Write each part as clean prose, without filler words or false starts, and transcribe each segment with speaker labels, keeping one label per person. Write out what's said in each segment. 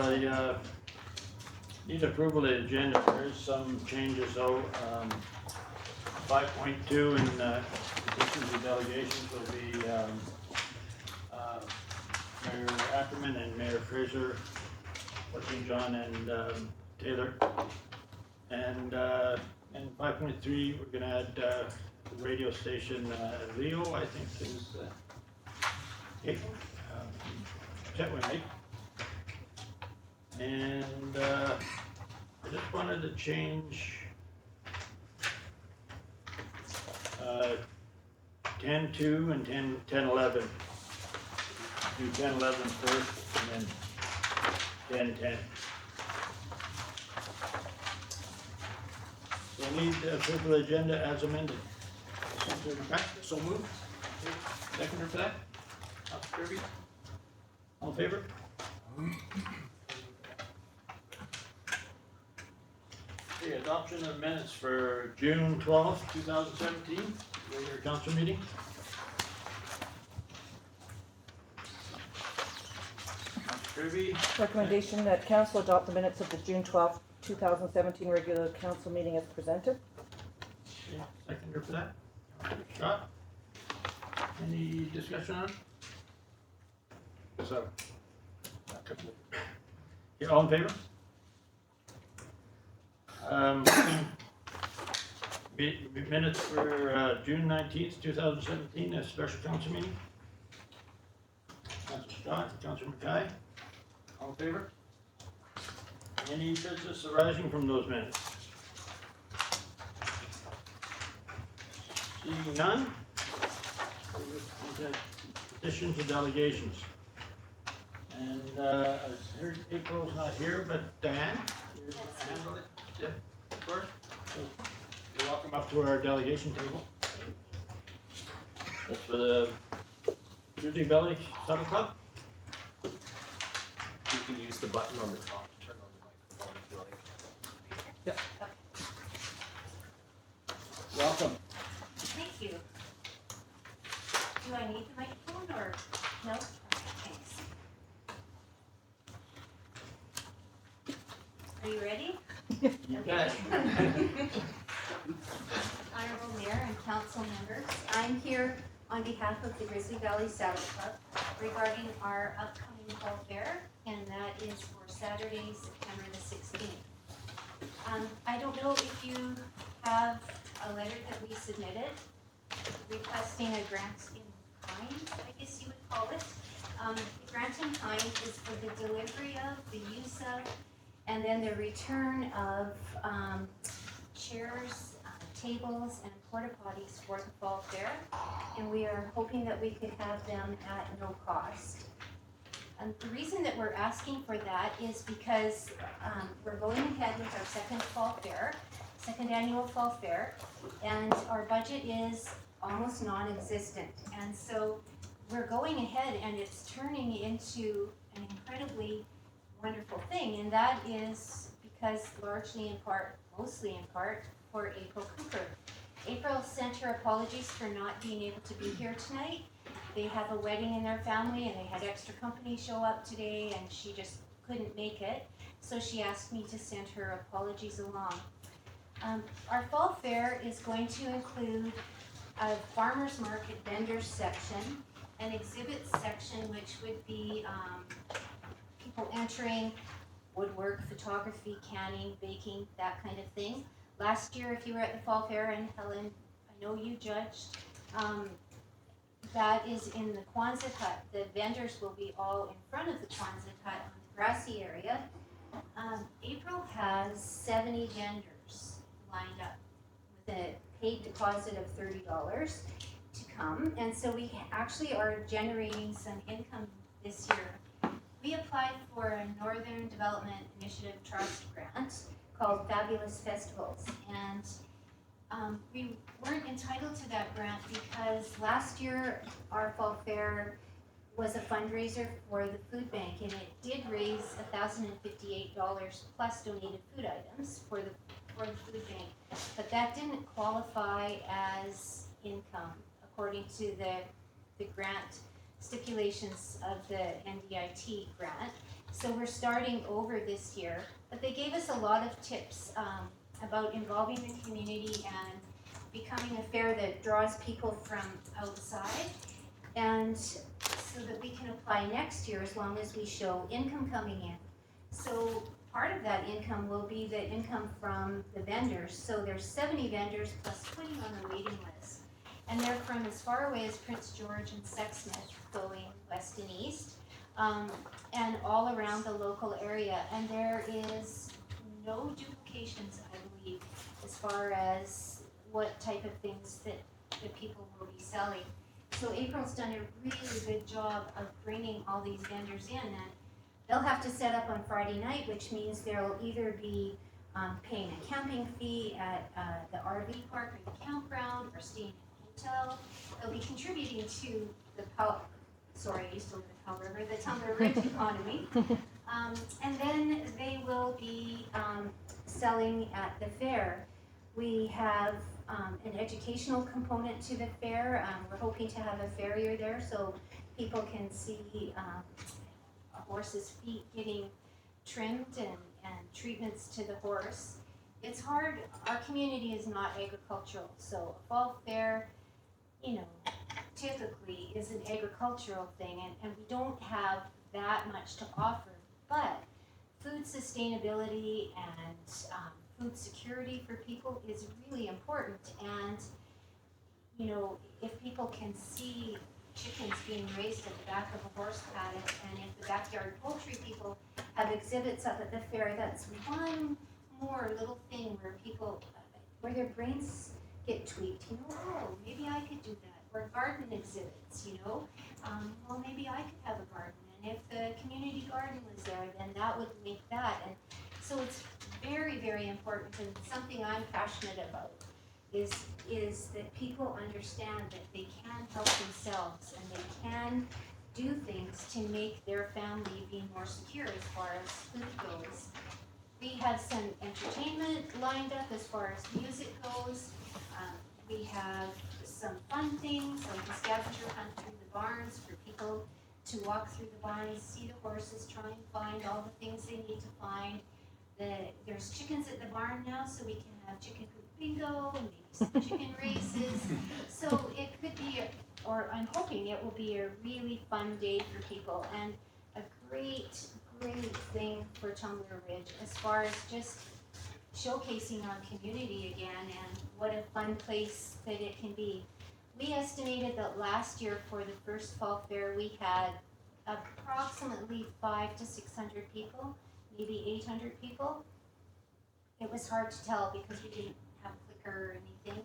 Speaker 1: I need approval of the agenda. There is some changes though. 5.2 in petitions and delegations will be Mayor Ackerman and Mayor Fraser, St. John and Taylor. And in 5.3 we're going to add the radio station Leo, I think is Chetwin, and I just wanted to change 10.2 and 10.11. Do 10.11 first and then 10.10. So I need approval of the agenda as amended.
Speaker 2: So moved. Seconder for that? Kirby?
Speaker 1: All in favor? Okay, adoption of minutes for June 12th, 2017, regular council meeting. Kirby,
Speaker 3: Recommendation that council adopt the minutes of the June 12th, 2017 regular council meeting as presented.
Speaker 1: seconder for that. Scott? Any discussion on it? So. Yeah, all in favor? Minutes for June 19th, 2017, a special council meeting. Councilor Scott, Councilor Mackay, all in favor? Any business arising from those minutes? Seeing none? Petitions and delegations. And I heard April's not here, but Diane, you're going to handle it? Yep, of course. So you're welcome up to our delegation table. That's for the Tuesday Valley Shuttle Club.
Speaker 2: You can use the button on the top to turn on the microphone if you like.
Speaker 1: Yeah. Welcome.
Speaker 4: Thank you. Do I need the microphone or no? Okay, thanks. Are you ready?
Speaker 1: You bet.
Speaker 4: Honorable Mayor and council members, I'm here on behalf of the Grizzly Valley Saddle Club regarding our upcoming fall fair, and that is for Saturday, September the 16th. I don't know if you have a letter that we submitted requesting a grant in kind, I guess you would call it. The grant in kind is for the delivery of, the use of, and then the return of chairs, tables, and porta potties for the fall fair. And we are hoping that we could have them at no cost. And the reason that we're asking for that is because we're going ahead with our second annual fall fair, and our budget is almost non-existent. And so we're going ahead and it's turning into an incredibly wonderful thing, and that is because mostly in part, for April Cooper. April sent her apologies for not being able to be here tonight. They have a wedding in their family and they had extra company show up today and she just couldn't make it. So she asked me to send her apologies along. Our fall fair is going to include a farmer's market vendors section, an exhibits section which would be people entering woodwork, photography, canning, baking, that kind of thing. Last year, if you were at the fall fair, and Helen, I know you judged, that is in the Quonset hut. The vendors will be all in front of the Quonset hut on the grassy area. April has 70 vendors lined up with a paid deposit of $30 to come. And so we actually are generating some income this year. We applied for a Northern Development Initiative Trust grant called Fabulous Festivals, and we weren't entitled to that grant because last year our fall fair was a fundraiser for the food bank, and it did raise $1,058 plus donated food items for the food bank, but that didn't qualify as income according to the grant stipulations of the NDIT grant. So we're starting over this year, but they gave us a lot of tips about involving the community and becoming a fair that draws people from outside, and so that we can apply next year as long as we show income coming in. So part of that income will be the income from the vendors. So there's 70 vendors plus 20 on the waiting list. And they're from as far away as Prince George and Sexsmith, going west and east, and all around the local area. And there is no duplications, I believe, as far as what type of things that the people will be selling. So April's done a really good job of bringing all these vendors in, and they'll have to set up on Friday night, which means they'll either be paying a camping fee at the RV park or the campground, or staying in a hotel. They'll be contributing to the I used to live in Powell River, the Tumbler Ridge economy. And then they will be selling at the fair. We have an educational component to the fair. We're hoping to have a farrier there so people can see a horse's feet getting trimmed and treatments to the horse. It's hard, our community is not agricultural, so a fall fair, typically is an agricultural thing, and we don't have that much to offer, but food sustainability and food security for people is really important. And if people can see chickens being raised at the back of a horse paddock, and if the backyard poultry people have exhibits up at the fair, that's one more little thing where their brains get tweaked. Oh, maybe I could do that. Or garden exhibits, well, maybe I could have a garden, and if the community garden was there, then that would make that. And so it's very, very important, and something I'm passionate about is that people understand that they can help themselves and they can do things to make their family be more secure as far as food goes. We have some entertainment lined up as far as music goes. We have some fun things like a scavenger hunt through the barns for people to walk through the barns, see the horses, try and find all the things they need to find. There's chickens at the barn now, so we can have chicken coop bingo and maybe some chicken races. So it could be, or I'm hoping it will be a really fun day for people, and a great thing for Tumbler Ridge as far as just showcasing our community again and what a fun place that it can be. We estimated that last year for the first fall fair we had approximately 500 to 600 people, maybe 800 people. It was hard to tell because we didn't have a clicker or anything.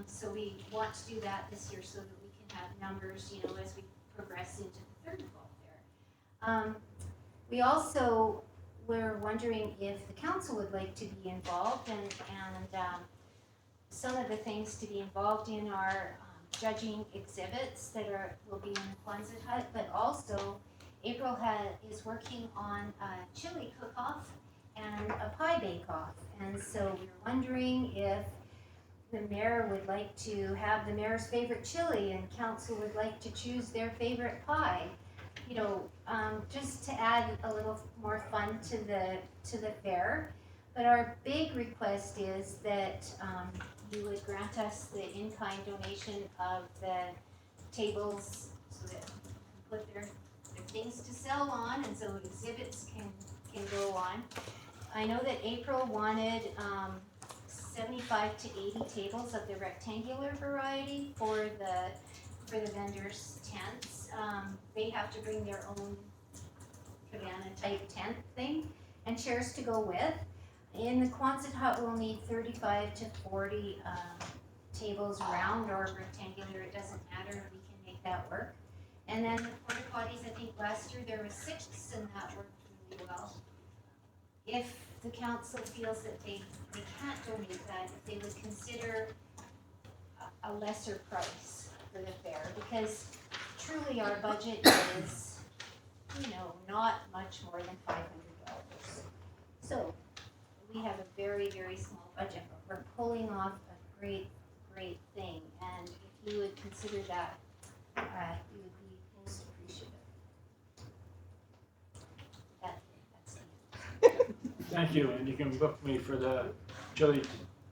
Speaker 4: So we want to do that this year so that we can have numbers, as we progress into the third fall fair. We also were wondering if the council would like to be involved, and some of the things to be involved in are judging exhibits that will be in the Quonset hut, but also April is working on a chili cook-off and a pie bake-off. And so we're wondering if the mayor would like to have the mayor's favorite chili and council would like to choose their favorite pie. Just to add a little more fun to the fair. But our big request is that you would grant us the in-kind donation of the tables so that we can put their things to sell on, and so exhibits can go on. I know that April wanted 75 to 80 tables of the rectangular variety for the vendors' tents. They have to bring their own cabana type tent thing and chairs to go with. In the Quonset hut, we'll need 35 to 40 tables, round or rectangular, it doesn't matter, we can make that work. And then the porta potties, I think last year there were 6, and that worked really well. If the council feels that they can't donate that, if they would consider a lesser price for the fair, because truly our budget is, not much more than $500. So we have a very, very small budget, but we're pulling off a great thing, and if you would consider that, you would be most appreciative.
Speaker 1: thank you, and you can book me for the chili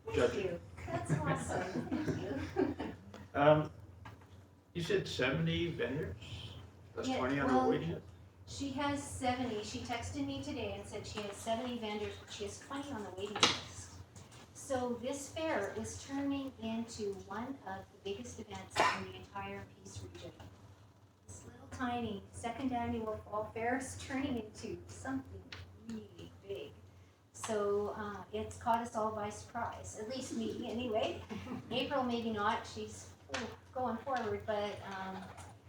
Speaker 4: Thank
Speaker 1: judging.
Speaker 4: you. That's awesome. Thank you.
Speaker 1: You said 70 vendors, plus
Speaker 4: Yeah,
Speaker 1: 20 on
Speaker 4: well,
Speaker 1: the waiting list?
Speaker 4: She has 70. She texted me today and said she has 70 vendors, but she has 20 on the waiting list. So this fair is turning into one of the biggest events in the entire Peace region. This little tiny second annual fall fair is turning into something really big. So it's caught us all by surprise, at least me anyway. April maybe not, she's going forward, but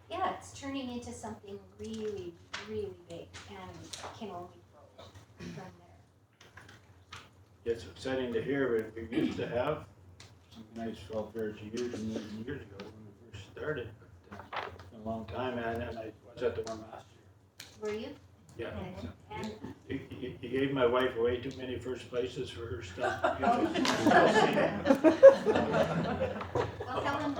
Speaker 4: yeah, it's turning into something really, really big and can only grow from there.
Speaker 1: It's exciting to hear, but we used to have some nice fall fairs years and years and years ago when we first started. But it's been a long time, and I was at the one last year.
Speaker 4: Were you?
Speaker 1: Yeah.
Speaker 4: And
Speaker 1: You gave my wife way too many first places for her stuff.
Speaker 4: I'll tell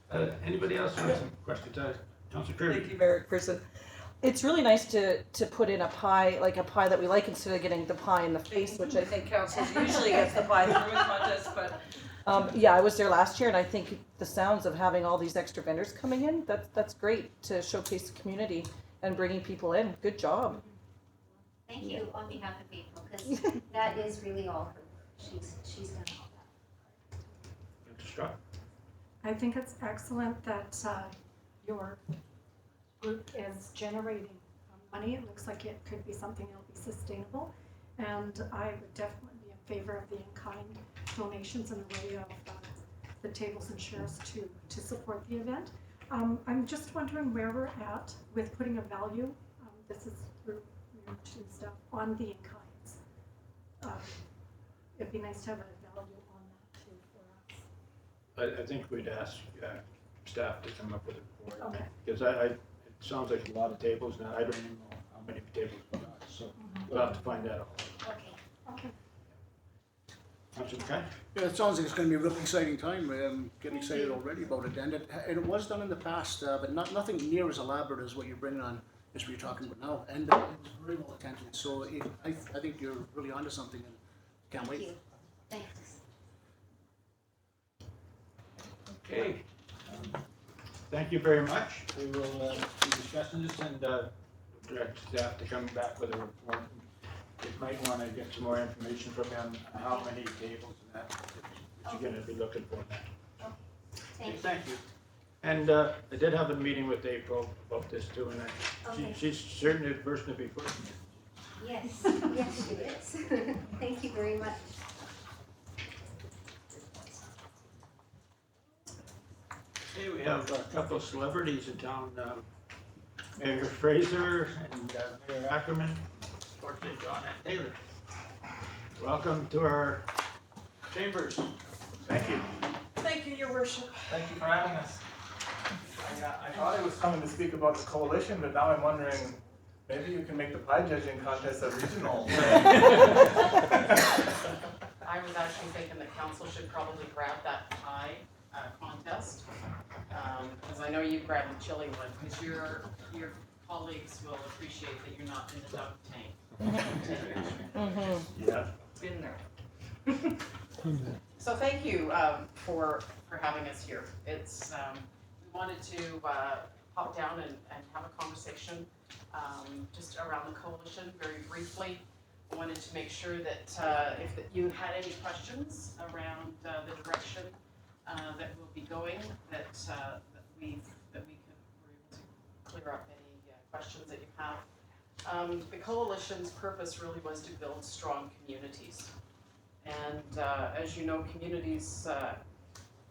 Speaker 4: them.
Speaker 1: Anybody else have some questions? Councilor Kirby?
Speaker 3: Thank you, Mayor McPherson. It's really nice to put in a pie, like a pie that we like, instead of getting the pie in the face, which I think council usually gets the pie through a contest, but yeah, I was there last year, and I think the sounds of having all these extra vendors coming in, that's great to showcase the community and bringing people in. Good job.
Speaker 4: Thank you on behalf of April, because that is really all her work. She's done all that.
Speaker 1: Mr. Straw?
Speaker 5: I think it's excellent that your group is generating money. It looks like it could be something that'll be sustainable. And I would definitely be in favor of the in-kind donations in the way of the tables and chairs to support the event. I'm just wondering where we're at with putting a value, this is for Mayor and stuff, on the in-kinds. It'd be nice to have a value on that too for us.
Speaker 1: I think we'd ask staff to come up with a report.
Speaker 5: Okay.
Speaker 1: Because it sounds like a lot of tables now. I don't even know how many tables we got, so we'll have to find that out.
Speaker 4: Okay.
Speaker 5: Okay.
Speaker 1: Councilor McCann?
Speaker 6: Yeah, it sounds like it's gonna be a really exciting time, getting excited already about it, and it was done in the past, but nothing near as elaborate as what you're bringing on, as what you're talking about now, and it was very well attended, so I think you're really onto something, and can't
Speaker 4: Thank
Speaker 6: wait.
Speaker 4: you. Thanks.
Speaker 1: Okay. Thank you very much. We will be discussing this and direct staff to come back with a report. You might want to get some more information from them on how many tables and that you're going to be looking for.
Speaker 4: Thank you.
Speaker 1: Thank you. And I did have a meeting with April about this too, and
Speaker 4: Okay.
Speaker 1: she's certainly the person to be pushing it.
Speaker 4: Yes, yes, she is. Thank you very much.
Speaker 1: Okay, we have a couple of celebrities in town, Mayor Fraser and Mayor Ackerman, unfortunately John and Taylor. Welcome to our chambers.
Speaker 7: Thank you.
Speaker 3: Thank you, Your Worship.
Speaker 7: Thank you for having us. I thought I was coming to speak about the coalition, but now I'm wondering, maybe you can make the pie judging contest a regional.
Speaker 8: I was actually thinking that council should probably grab that pie contest, because I know you grabbed the chili one, because your colleagues will appreciate that you're not in the duck tank.
Speaker 1: Yeah.
Speaker 8: Been there. So thank you for having us here. It's we wanted to pop down and have a conversation just around the coalition very briefly. I wanted to make sure that if you had any questions around the direction that we'll be going, that we were able to clear up any questions that you have. The coalition's purpose really was to build strong communities. And as you know, communities,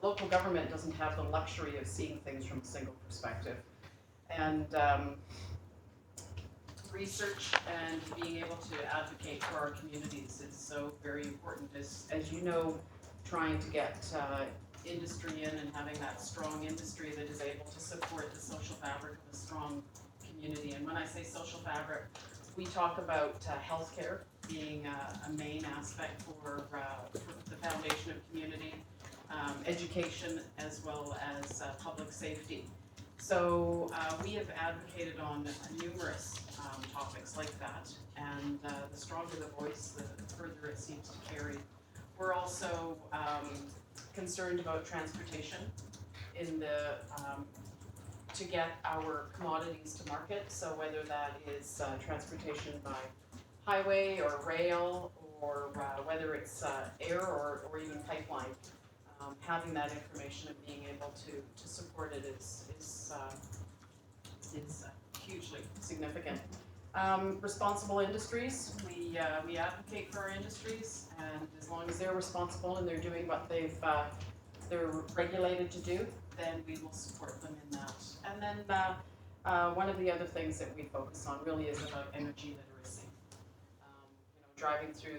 Speaker 8: local government doesn't have the luxury of seeing things from a single perspective. And research and being able to advocate for our communities is so very important. As you know, trying to get industry in and having that strong industry that is able to support the social fabric of a strong community. And when I say social fabric, we talk about healthcare being a main aspect for the foundation of community, education, as well as public safety. So we have advocated on numerous topics like that, and the stronger the voice, the further it seems to carry. We're also concerned about transportation in the to get our commodities to market. So whether that is transportation by highway or rail, or whether it's air or even pipeline, having that information and being able to support it is hugely significant. Responsible industries, we advocate for our industries, and as long as they're responsible and they're doing what they're regulated to do, then we will support them in that. And then one of the other things that we focus on really is about energy literacy. Driving through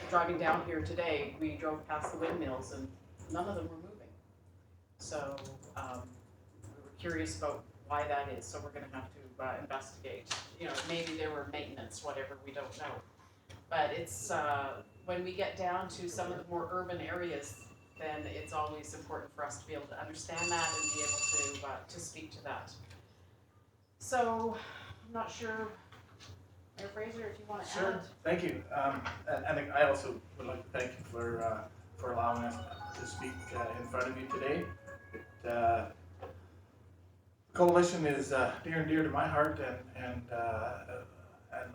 Speaker 8: driving down here today, we drove past the windmills and none of them were moving. So we were curious about why that is, so we're gonna have to investigate. Maybe there were maintenance, whatever, we don't know. But it's, when we get down to some of the more urban areas, then it's always important for us to be able to understand that and be able to speak to that. So, I'm not sure, Mayor Fraser, if you want to add?
Speaker 7: Sure, thank you. And I also would like to thank you for allowing us to speak in front of you today. The coalition is near and dear to my heart and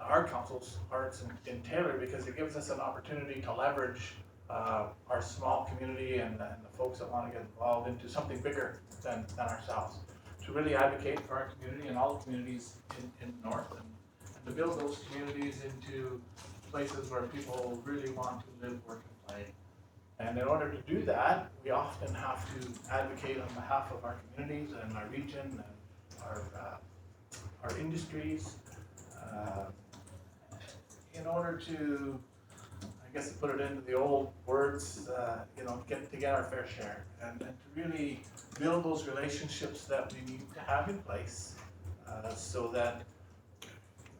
Speaker 7: our council's hearts in Taylor, because it gives us an opportunity to leverage our small community and the folks that want to get involved into something bigger than ourselves, to really advocate for our community and all the communities in the north, and to build those communities into places where people really want to live, work, and play. And in order to do that, we often have to advocate on behalf of our communities and our region and our industries, in order to, I guess, to put it into the old words, get our fair share, and to really build those relationships that we need to have in place, so that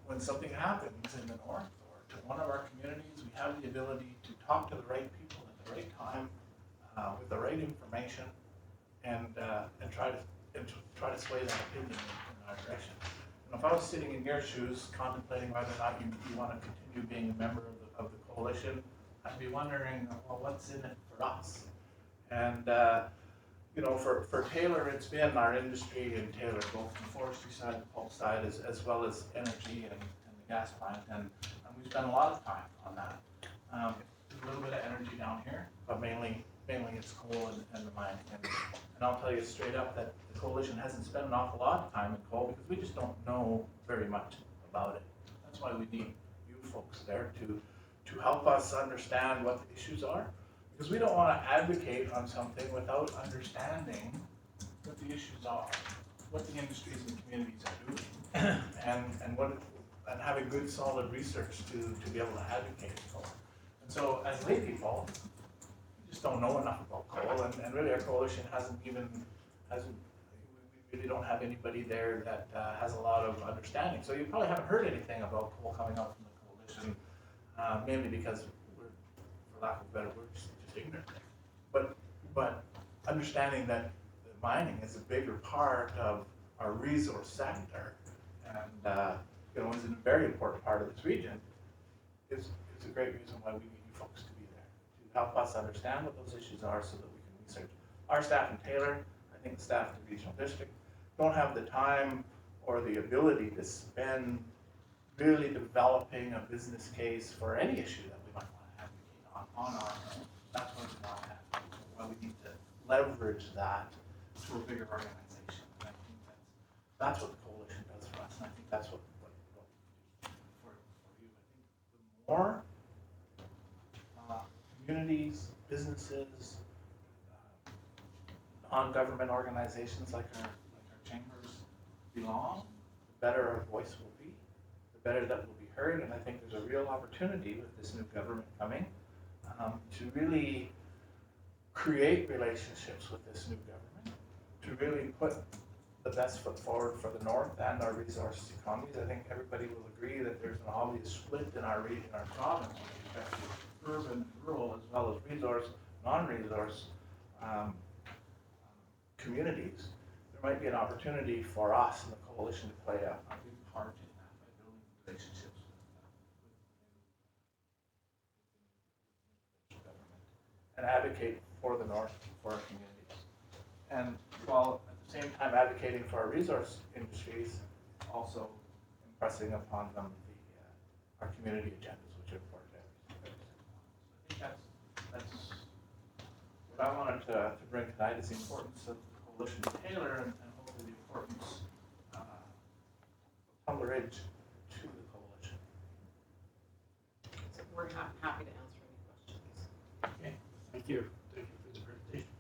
Speaker 7: when something happens in the north or to one of our communities, we have the ability to talk to the right people at the right time, with the right information, and try to sway that opinion in our direction. And if I was sitting in your shoes, contemplating whether or not you want to continue being a member of the coalition, I'd be wondering, well, what's in it for us? And for Taylor, it's been our industry in Taylor, both the forestry side, the pulp side, as well as energy and the gas plant, and we spent a lot of time on that. There's a little bit of energy down here, but mainly it's coal and the mining. And I'll tell you straight up that the coalition hasn't spent an awful lot of time in coal because we just don't know very much about it. That's why we need you folks there to help us understand what the issues are. Because we don't want to advocate on something without understanding what the issues are, what the industries and communities are doing, and having good solid research to be able to advocate for. And so as lay people, we just don't know enough about coal, and really our coalition we really don't have anybody there that has a lot of understanding. So you probably haven't heard anything about coal coming out from the coalition, mainly because we're, for lack of a better word, just ignorant. But understanding that mining is a bigger part of our resource sector, and is a very important part of this region, is a great reason why we need you folks to be there, to help us understand what those issues are so that we can research. Our staff in Taylor, I think the staff in the regional district, don't have the time or the ability to spend really developing a business case for any issue that we might want to advocate on our own. That's what we want to have. Why we need to leverage that to a bigger organization. And I think that's what the coalition does for us, and I think that's what for you. I think the more communities, businesses, non-government organizations like our chambers belong, the better our voice will be, the better that will be heard, and I think there's a real opportunity with this new government coming to really create relationships with this new government, to really put the best foot forward for the north and our resource economies. I think everybody will agree that there's an obvious split in our region, our province, with respect to urban and rural, as well as resource, non-resource communities. there might be an opportunity for us in the coalition to play a big part in that by building relationships with government and advocate for the North, for our communities. And while at the same time advocating for our resource industries, also impressing upon them our community agendas, which are important to every single one. So I think that's what I wanted to bring tonight is the importance of the coalition to Taylor and hopefully the importance of Tumbler Ridge to the coalition.
Speaker 8: So we're happy to answer any questions.
Speaker 1: Okay, thank you. Thank you for the presentation.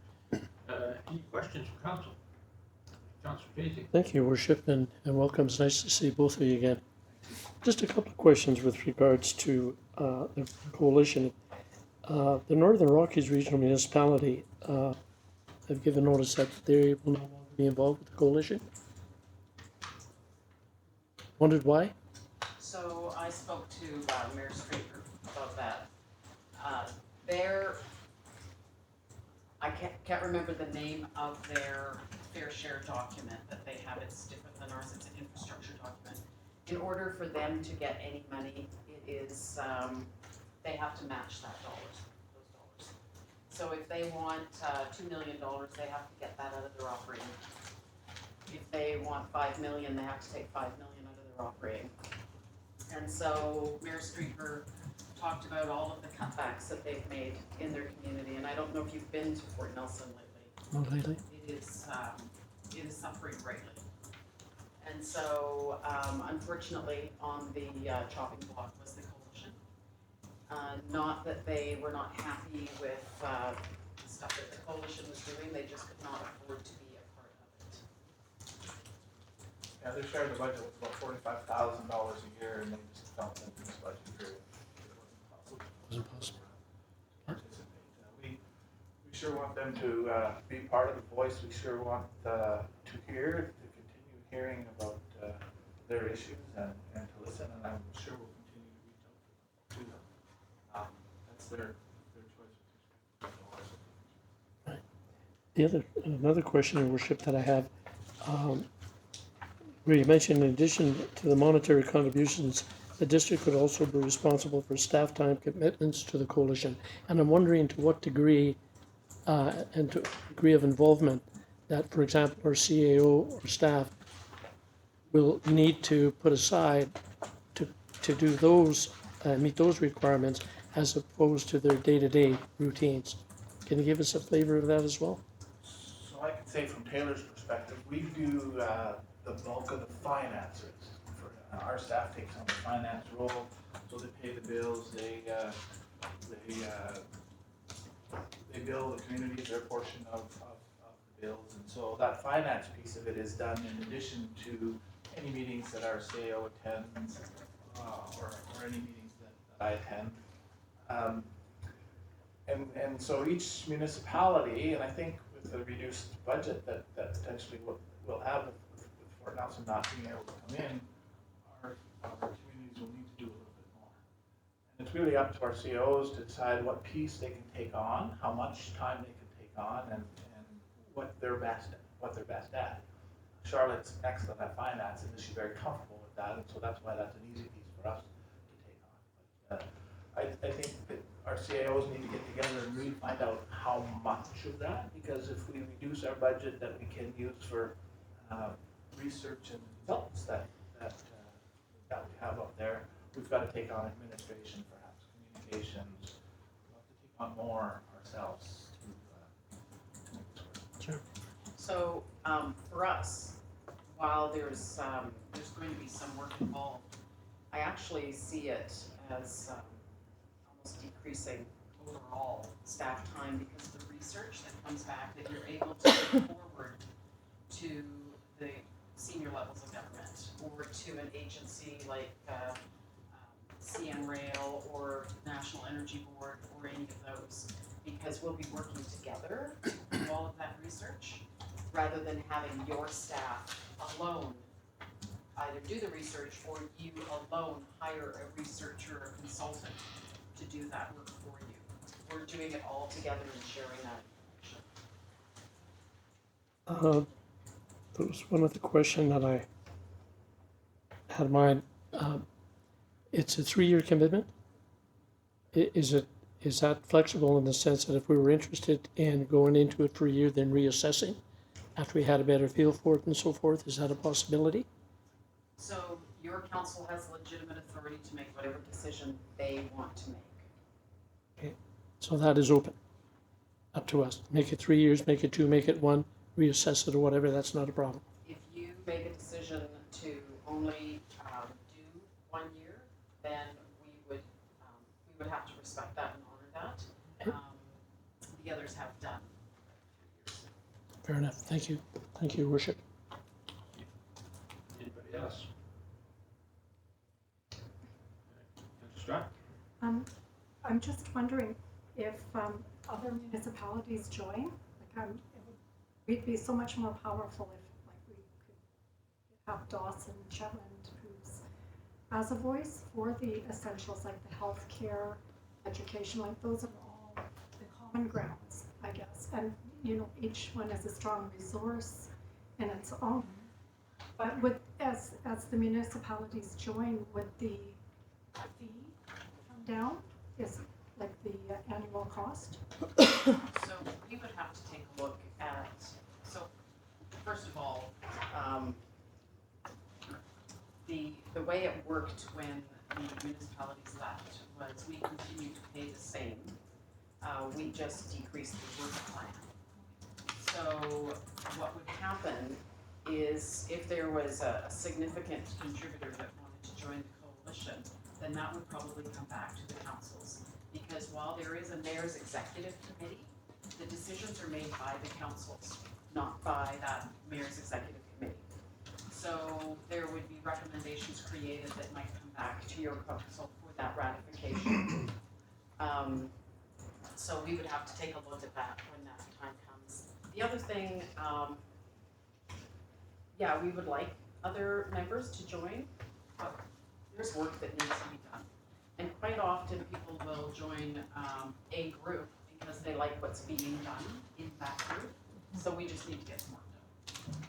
Speaker 1: Any questions from council? Councilor Casey?
Speaker 9: Thank you, Worship, and welcome. It's nice to see both of you again. Just a couple of questions with regards to the coalition. The Northern Rockies Regional Municipality have given notice that they will no longer be involved with the coalition. Wondered why?
Speaker 8: So I spoke to Mayor Straker about that. I can't remember the name of their fair share document that they have. It's different than ours. It's an infrastructure document. In order for them to get any money, it is, they have to match those dollars. So if they want $2 million, they have to get that out of their operating. If they want 5 million, they have to take 5 million out of their operating. And so Mayor Streeter talked about all of the cutbacks that they've made in their community, and I don't know if you've been to Fort Nelson lately.
Speaker 9: Not lately.
Speaker 8: It is suffering greatly. And so, unfortunately, on the chopping block was the coalition. Not that they were not happy with the stuff that the coalition was doing, they just could not afford to be a part of it.
Speaker 7: Yeah, their share of the budget was about $45,000 a year, and they just felt that in this budget period it wasn't possible.
Speaker 9: Wasn't possible.
Speaker 7: To participate. We sure want them to be part of the voice. We sure want to continue hearing about their issues and to listen, and I'm sure we'll continue to reach out to them. That's their choice with respect to
Speaker 9: Another question, Your Worship, that I have, where you mentioned in addition to the monetary contributions, the district could also be responsible for staff time commitments to the coalition. And I'm wondering to what degree and to degree of involvement that, for example, our CAO or staff will need to put aside to do those, meet those requirements as opposed to their day-to-day routines. Can you give us a flavor of that as well?
Speaker 7: So I can say from Taylor's perspective, we do the bulk of the finances. Our staff takes on the finance role, so they pay the bills, they bill the communities their portion of the bills, and so that finance piece of it is done in addition to any meetings that our CAO attends, or any meetings that I attend. And so each municipality, and I think with the reduced budget that potentially we'll have with Fort Nelson not being able to come in, our communities will need to do a little bit more. And it's really up to our COs to decide what piece they can take on, how much time they can take on, and what they're best at. Charlotte's excellent at finance, and she's very comfortable with that, and so that's why that's an easy piece for us to take on. But I think that our CAOs need to get together and really find out how much of that, because if we reduce our budget that we can use for research and results that we have up there, we've got to take on administration, perhaps communications. We'll have to take on more ourselves to make this work.
Speaker 9: Sure.
Speaker 8: So, for us, while there's going to be some work involved, I actually see it as almost decreasing overall staff time because of the research that comes back that you're able to bring forward to the senior levels of government or to an agency like CN Rail or National Energy Board or any of those, because we'll be working together to do all of that research rather than having your staff alone either do the research or you alone hire a researcher or a consultant to do that work for you. We're doing it all together and sharing that information.
Speaker 9: suppose one other question that I had in mind. It's a 3-year commitment. Is that flexible in the sense that if we were interested in going into it for a year, then reassessing after we had a better feel for it and so forth, is that a possibility?
Speaker 8: So your council has legitimate authority to make whatever decision they want to make.
Speaker 9: So that is open, up to us. Make it 3 years, make it 2, make it 1, reassess it or whatever, that's not a problem.
Speaker 8: If you make a decision to only do 1 year, then we would have to respect that and honor that. The others have done.
Speaker 9: Fair enough. Thank you. Thank you, Your Worship.
Speaker 1: Anybody else? Councillor Strack?
Speaker 5: I'm just wondering if other municipalities join, we'd be so much more powerful if we could have Dawson, Shetland, who's as a voice for the essentials like the healthcare, education, like those are all the common grounds, I guess. And each one is a strong resource in its own. But as the municipalities join, would the fee come down? Is like the annual cost?
Speaker 8: So we would have to take a look at, so first of all, the way it worked when the municipalities left was we continued to pay the same. We just decreased the work plan. So what would happen is if there was a significant contributor that wanted to join the coalition, then that would probably come back to the councils. Because while there is a mayor's executive committee, the decisions are made by the councils, not by that mayor's executive committee. So there would be recommendations created that might come back to your council for that ratification. So we would have to take a look at that when that time comes. The other thing, yeah, we would like other members to join, but there's work that needs to be done. And quite often people will join a group because they like what's being done in that group. So we just need to get some work done.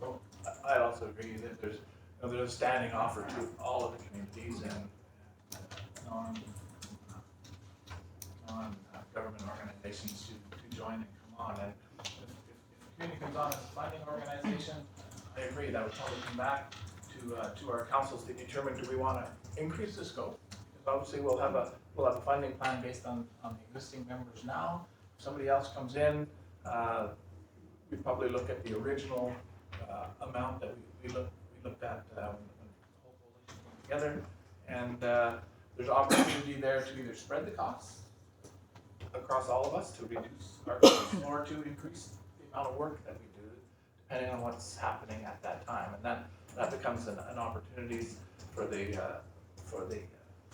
Speaker 7: So I also agree that there's a standing offer to all of the communities and non-government organizations to join and come on. And if the community comes on as a funding organization, I agree, that would probably come back to our councils to determine, do we want to increase the scope? Because obviously we'll have a funding plan based on the existing members now. If somebody else comes in, we probably look at the original amount that we looked at when the whole coalition came together, and there's opportunity there to either spread the costs across all of us to reduce our costs or to increase the amount of work that we do, depending on what's happening at that time, and that becomes an opportunity for the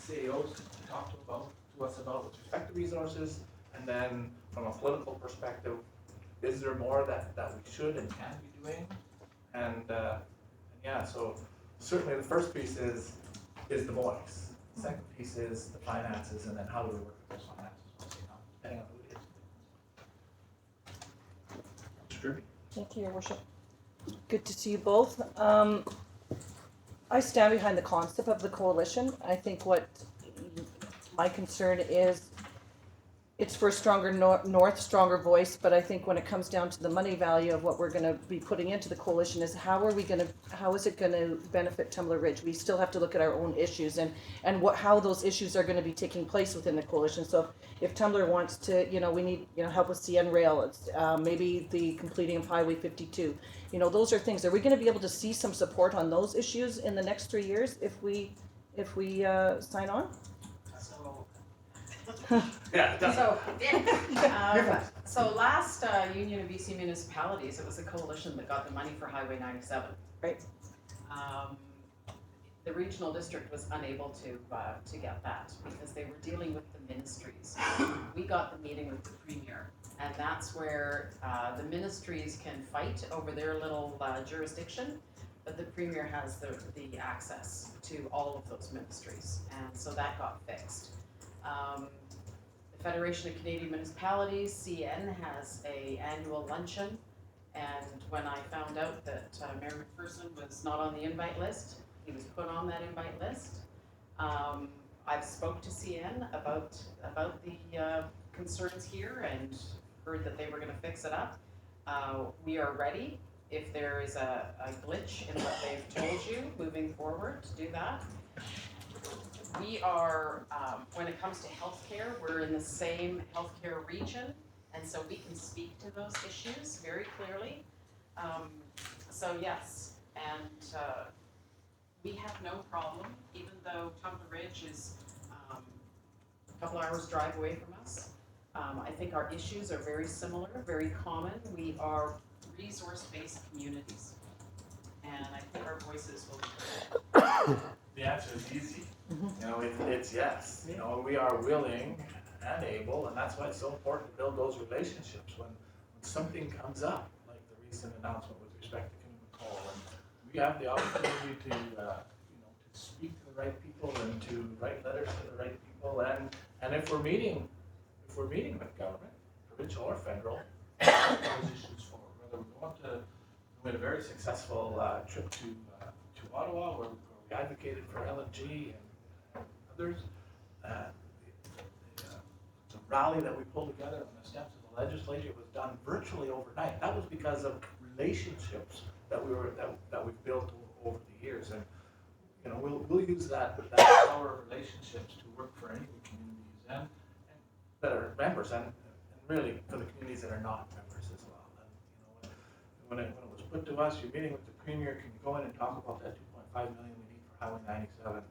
Speaker 7: CAOs to talk to us about with respect to resources, and then from a political perspective, is there more that we should and can be doing? And yeah, so certainly the first piece is the voice. The second piece is the finances, and then how do we work with those finances once they come, depending on who it is.
Speaker 1: Sure.
Speaker 3: Thank you, Your Worship. Good to see you both. I stand behind the concept of the coalition. I think what my concern is, it's for a stronger north, stronger voice, but I think when it comes down to the money value of what we're going to be putting into the coalition is how is it going to benefit Tumbler Ridge? We still have to look at our own issues and how those issues are going to be taking place within the coalition. So if Tumbler wants to, we need, help with CN Rail, it's maybe the completing of Highway 52. Those are things. Are we going to be able to see some support on those issues in the next 3 years if we sign on?
Speaker 7: Yeah,
Speaker 8: So last Union of BC Municipalities, it was a coalition that got the money for Highway 97.
Speaker 3: Right.
Speaker 8: The regional district was unable to get that because they were dealing with the ministries. We got the meeting with the premier, and that's where the ministries can fight over their little jurisdiction, but the premier has the access to all of those ministries, and so that got fixed. The Federation of Canadian Municipalities, CN, has an annual luncheon, and when I found out that Mayor McPherson was not on the invite list. He was put on that invite list. I've spoke to CN about the concerns here and heard that they were gonna fix it up. We are ready if there is a glitch in what they've told you moving forward to do that. We are, when it comes to healthcare, we're in the same healthcare region, and so we can speak to those issues very clearly. So yes, and we have no problem, even though Tumbler Ridge is a couple hours drive away from us. I think our issues are very similar, very common. We are resource-based communities, and I think our voices will be heard.
Speaker 7: The answer is easy. You know, it's yes. You know, we are willing and able, and that's why it's so important to build those relationships when something comes up, like the recent announcement with respect to King McCall, and we have the opportunity to, to speak to the right people and to write letters to the right people, and if we're meeting with government, provincial or federal, those issues forward. Whether we had a very successful trip to Ottawa where we advocated for LNG and others. The rally that we pulled together on the steps of the legislature was done virtually overnight. That was because of relationships that we've built over the years, and we'll use that power of relationships to work for any of the communities and that are members, and really for the communities that are not members as well. And when it was put to us, you're meeting with the Premier, can you go in and talk about that 2.5 million we need for Highway 97?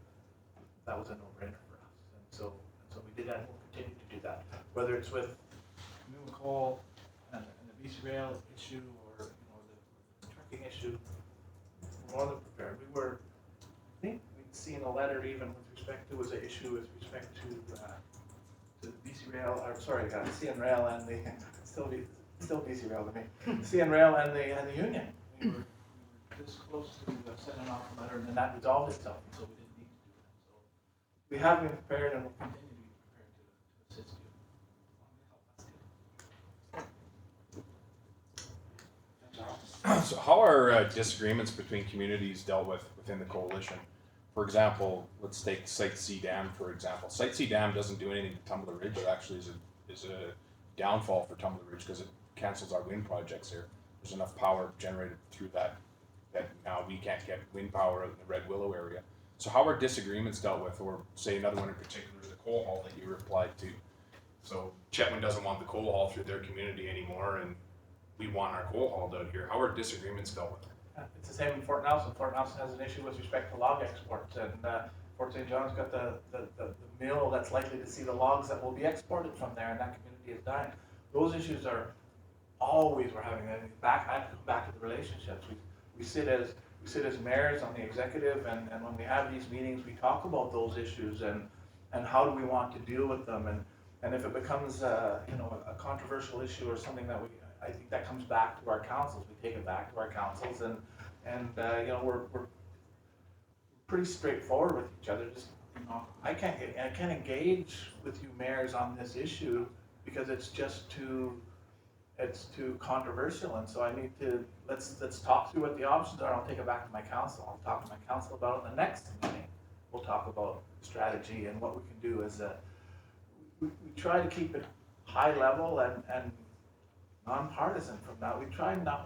Speaker 7: That was a no-brainer for us, and so we did that, and we'll continue to do that. Whether it's with New McCall and the BC Rail issue, or the trucking issue, we're more than prepared. I think we'd seen a letter even with respect to an issue with respect to the BC Rail, or sorry, CN Rail and the still BC Rail to me, CN Rail and the union. We were this close to sending off a letter, and then that resolved itself, and so we didn't need to do that. So we have been prepared, and will continue to be prepared to assist you.
Speaker 10: So how are disagreements between communities dealt with within the coalition? For example, let's take Site C Dam, for example. Site C Dam doesn't do anything to Tumbler Ridge. It actually is a downfall for Tumbler Ridge because it cancels our wind projects here. There's enough power generated through that now we can't get wind power out in the Red Willow area. So how are disagreements dealt with, or say another one in particular, the coal haul that you replied to? So Chetwynd doesn't want the coal haul through their community anymore, and we want our coal hauled out here. How are disagreements dealt with?
Speaker 7: It's the same in Fort Nelson. Fort Nelson has an issue with respect to log exports, and Fort St. John's got the mill that's likely to see the logs that will be exported from there, and that community is dying. Those issues are always we're having. I have to come back to the relationships. We sit as mayors on the executive, and when we have these meetings, we talk about those issues and how do we want to deal with them, and if it becomes a controversial issue or something that I think that comes back to our councils. We take it back to our councils, and we're pretty straightforward with each other. Just I can't engage with you mayors on this issue because it's too controversial, and so I need to let's talk through what the options are. I'll take it back to my council. I'll talk to my council about it in the next meeting. We'll talk about strategy and what we can do. Is we try to keep it high level and nonpartisan from that. We're trying to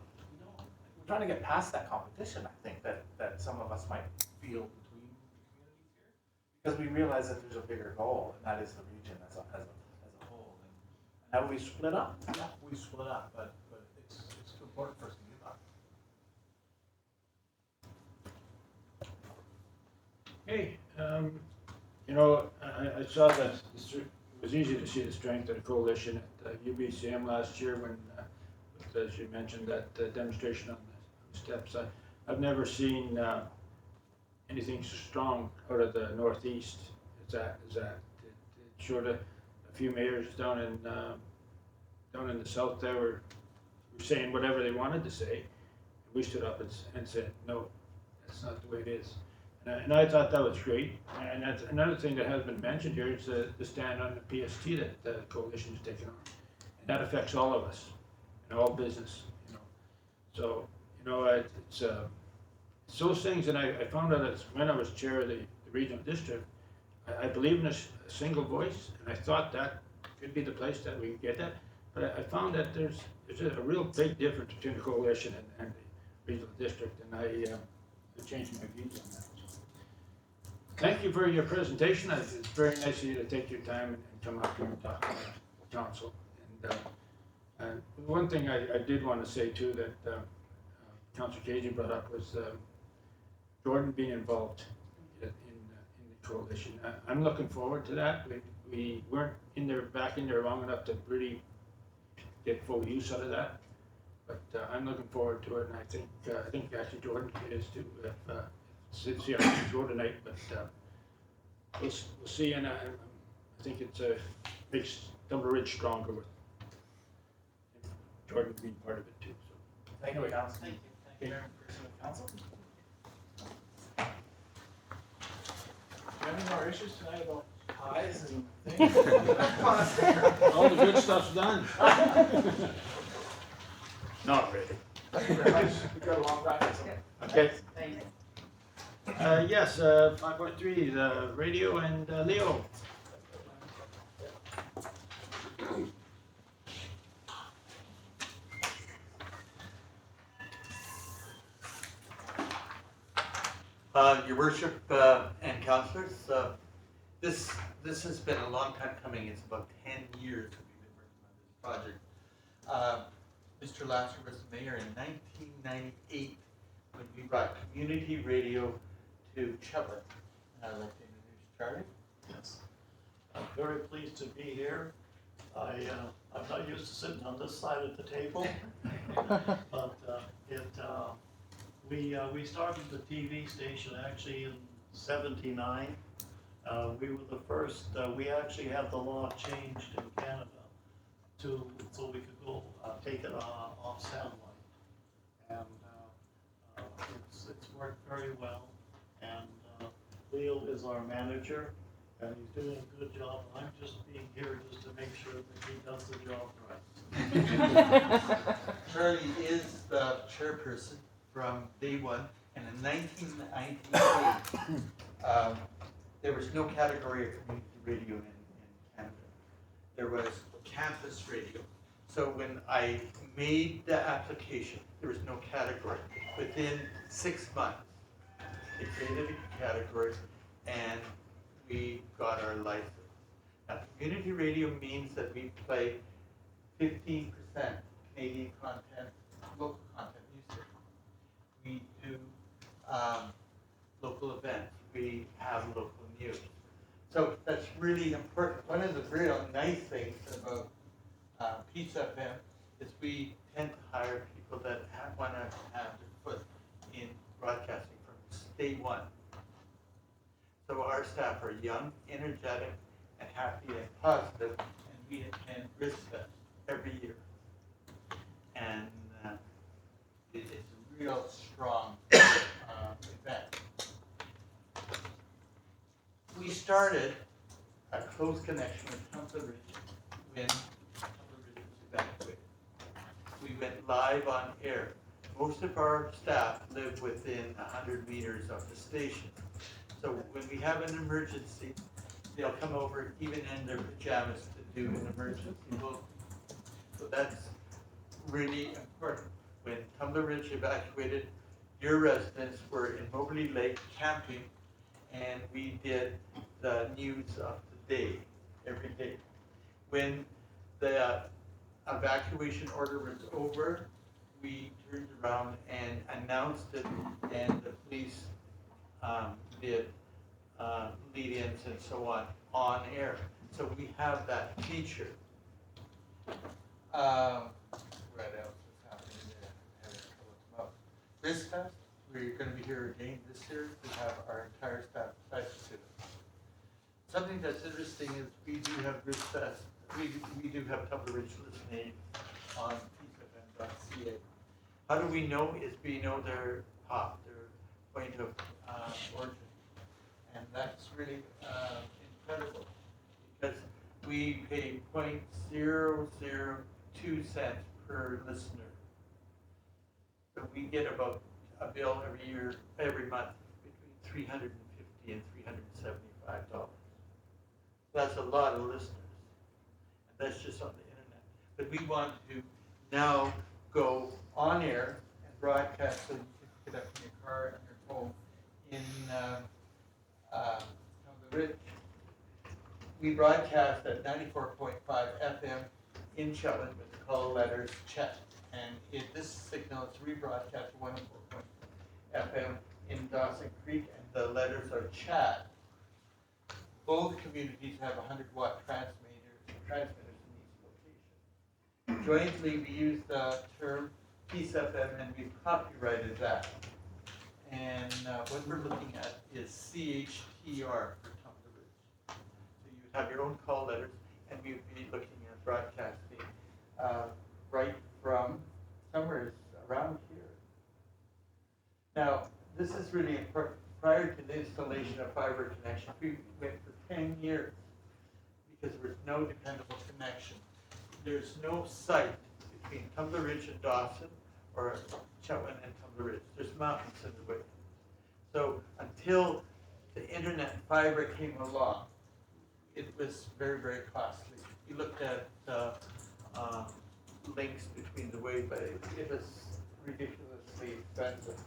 Speaker 7: get past that competition, I think, that some of us might feel between communities here, because we realize that there's a bigger goal, and that is the region as a whole. And have we split up? Yeah, we split up, but it's too important for us to give up.
Speaker 1: Hey, I saw that it was easy to see the strength of the coalition at UBCM last year when, as you mentioned, that demonstration on the steps. I've never seen anything so strong out of the Northeast as that. It showed a few mayors down in the South there were saying whatever they wanted to say. We stood up and said, no, that's not the way it is. And I thought that was great. And that's another thing that has been mentioned here is the stand on the PST that the coalition is taking on. And that affects all of us and all business, So It's those things, and I found out as when I was chair of the regional district, I believe in a single voice, and I thought that could be the place that we get that. But I found that there's a real big difference between the coalition and the regional district, and I changed my views on that. Thank you for your presentation. It's very nice of you to take your time and come up here and talk to the council. And one thing I did want to say too that Councillor Cajun brought up was Jordan being involved in the coalition. I'm looking forward to that. We weren't back in there long enough to really get full use out of that, but I'm looking forward to it, and I think actually Jordan is too. See how things go tonight, but we'll see, and I think it makes Tumbler Ridge stronger with Jordan being part of it too. So.
Speaker 7: Thank you, Council. Thank you, Mayor and Person of Council. Do you have any more issues tonight about pies and things?
Speaker 1: All the good stuff's done. Not really.
Speaker 7: Thank you very much. We've got a long practice.
Speaker 1: Okay.
Speaker 8: Thank you.
Speaker 1: Yes, 5.3, the radio and Leo.
Speaker 11: Your worship and councillors, this has been a long time coming. It's about 10 years that we've been working on this project. Mr. Lasser was the mayor in 1998 when we brought community radio to Chetland. I'd like to introduce Charlie.
Speaker 12: Yes, I'm very pleased to be here. I'm not used to sitting on this side of the table, but we started the TV station actually in '79. We were the first. We actually had the law changed in Canada so we could go take it off satellite, and it's worked very well. And Leo is our manager, and he's doing a good job. I'm just being here just to make sure that he does the job right.
Speaker 11: Charlie is the chairperson from day one, and in 1998, there was no category of community radio in Canada. There was campus radio. So when I made the application, there was no category. Within 6 months, it created a category, and we got our license. Now, community radio means that we play 15% Canadian content, local content music. We do local events. We have local news. So that's really important. One of the real nice things about Peace FM is we tend to hire people that want to have their foot in broadcasting from day one. So our staff are young, energetic, and happy and positive, and we attend RISFest every year. And it's a real strong event. We started a close connection with Tumbler Ridge when Tumbler Ridge was evacuated. We went live on air. Most of our staff live within 100 meters of the station. So when we have an emergency, they'll come over even in their pajamas to do an emergency movement. So that's really important. When Tumbler Ridge evacuated, your residents were in Moberly Lake camping, and we did the news of the day, every day. When the evacuation order was over, we turned around and announced it, and the police did lead-ins and so on air. So we have that feature. What else is happening there? I haven't come up. RISFest, we're going to be here again this year. We have our entire staff pledged to it. Something that's interesting is we do have RISFest. We do have Tumbler Ridge listening on peacefm.ca. How do we know? Is we know their POP, their point of origin. And that's really incredible, because we pay 0.002 cents per listener. So we get about a bill every month, between $350 and $375. That's a lot of listeners. And that's just on the internet. But we want to now go on air and broadcast so you can pick it up in your car and your phone in the Ridge. We broadcast at 94.5 FM in Shetland with the call letters Chet. And this signal is rebroadcast to 104.0 FM in Dawson Creek, and the letters are Chat. Both communities have 100-watt transmitters in each location. Jointly, we use the term Peace FM, and we've copyrighted that. And what we're looking at is CHTR for Tumbler Ridge. So you would have your own call letters, and we would be looking at broadcasting right from somewhere around here. Now, this is really important. Prior to the installation of fiber connection, we went for 10 years because there was no dependable connection. There's no site between Tumbler Ridge and Dawson, or Chetwynd and Tumbler Ridge. There's mountains in the way. So until the internet fiber came along, it was very, very costly. You looked at links between the way, but it was ridiculously expensive.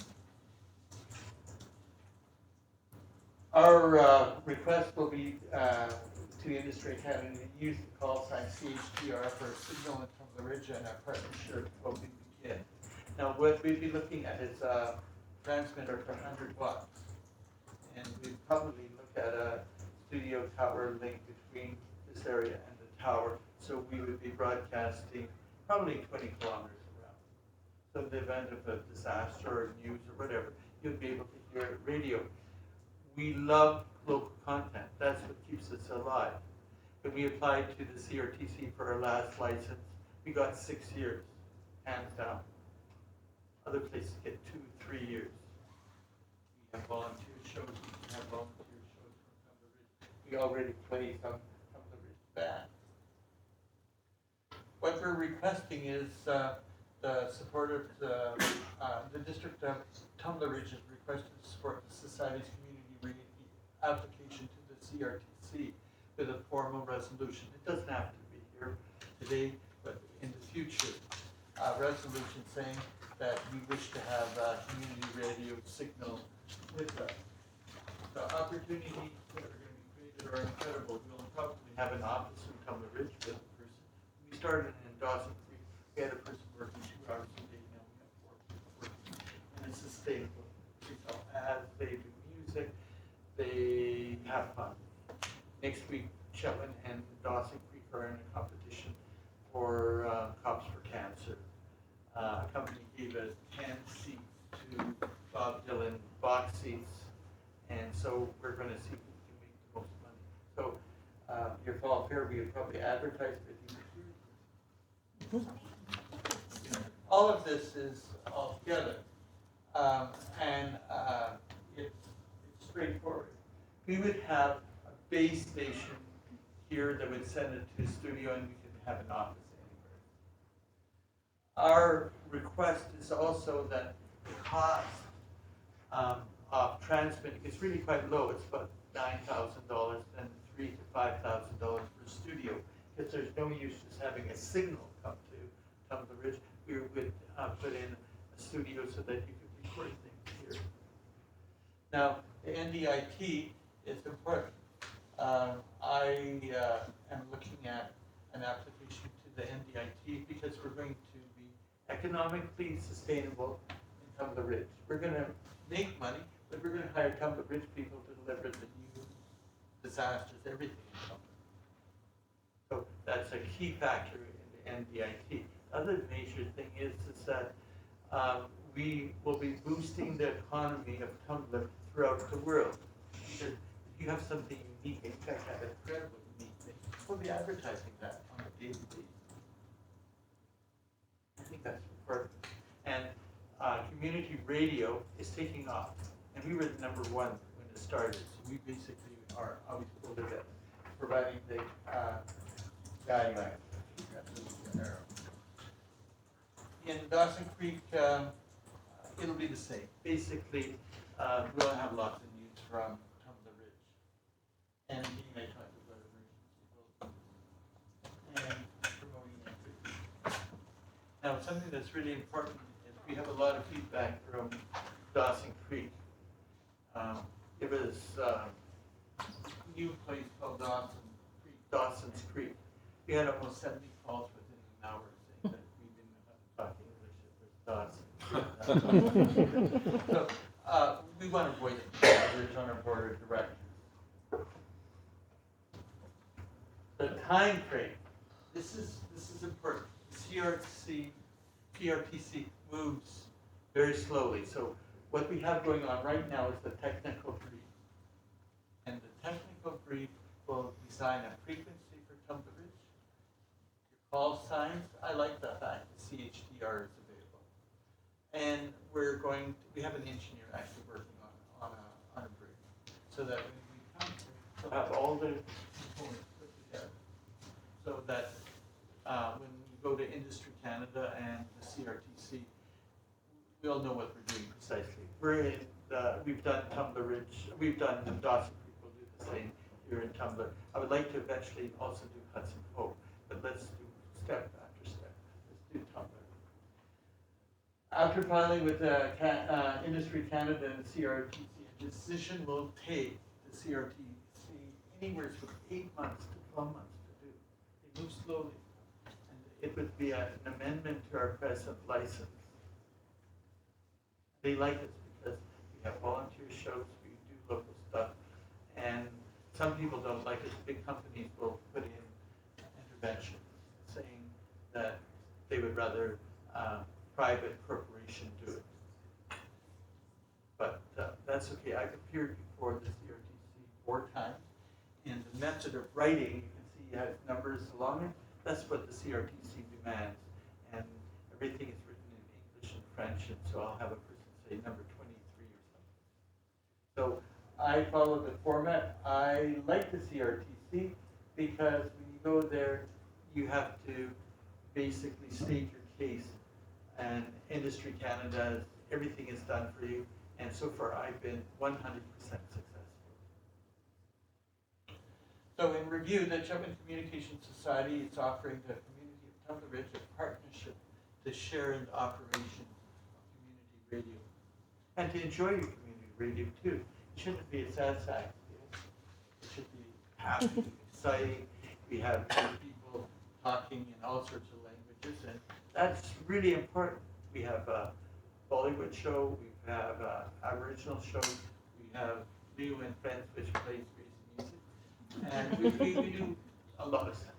Speaker 11: Our request will be to Industry Canada to use the call sign CHTR for a signal in Tumbler Ridge, and our partnership will begin. Now, what we'd be looking at is a transmitter for 100 watts. And we'd probably look at a studio tower link between this area and the tower. So we would be broadcasting probably 20 kilometers around. So in the event of a disaster or news or whatever, you'd be able to hear it radio. We love local content. That's what keeps us alive. When we applied to the CRTC for our last license, we got 6 years, hands down. Other places get 2, 3 years. We have volunteer shows. We have volunteer shows from Tumbler Ridge. We already play some Tumbler Ridge band. What we're requesting is the support of the District of Tumbler Ridge is requested to support the Society's community radio application to the CRTC with a formal resolution. It doesn't have to be here today, but in the future, a resolution saying that we wish to have a community radio signal with us. The opportunities that are going to be created are incredible. We'll probably have an office in Tumbler Ridge with a person. We started in Dawson Creek. We had a person working 2 hours a day. Now we have 4 people working. And it's sustainable. So as they do music, they have fun. Next week, Chetwynd and Dawson Creek are in a competition for Cops for Cancer. A company gave us 10 seats to Bob Dylan box seats, and so we're going to see who can make the most money. So your fall fair, we would probably advertise it. All of this is all together, and it's straightforward. We would have a base station here that would send it to the studio, and we could have an office anywhere. Our request is also that the cost of transmitting is really quite low. It's about $9,000 and $3,000 to $5,000 per studio, because there's no use just having a signal come to Tumbler Ridge. We would put in a studio so that you could record things here. Now, the NDIT is important. I am looking at an application to the NDIT because we're going to be economically sustainable in Tumbler Ridge. We're going to make money, but we're going to hire Tumbler Ridge people to deliver the news, disasters, everything in Tumbler. So that's a key factor in the NDIT. The other major thing is that we will be boosting the economy of Tumbler throughout the world. Because if you have something unique, in fact, have an incredible unique thing, we'll be advertising that on a daily basis. I think that's important. And community radio is taking off. And we were the #1 when it started. So we basically are always pulled at providing the guidelines. In Dawson Creek, it'll be the same. Basically, we'll have lots of news from Tumbler Ridge. And he may talk about emergency and promoting it. Now, something that's really important is we have a lot of feedback from Dawson Creek. It was a new place called Dawson's Creek. We had almost 70 calls within an hour saying that we didn't know how to talk English, it was Dawson. So we want to avoid it on our board of directors. The time frame. This is important. PRTC moves very slowly. So what we have going on right now is the technical brief. And the technical brief will design a frequency for Tumbler Ridge. Your call signs, I like the fact the CHDR is available. And we have an engineer actually working on a brief. So that when we come, we'll have all the components put together. So that when we go to Industry Canada and the CRTC, we all know what we're doing precisely. We've done Tumbler Ridge, we've done the Dawson Creek, we'll do the same here in Tumbler. I would like to eventually also do Hudson Cove, but let's do step after step. Let's do Tumbler. After filing with Industry Canada and CRTC, a decision will take the CRTC anywhere from 8 months to 12 months to do. They move slowly. And it would be an amendment to our present license. They like us because we have volunteer shows, we do local stuff, and some people don't like us. Big companies will put in intervention, saying that they would rather private corporation do it. But that's okay. I've appeared before the CRTC 4 times, and the method of writing, you can see you have numbers along it. That's what the CRTC demands, and everything is written in English and French, and so I'll have a person say number 23 or something. So I follow the format. I like the CRTC because when you go there, you have to basically state your case, and Industry Canada, everything is done for you, and so far I've been 100% successful. So in review, the Chapman Communications Society is offering the community of Tumbler Ridge a partnership to share in the operation of community radio. And to enjoy your community radio too. It shouldn't be a sad sack. It should be happy, exciting. We have people talking in all sorts of languages, and that's really important. We have a Bollywood show, we have Aboriginal show, we have Leo and Friends, which plays music. And we do a lot of stuff.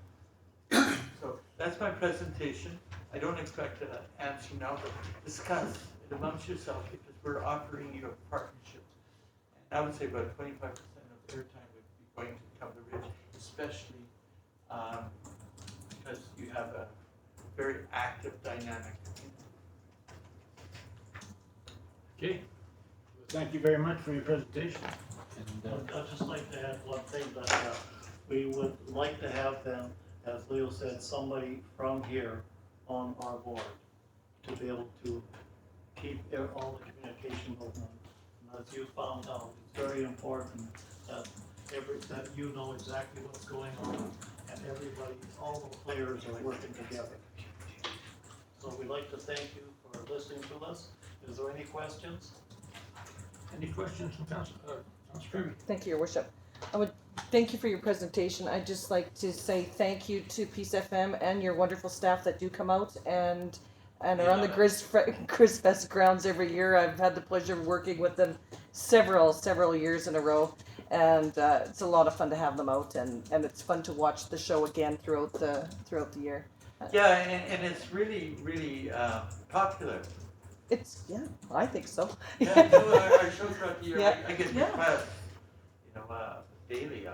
Speaker 11: So that's my presentation. I don't expect an answer now, but discuss it amongst yourself because we're offering you a partnership. And I would say about 25% of airtime would be going to Tumbler Ridge, especially because you have a very active dynamic.
Speaker 1: Okay, thank you very much for your presentation. And,
Speaker 12: I'd just like to add one thing, that we would like to have them, as Leo said, somebody from here on our board to be able to keep all the communication moving. And as you found out, it's very important that that you know exactly what's going on, and everybody, all the players are working together. So we'd like to thank you for listening to us. Is there any questions?
Speaker 1: any questions from Council Kirby?
Speaker 3: Thank you, Your Worship. I would thank you for your presentation. I'd just like to say thank you to Peace FM and your wonderful staff that do come out and are on the Grizz Fest grounds every year. I've had the pleasure of working with them several years in a row, and it's a lot of fun to have them out, and it's fun to watch the show again throughout the year.
Speaker 11: Yeah, and it's really popular.
Speaker 3: I think so.
Speaker 11: Yeah, no, our show throughout the year,
Speaker 3: Yeah.
Speaker 11: I get
Speaker 3: Yeah.
Speaker 11: requests, daily.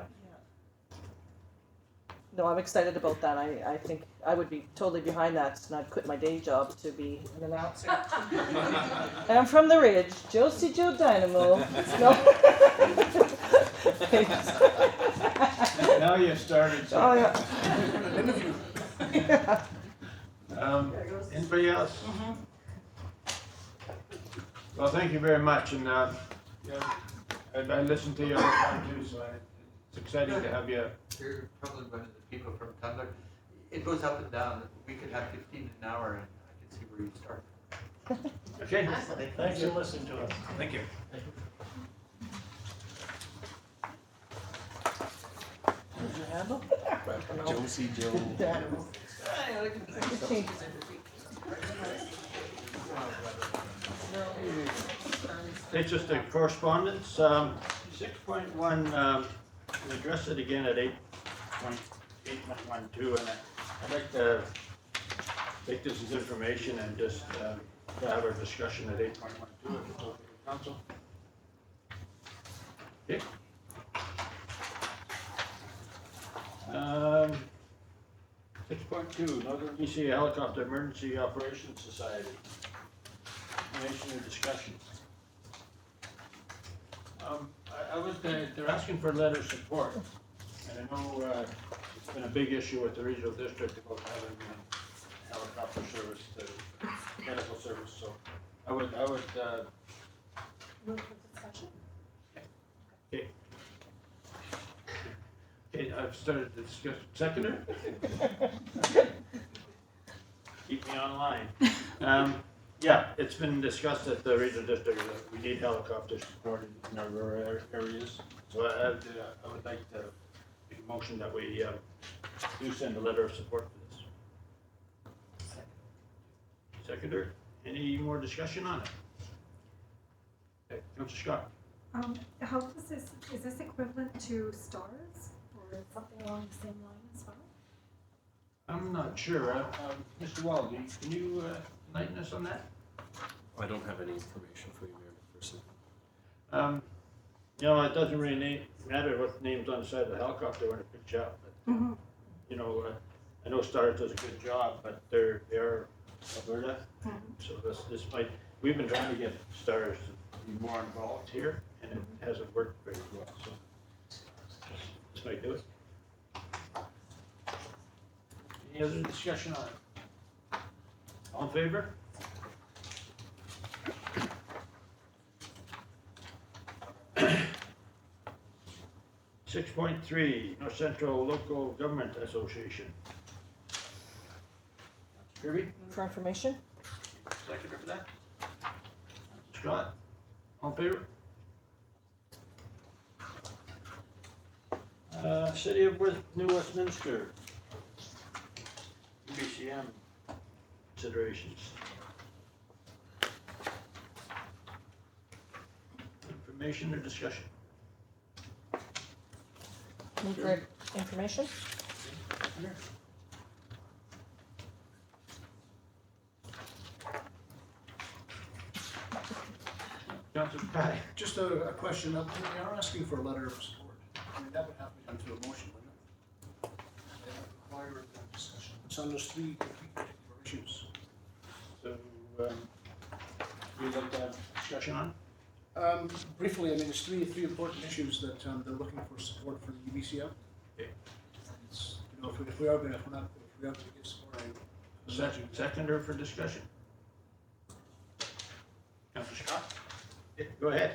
Speaker 3: No, I'm excited about that. I think I would be totally behind that, and I'd quit my day job to be an announcer. I'm from the Ridge, Josie Joe Dynamo. No.
Speaker 1: Now you've started
Speaker 3: Oh,
Speaker 1: something.
Speaker 3: yeah.
Speaker 1: Anybody else? thank you very much, and, yeah, I listened to you all the time too, so it's exciting to have you.
Speaker 11: You're probably one of the people from Tumblr. It goes up and down. We could have 15 an hour and I can see where you start.
Speaker 1: Okay,
Speaker 12: Thanks for listening to us.
Speaker 1: thank you.
Speaker 3: Did you handle?
Speaker 2: Josie, Joe.
Speaker 1: It's just a correspondence, 6.1, we addressed it again at 8.12, and I'd like to take this as information and just to have our discussion at 8.12, if it's okay with council. Okay. 6.2, Northern BC Helicopter Emergency Operations Society. Information and discussion. They're asking for a letter of support, and I know it's been a big issue with the regional district about having helicopter service, medical service, so I would,
Speaker 5: Move for discussion?
Speaker 1: okay. Okay, I've started the discussion, seconder? Keep me online. Yeah, it's been discussed at the regional district that we need helicopter support in our rural areas. So I would like to make a motion that we do send a letter of support for this. Seconder, any more discussion on it? Okay, Councilor Scott.
Speaker 5: How does this, is this equivalent to STARS or something along the same line as well?
Speaker 1: I'm not sure. Mr. Waldy, can you enlighten us on that?
Speaker 2: I don't have any information for you, Mayor McPherson.
Speaker 1: You know, it doesn't really matter what name's on the side of the helicopter when it picks you up. But, you know, I know STARS does a good job, but they're Alberta. So this might, we've been trying to get STARS to be more involved here, and it hasn't worked very well. So this might do it. Any other discussion on it? All in favor? Six point three, North Central Local Government Association. Kirby,
Speaker 3: For information?
Speaker 1: seconder for that? Scott, all in favor? City of New Westminster. BCM considerations. Information or discussion?
Speaker 3: Need for information?
Speaker 1: Councilor Patty.
Speaker 6: Just a question, they are asking for a letter of support. I mean, that would have to be done through a motion, wouldn't it? They would require a discussion. It's on those three particular issues.
Speaker 1: So, we'd like to have discussion on?
Speaker 6: Briefly, I mean, there's three important issues that they're looking for support for the UBCM.
Speaker 1: Okay.
Speaker 6: It's, you know, if we are gonna give support,
Speaker 1: Seconder for discussion. Councilor Scott? Yeah, go ahead.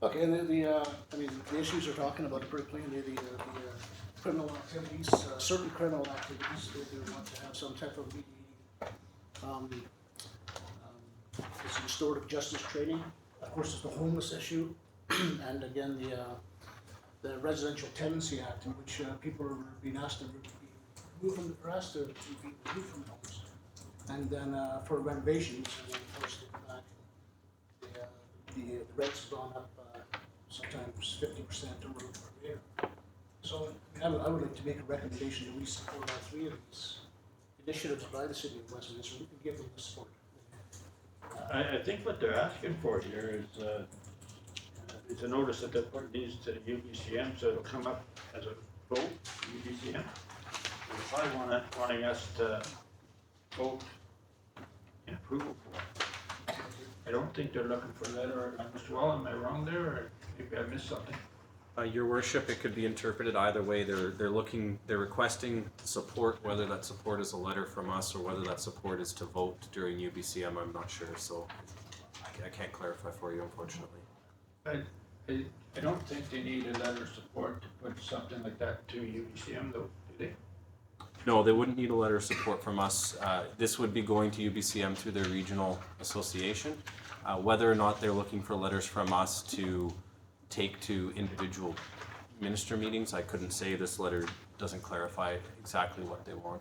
Speaker 6: Okay, and I mean, the issues they're talking about are pretty plain, the criminal activities, certain criminal activities, they want to have some type of mediating, it's restorative justice training. Of course, it's the homeless issue, and again, the Residential Tenancy Act, in which people are being asked to be removed from, or asked to be removed from homes. And then for renovations, and then of course, the rates have gone up sometimes 50% or greater. So I would like to make a recommendation that we support all three of these initiatives by the city of Westminster and give them the support.
Speaker 1: I think what they're asking for here is a notice that they're putting these to UBCM, so it'll come up as a vote, UBCM. They're probably wanting us to vote in approval for it. I don't think they're looking for a letter, Mr. Wall, am I wrong there, or maybe I missed something?
Speaker 2: Your worship, it could be interpreted either way. They're requesting support, whether that support is a letter from us or whether that support is to vote during UBCM, I'm not sure, so. I can't clarify for you, unfortunately.
Speaker 1: I don't think they need a letter of support to put something like that to UBCM though, do they?
Speaker 2: No, they wouldn't need a letter of support from us. This would be going to UBCM through their regional association. Whether or not they're looking for letters from us to take to individual minister meetings, I couldn't say. This letter doesn't clarify exactly what they want.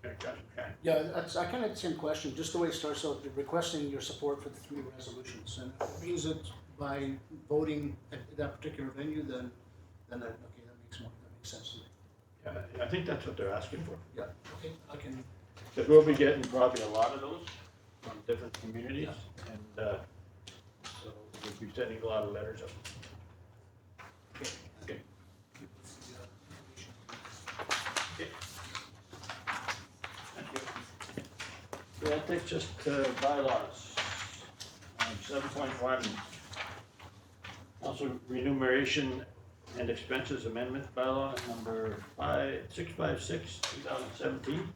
Speaker 1: Okay.
Speaker 6: Yeah, that's, I kind of had the same question, just the way it starts out, requesting your support for the 3 resolutions. And if it means that by voting at that particular venue, then that, okay, that makes sense to me.
Speaker 1: Yeah, I think that's what they're asking for.
Speaker 6: Yeah, okay, I can,
Speaker 1: Because we'll be getting probably a lot of those from different communities, and so we'll be sending a lot of letters up. Okay. Okay. Thank you. So that takes us to bylaws. 7.1, also remuneration and expenses amendment bylaw number 656, 2017.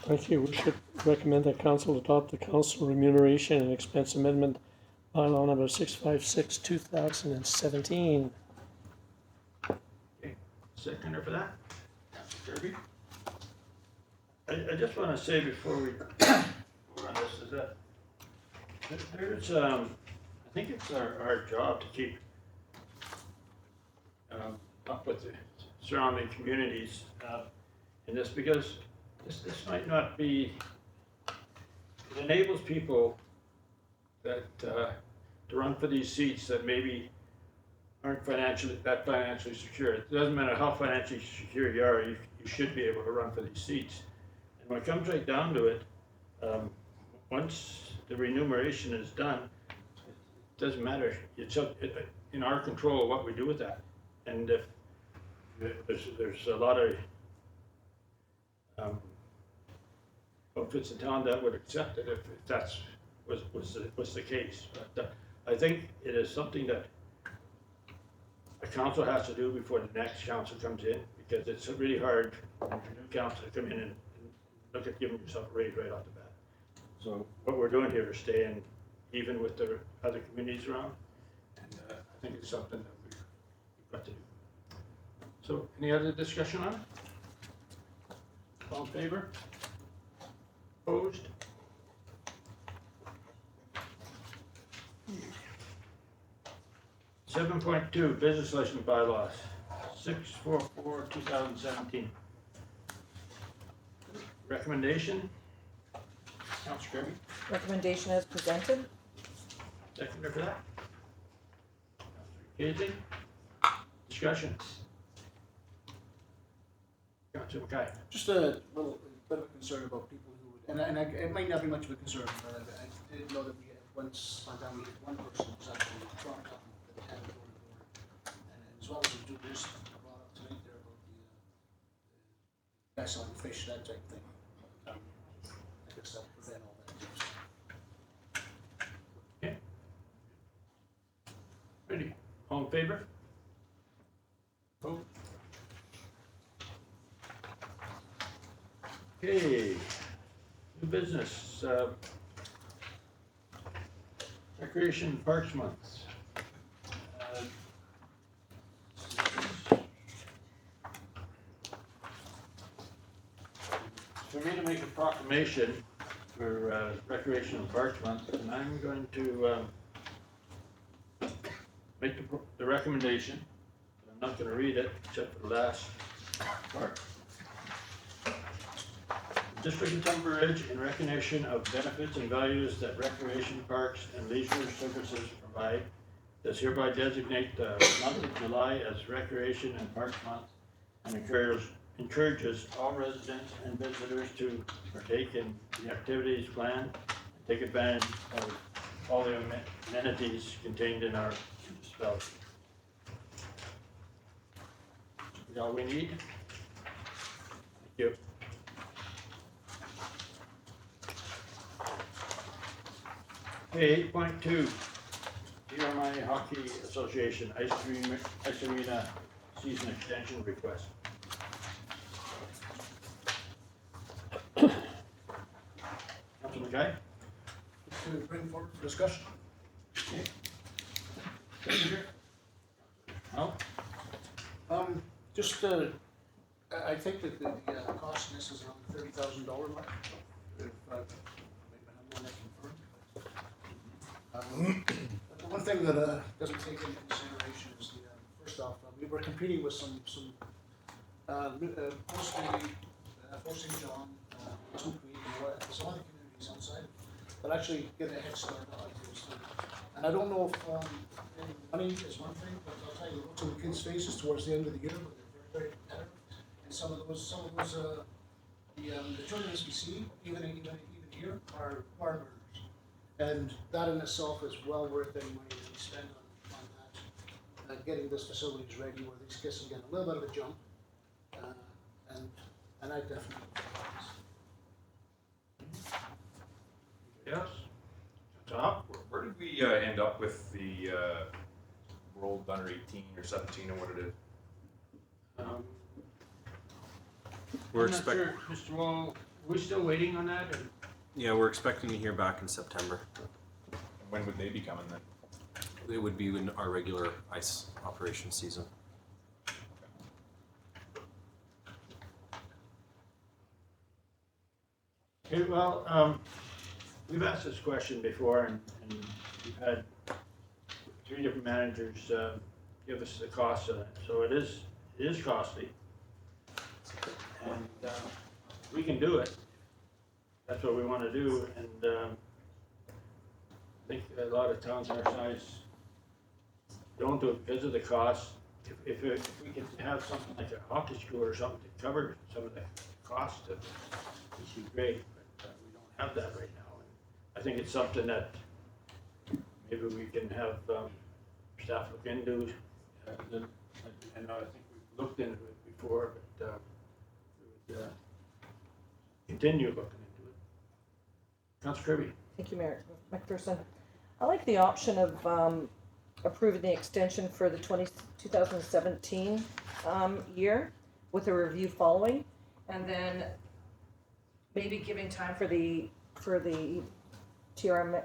Speaker 9: Thank you. We should recommend that council adopt the council remuneration and expense amendment bylaw number 656, 2017.
Speaker 1: Okay, seconder for that? Councilor Kirby? I just want to say before we go on this is that there's, I think it's our job to keep up with the surrounding communities in this, because this might not be, it enables people that to run for these seats that maybe aren't financially secure. It doesn't matter how financially secure you are, you should be able to run for these seats. And when it comes right down to it, once the remuneration is done, it doesn't matter. It's in our control what we do with that. And if there's a lot of outfits in town that would accept it if that's was the case. But I think it is something that a council has to do before the next council comes in, because it's really hard for a new council to come in and look at giving yourself a raise right off the bat. So what we're doing here is staying even with the other communities around, and I think it's something that we've got to do. So any other discussion on it? All in favor? Opposed? 7.2, business license bylaws, 644, 2017. Recommendation? Councilor Kirby,
Speaker 3: Recommendation as presented.
Speaker 1: seconder for that? Councilor Casey? Discussion? Councilor Mackay?
Speaker 6: just a little bit of a concern about people who would, and it might not be much of a concern, but I did know that we had once on time we had one person who was actually brought up the town board, and as well as we do this brought up tonight there about the guys selling fish, that type of thing. I guess that would prevent all that.
Speaker 1: Ready? All in favor? Opposed? Okay, new business, Recreation and Parks Month. For me to make a proclamation for Recreation and Parks Month, and I'm going to make the recommendation. I'm not going to read it except for the last part. District of Tunbridge, in recognition of benefits and values that recreation parks and leisure services provide, does hereby designate the month of July as Recreation and Parks Month, and encourages all residents and visitors to partake in the activities planned and take advantage of all the amenities contained in our municipality. Is that all we need? Thank you. Okay, 8.2, DRMI Hockey Association Ice Arena Season Extension Request.
Speaker 6: to bring forward for discussion?
Speaker 1: No?
Speaker 6: Just, I think that the cost of this is around $30,000 mark. If, maybe I have one that confirmed. But the one thing that doesn't take into consideration is the, first off, we were competing with some post St. John, Western Creek, and some other communities outside, but actually get a head start on those things. And I don't know if money is one thing, but I'll tell you, look at the kids' faces towards the end of the year, but they're very, very competitive. And some of those, the tournaments we see, even here, are learners. And that in itself is well worth any money that we spend on that. Getting this facilities ready where these kids can get a little bit of a jump. And I definitely.
Speaker 1: Yes? Top?
Speaker 10: Where did we end up with the World Under 18 or 17 or what it is?
Speaker 2: We're
Speaker 1: I'm not sure, Mr. Wall, we're still waiting on that, or?
Speaker 2: Yeah, we're expecting to hear back in September.
Speaker 10: When would they be coming then?
Speaker 2: It would be in our regular ice operation season.
Speaker 1: Okay, well, we've asked this question before, and we've had 3 different managers give us the cost of it. So it is costly, and we can do it. That's what we want to do, and I think a lot of towns our size don't do it because of the cost. If we could have something like a hockey school or something to cover some of the cost of it, it would be great. We don't have that right now. And I think it's something that maybe we can have staff look into. I know I think we've looked into it before, but we would continue looking into it. Councilor Kirby.
Speaker 3: Thank you, Mayor McPherson. I like the option of approving the extension for the 2017 year with a review following, and then maybe giving time for the TRM,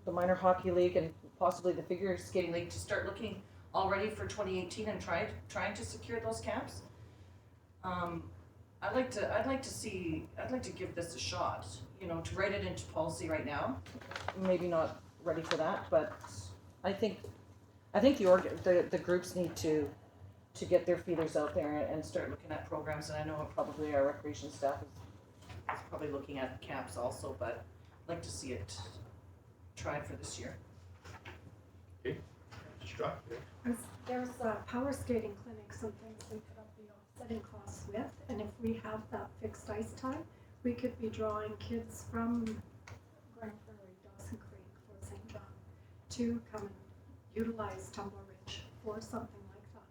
Speaker 3: the minor hockey league, and possibly the figure skating league to start looking already for 2018 and trying to secure those camps. I'd like to give this a shot, to write it into policy right now. Maybe not ready for that, but I think the groups need to get their feelers out there and start looking at programs, and I know probably our recreation staff is probably looking at camps also, but I'd like to see it tried for this year.
Speaker 1: Okay. Struck.
Speaker 5: There's power skating clinics and things we put up the offsetting costs with, and if we have that fixed ice time, we could be drawing kids from Grand Prairie, Dawson Creek, Fort St. John to come and utilize Tumble Ridge for something like that.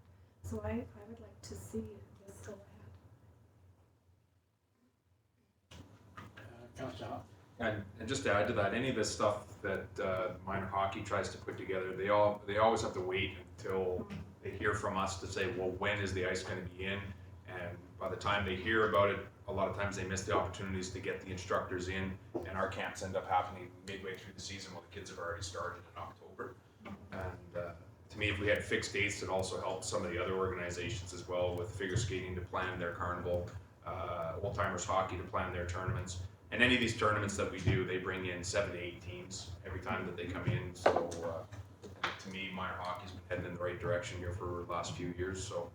Speaker 5: So I would like to see this go ahead.
Speaker 1: Councilor.
Speaker 10: And just to add to that, any of this stuff that minor hockey tries to put together, they always have to wait until they hear from us to say, well, when is the ice going to be in? And by the time they hear about it, a lot of times they miss the opportunities to get the instructors in, and our camps end up happening midway through the season while the kids have already started in October. And to me, if we had fixed dates, it also helped some of the other organizations as well, with figure skating to plan their carnival, Old Timers Hockey to plan their tournaments. And any of these tournaments that we do, they bring in 7 to 8 teams every time that they come in. So to me, minor hockey's been heading in the right direction here for the last few years. So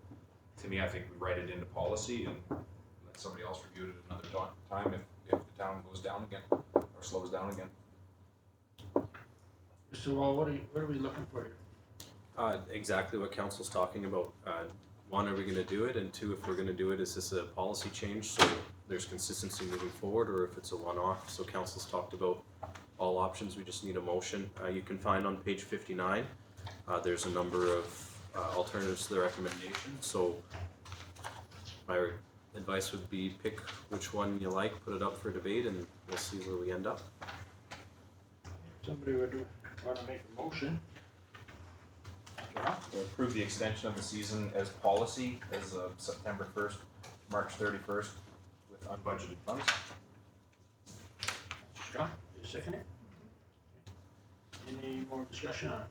Speaker 10: to me, I think we write it into policy and let somebody else review it at another time if the town goes down again or slows down again.
Speaker 1: Mr. Wall, what are we looking for here?
Speaker 2: Exactly what council's talking about. One, are we going to do it? And two, if we're going to do it, is this a policy change so there's consistency moving forward, or if it's a one-off? So council's talked about all options. We just need a motion. You can find on page 59, there's a number of alternatives to the recommendation. So my advice would be pick which one you like, put it up for debate, and we'll see where we end up.
Speaker 1: Somebody would want to make a motion.
Speaker 10: To approve the extension of the season as policy as of September 1st, March 31st with unbudgeted funds.
Speaker 1: Scott, you second it? Any more discussion on it?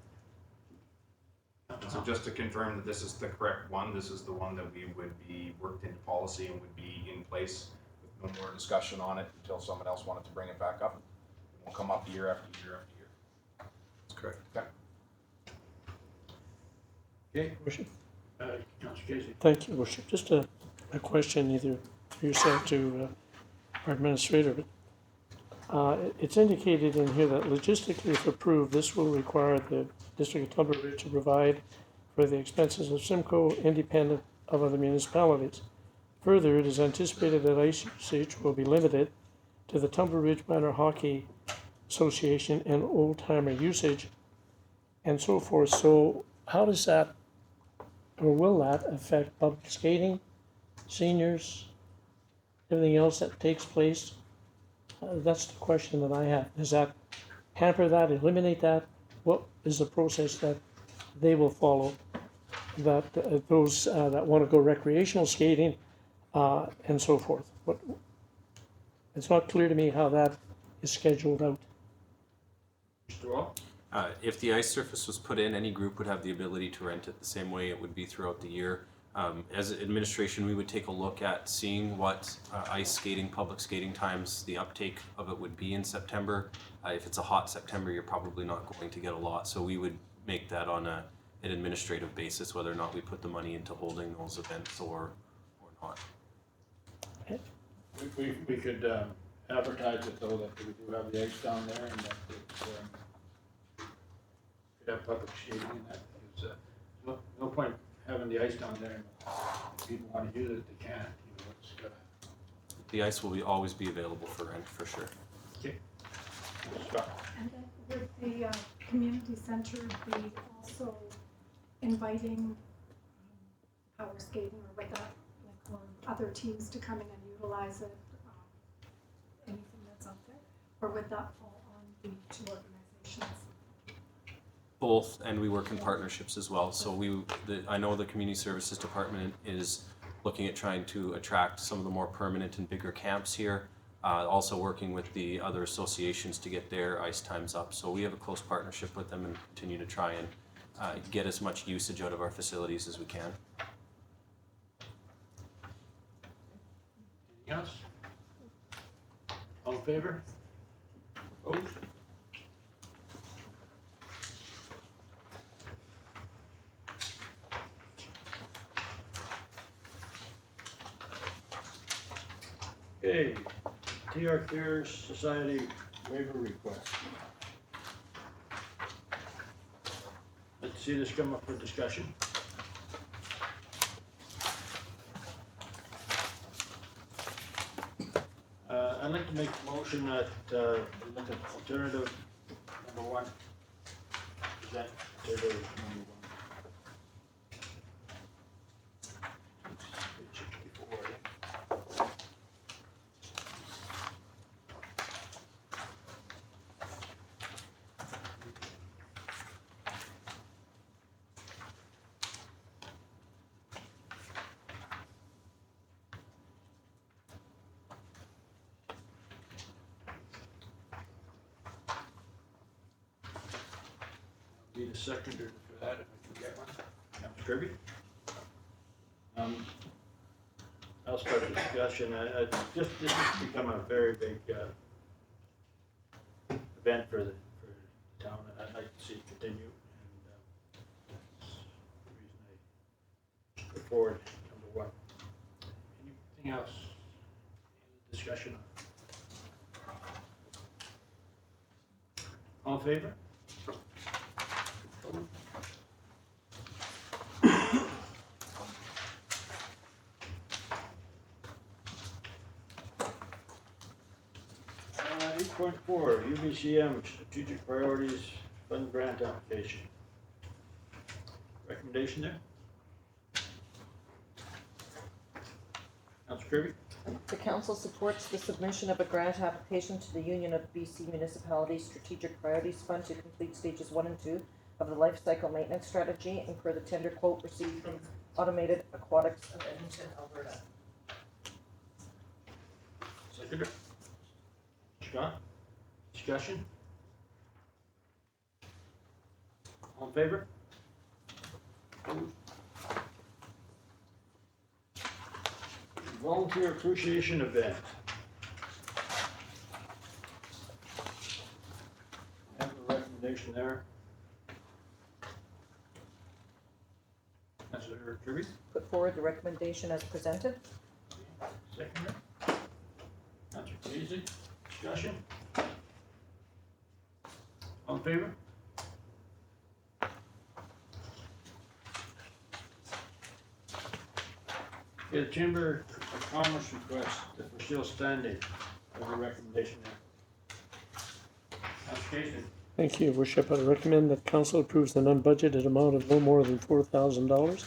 Speaker 10: So just to confirm that this is the correct one, this is the one that we would be worked into policy and would be in place with no more discussion on it until someone else wanted to bring it back up. It will come up year after year after year.
Speaker 2: That's correct.
Speaker 1: Okay,
Speaker 9: Worship.
Speaker 1: Councillor Casey.
Speaker 9: Thank you, Worship. Just a question either to yourself to our administrator. It's indicated in here that logistically, if approved, this will require the District of Thunder Ridge to provide for the expenses of Simcoe independent of other municipalities. Further, it is anticipated that ice usage will be limited to the Tumber Ridge Minor Hockey Association and old timer usage and so forth. So how does that, or will that affect public skating, seniors, everything else that takes place? That's the question that I have. Does that hamper that, eliminate that? What is the process that they will follow? That those that want to go recreational skating and so forth. What? It's not clear to me how that is scheduled out.
Speaker 1: Mr. Wall?
Speaker 2: If the ice surface was put in, any group would have the ability to rent it the same way it would be throughout the year. As administration, we would take a look at seeing what ice skating, public skating times, the uptake of it would be in September. If it's a hot September, you're probably not going to get a lot. So we would make that on an administrative basis, whether or not we put the money into holding those events or not.
Speaker 1: We could advertise it though, that we do have the ice down there and that it's, could have public skating and that. There's no point having the ice down there and if people want to use it, they can't, you know, it's gotta.
Speaker 2: The ice will always be available for rent for sure.
Speaker 1: Okay. Scott?
Speaker 5: And then would the community center be also inviting power skating or with that, like, or other teams to come in and utilize it, anything that's out there? Or would that fall on the two organizations?
Speaker 2: Both, and we work in partnerships as well. So I know the community services department is looking at trying to attract some of the more permanent and bigger camps here. Also working with the other associations to get their ice times up. So we have a close partnership with them and continue to try and get as much usage out of our facilities as we can.
Speaker 1: Anything else? All in favor? Opposed? Okay, TR Cares Society waiver request. Let's see this come up for discussion. I'd like to make a motion that we look at alternative number one. Present alternative number one. Page 64, yeah. Need a seconder for that, if I can get one. Councilor Kirby? I'll start the discussion. This has become a very big event for the town, and I'd like to see it continue. And that's the reason I put forward number one. Anything else? Any discussion? All in favor? Eight point four, UBCM Strategic Priorities Fund Grant Application. Recommendation there? Councilor Kirby?
Speaker 3: The council supports the submission of a grant application to the Union of BC Municipalities Strategic Priorities Fund to complete stages 1 and 2 of the life cycle maintenance strategy and per the tender quote received from Automated Aquatics of Edmonton, Alberta.
Speaker 1: Seconder? Scott? Discussion? All in favor? Opposed? Volunteer appreciation event. I have a recommendation there. Councillor Kirby,
Speaker 3: Put forward the recommendation as presented.
Speaker 1: seconder. Councillor Casey, discussion? All in favor? Okay, the Chamber of Commerce request that we're still standing. I have a recommendation there. Councillor Casey.
Speaker 9: Thank you, Your Worship. I recommend that council approves the non-budgeted amount of no more than $4,000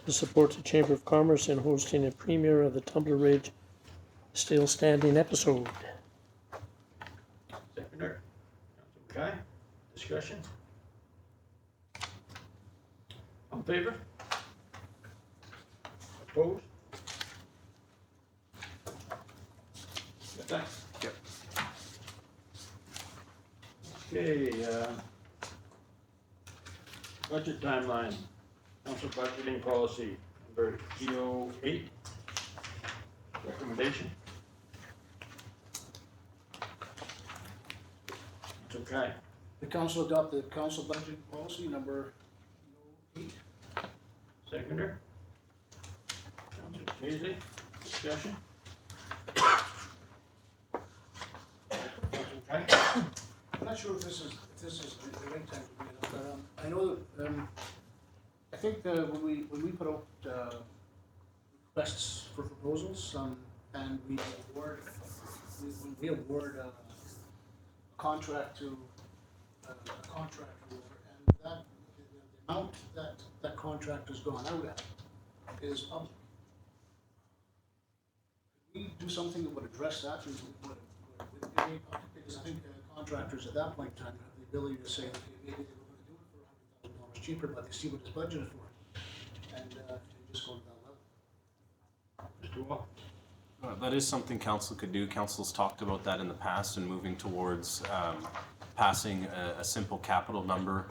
Speaker 9: to support the Chamber of Commerce in hosting a premiere of the Tumbler Ridge Still Standing episode.
Speaker 1: Seconder. Councillor Mackay, discussion? All in favor? Opposed? Got that?
Speaker 6: Yep.
Speaker 1: Okay, budget timeline, council budgeting policy, number EO8. Recommendation. It's okay.
Speaker 6: The council adopted council budget policy number 8.
Speaker 1: Seconder. Councillor Casey, discussion? Councillor Kite?
Speaker 6: I'm not sure if this is the right time to bring it up, but I know that I think when we put out requests for proposals and we award a contract to a contractor, and that the amount that contract has gone out at is public. Could we do something that would address that? Because I think contractors at that point in time have the ability to say, okay, maybe they were going to do it for $100,000 cheaper, but they see what it's budgeted for, and they just go to that level.
Speaker 1: Mr. Wall?
Speaker 2: That is something council could do. Council's talked about that in the past and moving towards passing a simple capital number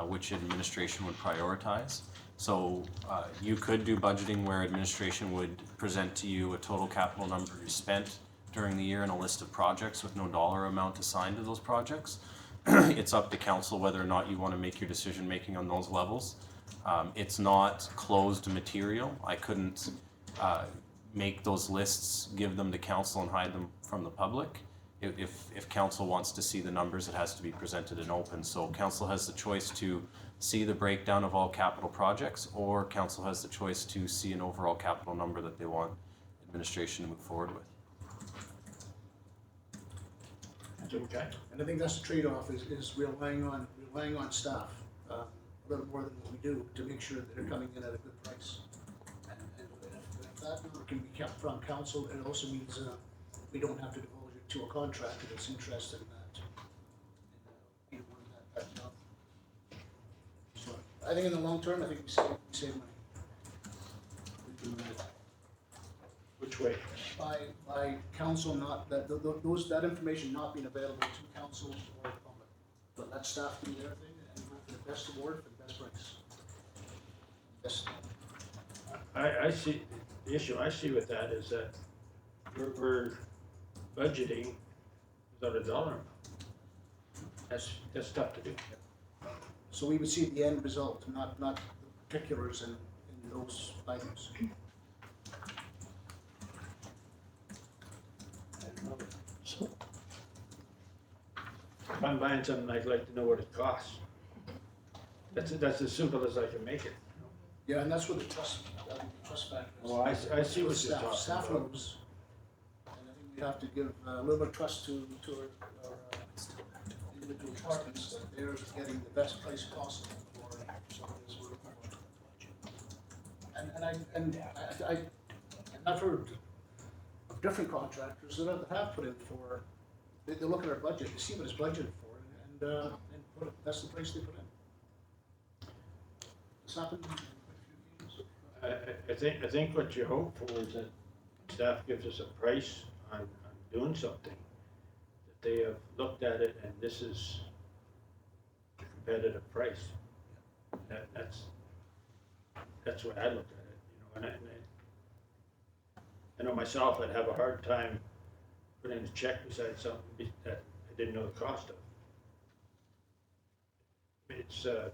Speaker 2: which administration would prioritize. So you could do budgeting where administration would present to you a total capital number you spent during the year and a list of projects with no dollar amount assigned to those projects. It's up to council whether or not you want to make your decision making on those levels. It's not closed material. I couldn't make those lists, give them to council and hide them from the public. If council wants to see the numbers, it has to be presented and open. So council has the choice to see the breakdown of all capital projects, or council has the choice to see an overall capital number that they want administration to move forward with.
Speaker 1: That's okay.
Speaker 6: And I think that's the trade-off is relying on staff a little more than what we do to make sure that they're coming in at a good price. And if that number can be kept from council, it also means we don't have to divulge it to a contractor that's interested in that. In that job. So I think in the long term, I think we save money.
Speaker 1: Which way?
Speaker 6: By council not, that information not being available to council or the public. But let staff do their thing and go for the best award for the best price. Best.
Speaker 1: I see, the issue I see with that is that we're budgeting without a dollar amount. That's tough to do.
Speaker 6: So we would see the end result, not the particulars in those items.
Speaker 9: So,
Speaker 1: If I'm buying something, I'd like to know what it costs. That's as simple as I can make it.
Speaker 6: Yeah, and that's what the trust factor is.
Speaker 1: Oh, I see what you're
Speaker 6: Staff-
Speaker 1: talking
Speaker 6: Staff
Speaker 1: about.
Speaker 6: knows. And I think we have to give a little bit of trust to our individual departments that they're getting the best price possible for something that's worth more. And I've heard of different contractors that have put in for, they look at our budget, they see what it's budgeted for, and that's the price they put in. It's happened in a few cases.
Speaker 1: I think what you hope for is that staff gives us a price on doing something, that they have looked at it and this is a competitive price. That's the way I looked at it, you know, and I know myself, I'd have a hard time putting a check beside something that I didn't know the cost of. It's a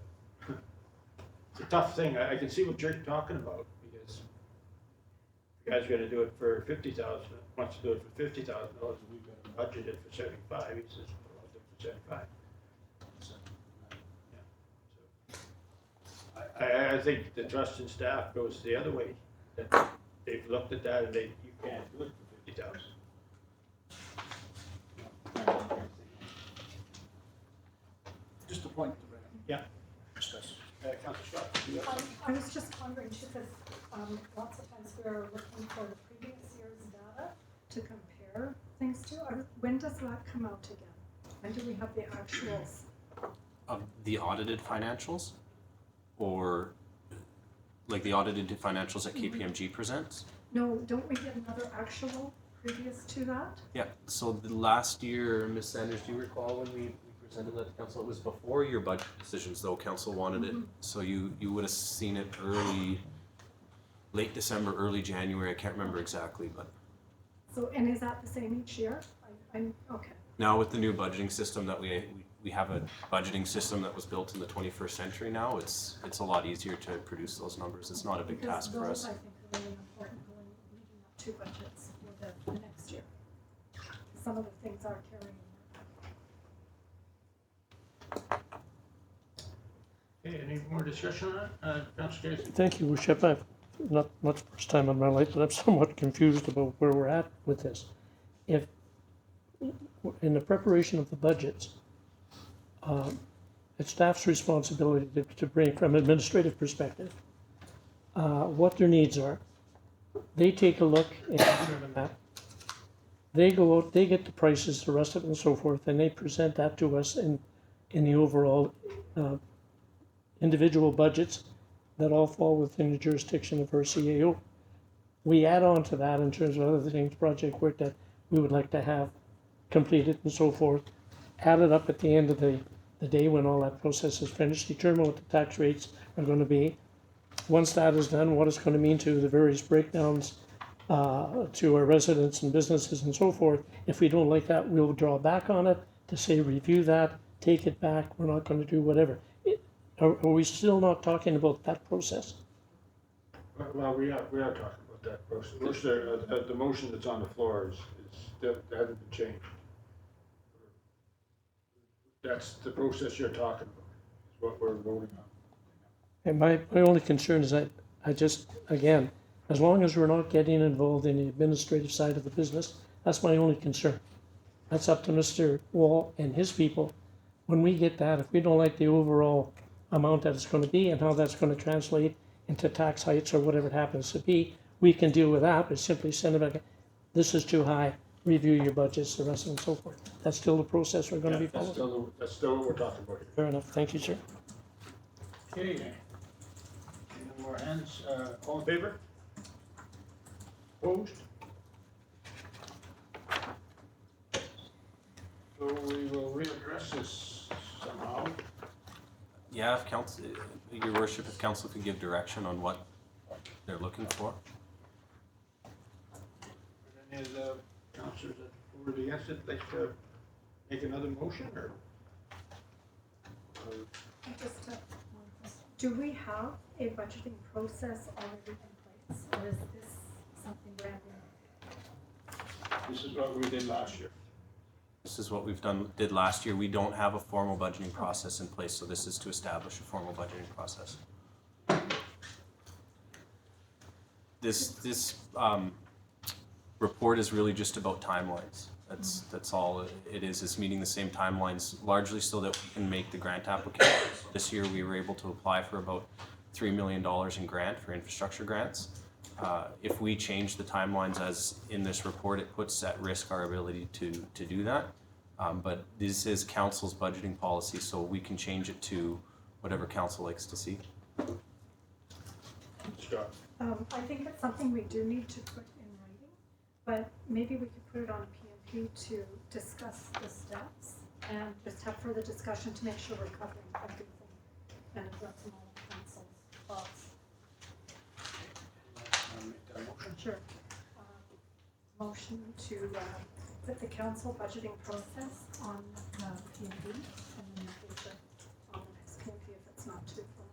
Speaker 1: tough thing. I can see what you're talking about, because if the guy's gonna do it for 50,000, wants to do it for $50,000, we've got to budget it for 75, he says, well, I'll do it for 75. So, I think the trust in staff goes the other way, that they've looked at that and you can't do it for 50,000.
Speaker 6: Just a point to bring up.
Speaker 1: Yeah.
Speaker 6: Discuss.
Speaker 1: Councillor Scott?
Speaker 5: I was just wondering too, because lots of times we're looking for the previous year's data to compare things to. When does that come out again? When do we have the actuals?
Speaker 2: Of the audited financials, or like the audited financials that KPMG presents?
Speaker 5: No, don't we get another actual previous to that?
Speaker 2: Yeah, so the last year, Ms. Sanders, do you recall when we presented that to council? It was before your budget decisions though, council wanted it. So you would have seen it late December, early January, I can't remember exactly, but.
Speaker 5: So, and is that the same each year? I'm okay.
Speaker 2: Now with the new budgeting system that we have a budgeting system that was built in the 21st century now, it's a lot easier to produce those numbers. It's not a big task for us.
Speaker 5: Because those, I think, are really important going leading up to budgets for the next year. Some of the things are carrying.
Speaker 1: Okay, any more discussion on that? Councillor Casey?
Speaker 9: Thank you, Worship. I've not the first time in my life, but I'm somewhat confused about where we're at with this. If, in the preparation of the budgets, it's staff's responsibility to bring, from an administrative perspective, what their needs are. They take a look and determine that. They go out, they get the prices, the rest of it and so forth, and they present that to us in the overall individual budgets that all fall within the jurisdiction of our CAO. We add on to that in terms of other things, project work that we would like to have completed and so forth, add it up at the end of the day when all that process is finished, determine what the tax rates are going to be. Once that is done, what it's going to mean to the various breakdowns to our residents and businesses and so forth. If we don't like that, we'll draw back on it to say review that, take it back, we're not going to do whatever. Are we still not talking about that process?
Speaker 1: Well, we are talking about that process. The motion that's on the floor that hasn't been changed. That's the process you're talking about, is what we're voting on.
Speaker 9: And my only concern is that again, as long as we're not getting involved in the administrative side of the business, that's my only concern. That's up to Mr. Wall and his people. When we get that, if we don't like the overall amount that it's going to be and how that's going to translate into tax heights or whatever it happens to be, we can deal with that, but simply send it back. This is too high, review your budgets, the rest of it and so forth. That's still the process we're going to be following.
Speaker 1: That's still what we're talking about here.
Speaker 9: Fair enough. Thank you, sir.
Speaker 1: Okay. Any more hands? All in favor? Opposed? So we will readdress this somehow.
Speaker 2: Yeah, if council, your worship, if council could give direction on what they're looking for.
Speaker 1: Any of the councillors that voted against it like to make another motion or?
Speaker 5: Just one question. Do we have a budgeting process already in place, or is this something brand new?
Speaker 1: This is what we did last year.
Speaker 2: This is what did last year. We don't have a formal budgeting process in place, so this is to establish a formal budgeting process. This report is really just about timelines. That's all it is. It's meeting the same timelines, largely so that we can make the grant application. This year we were able to apply for about $3 million in grant for infrastructure grants. If we change the timelines as in this report, it puts at risk our ability to do that. But this is council's budgeting policy, so we can change it to whatever council likes to see.
Speaker 1: Scott.
Speaker 5: I think it's something we do need to put in writing, but maybe we could put it on PMP to discuss the steps and just have further discussion to make sure we're covering everything and addressing all of thoughts.
Speaker 6: Make that motion.
Speaker 5: Sure. Motion to put the council budgeting process on P&D and then place it on the next committee if it's not too full.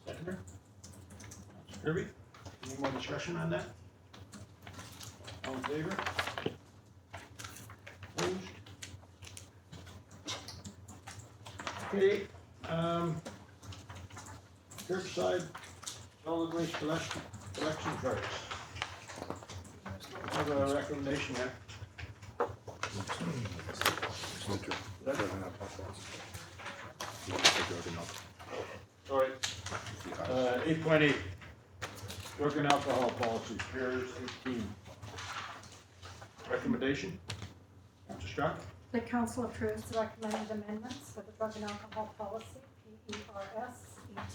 Speaker 1: Seconder? Kirby, any more discussion on that? All in favor? Opposed? Okay, curbside solid waste collection cards. I have a recommendation here. Sorry. 8.8, drug and alcohol policy, PERS 18. Recommendation? Mr. Scott?
Speaker 5: The council approves the recommended amendments for the drug and alcohol policy, PERS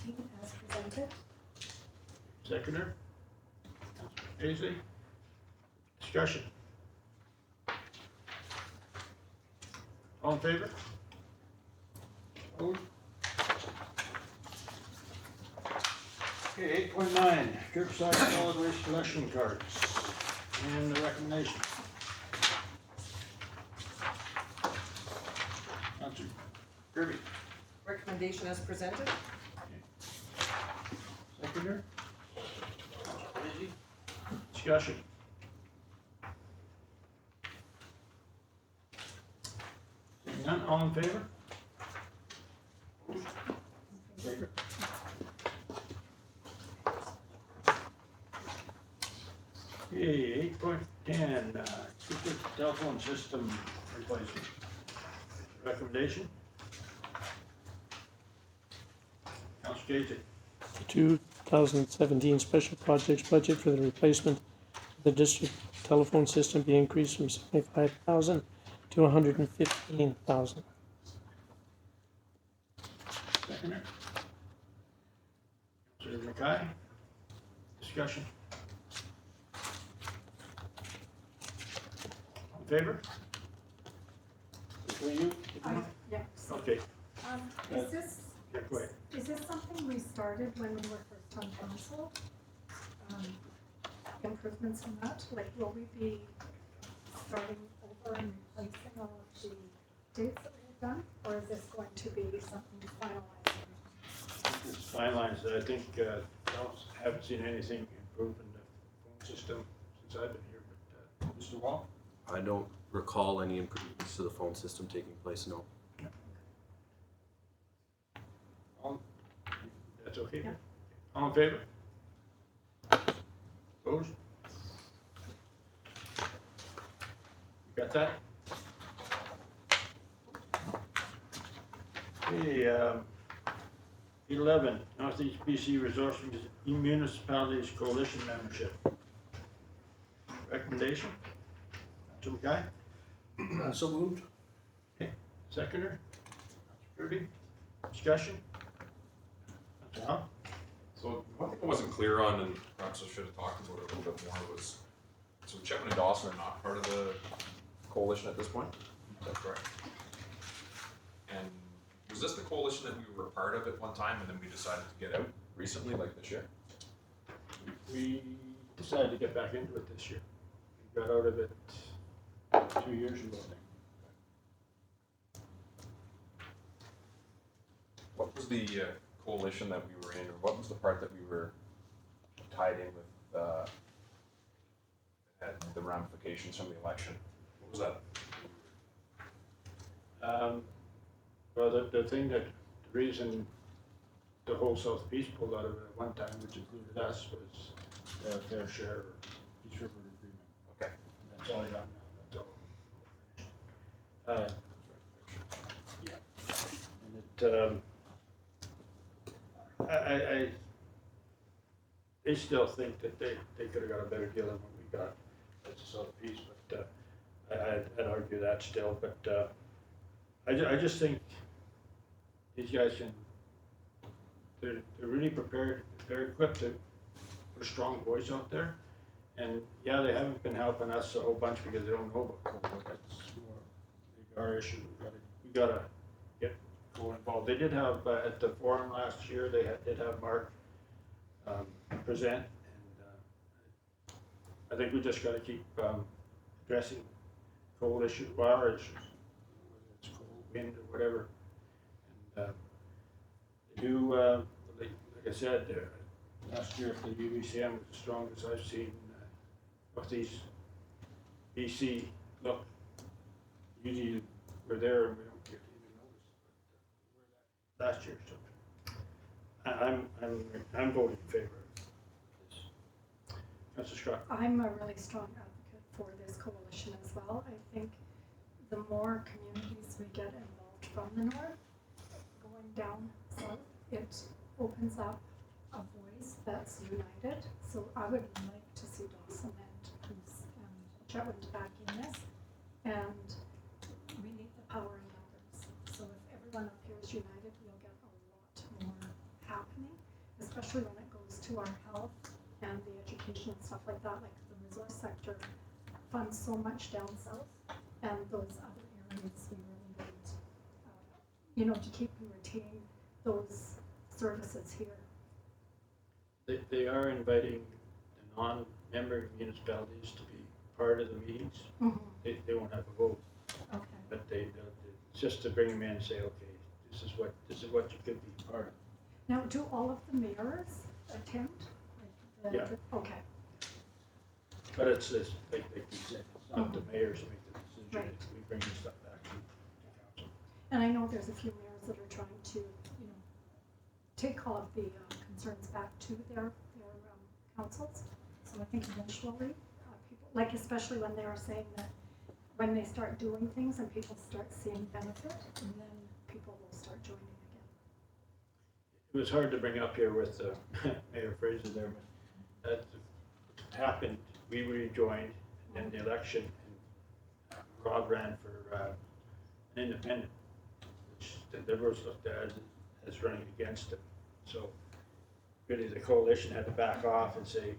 Speaker 5: 18 as presented.
Speaker 1: Seconder? Paisley? Discussion? All in favor? Opposed? Okay, 8.9, curbside solid waste collection cards, and the recommendation. Councilor Kirby,
Speaker 3: Recommendation as presented?
Speaker 1: seconder? Paisley? Discussion? Seeing none, all in favor? Favor. Okay, 8.10, telephone system replacement. Recommendation? Councilor Casey.
Speaker 9: The 2017 special projects budget for the replacement of the district telephone system be increased from 75,000 to 115,000.
Speaker 1: Seconder. Councilor Mackay. Discussion. In favor? Between you?
Speaker 5: Yeah.
Speaker 1: Okay,
Speaker 5: Is this,
Speaker 1: yeah, go ahead.
Speaker 5: is this something we started when we were first on council? Improvements in that, like will we be starting over and replacing all of the dates that we've done? Or is this going to be something finalized?
Speaker 1: It's finalized, I think, I haven't seen anything improve in the phone system since I've been here, but, Mr. Wall?
Speaker 2: I don't recall any improvements to the phone system taking place, no.
Speaker 1: All, that's okay? All in favor? Opposed? You got that? Okay, 11, Northeast BC Resource Municipalities Coalition membership. Recommendation? Councilor Mackay?
Speaker 6: So moved.
Speaker 1: Seconder? Kirby? Discussion? Councilor Howell?
Speaker 10: So one thing I wasn't clear on, and perhaps I should have talked about it a little bit more, was, so Chipman and Dawson are not part of the coalition at this point? Is that correct? And was this the coalition that we were part of at one time and then we decided to get out recently, like this year?
Speaker 1: We decided to get back into it this year. We got out of it 2 years ago, I think.
Speaker 10: What was the coalition that we were in, or what was the part that we were tied in with, had the ramifications from the election? What was that?
Speaker 1: Well, the thing that, the reason the whole South Peace pulled out of it at one time, which included us, was their fair share of Peace River Agreement.
Speaker 10: Okay.
Speaker 1: That's all I got now, that's all. Yeah. And it, they still think that they could have got a better deal than what we got as a South Peace, but, I'd argue that still, but, I just think these guys they're really prepared, they're equipped to put a strong voice out there. And yeah, they haven't been helping us a whole bunch because they don't know about COVID. That's more our issue. We gotta get go involved involved. They did have, at the forum last year, they did have Mark present, and I think we just gotta keep addressing coal issues, water issues, whether it's coal, wind, or whatever. And they do, like I said, last year the UBCM was the strongest I've seen of these BC. Look, usually we're there and we don't get even noticed, but we're that last year, so I'm voting in favor of this. Councillor Scott.
Speaker 5: I'm a really strong advocate for this coalition as well. I think the more communities we get involved from the north, going down south, it opens up a voice that's united. So I would like to see Dawson and Bruce and Chetwynd back in this. And we need the power in numbers. So if everyone up here is united, we'll get a lot more happening, especially when it goes to our health and the education and stuff like that. Like the resource sector funds so much down south, and those other areas we really need, you know, to keep and retain those services here.
Speaker 1: They are inviting the non-member municipalities to be part of the meetings.
Speaker 5: Mm-hmm.
Speaker 1: They won't have a vote,
Speaker 5: Okay.
Speaker 1: but it's just to bring them in and say, okay, this is what you could be part of.
Speaker 5: Now, do all of the mayors attend? Like
Speaker 1: Yeah.
Speaker 5: Okay.
Speaker 1: But it's this, like you said, it's not the mayors who make the decision,
Speaker 5: Right.
Speaker 1: we bring the stuff back to council.
Speaker 5: And I know there's a few mayors that are trying to, you know, take all of the concerns back to their councils. So I think eventually, people, like especially when they are saying that when they start doing things and people start seeing benefit, and then people will start joining again.
Speaker 1: It was hard to bring up here with Mayor Fraser there, but that happened, we rejoined, and then the election, and Rob ran for an independent, which the Liberals looked at as running against him. So really the coalition had to back off and say,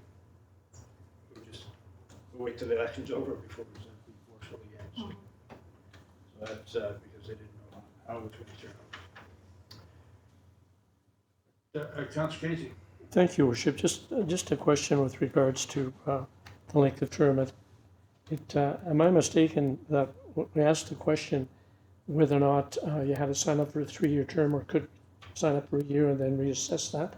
Speaker 1: we'll wait till the election's over before we be forceful again. So that's because they didn't know how it was going to turn out. Councillor Casey.
Speaker 9: Thank you, Worship. Just a question with regards to the length of term. Am I mistaken that we asked the question whether or not you had to sign up for a 3-year term or could sign up for a year and then reassess that?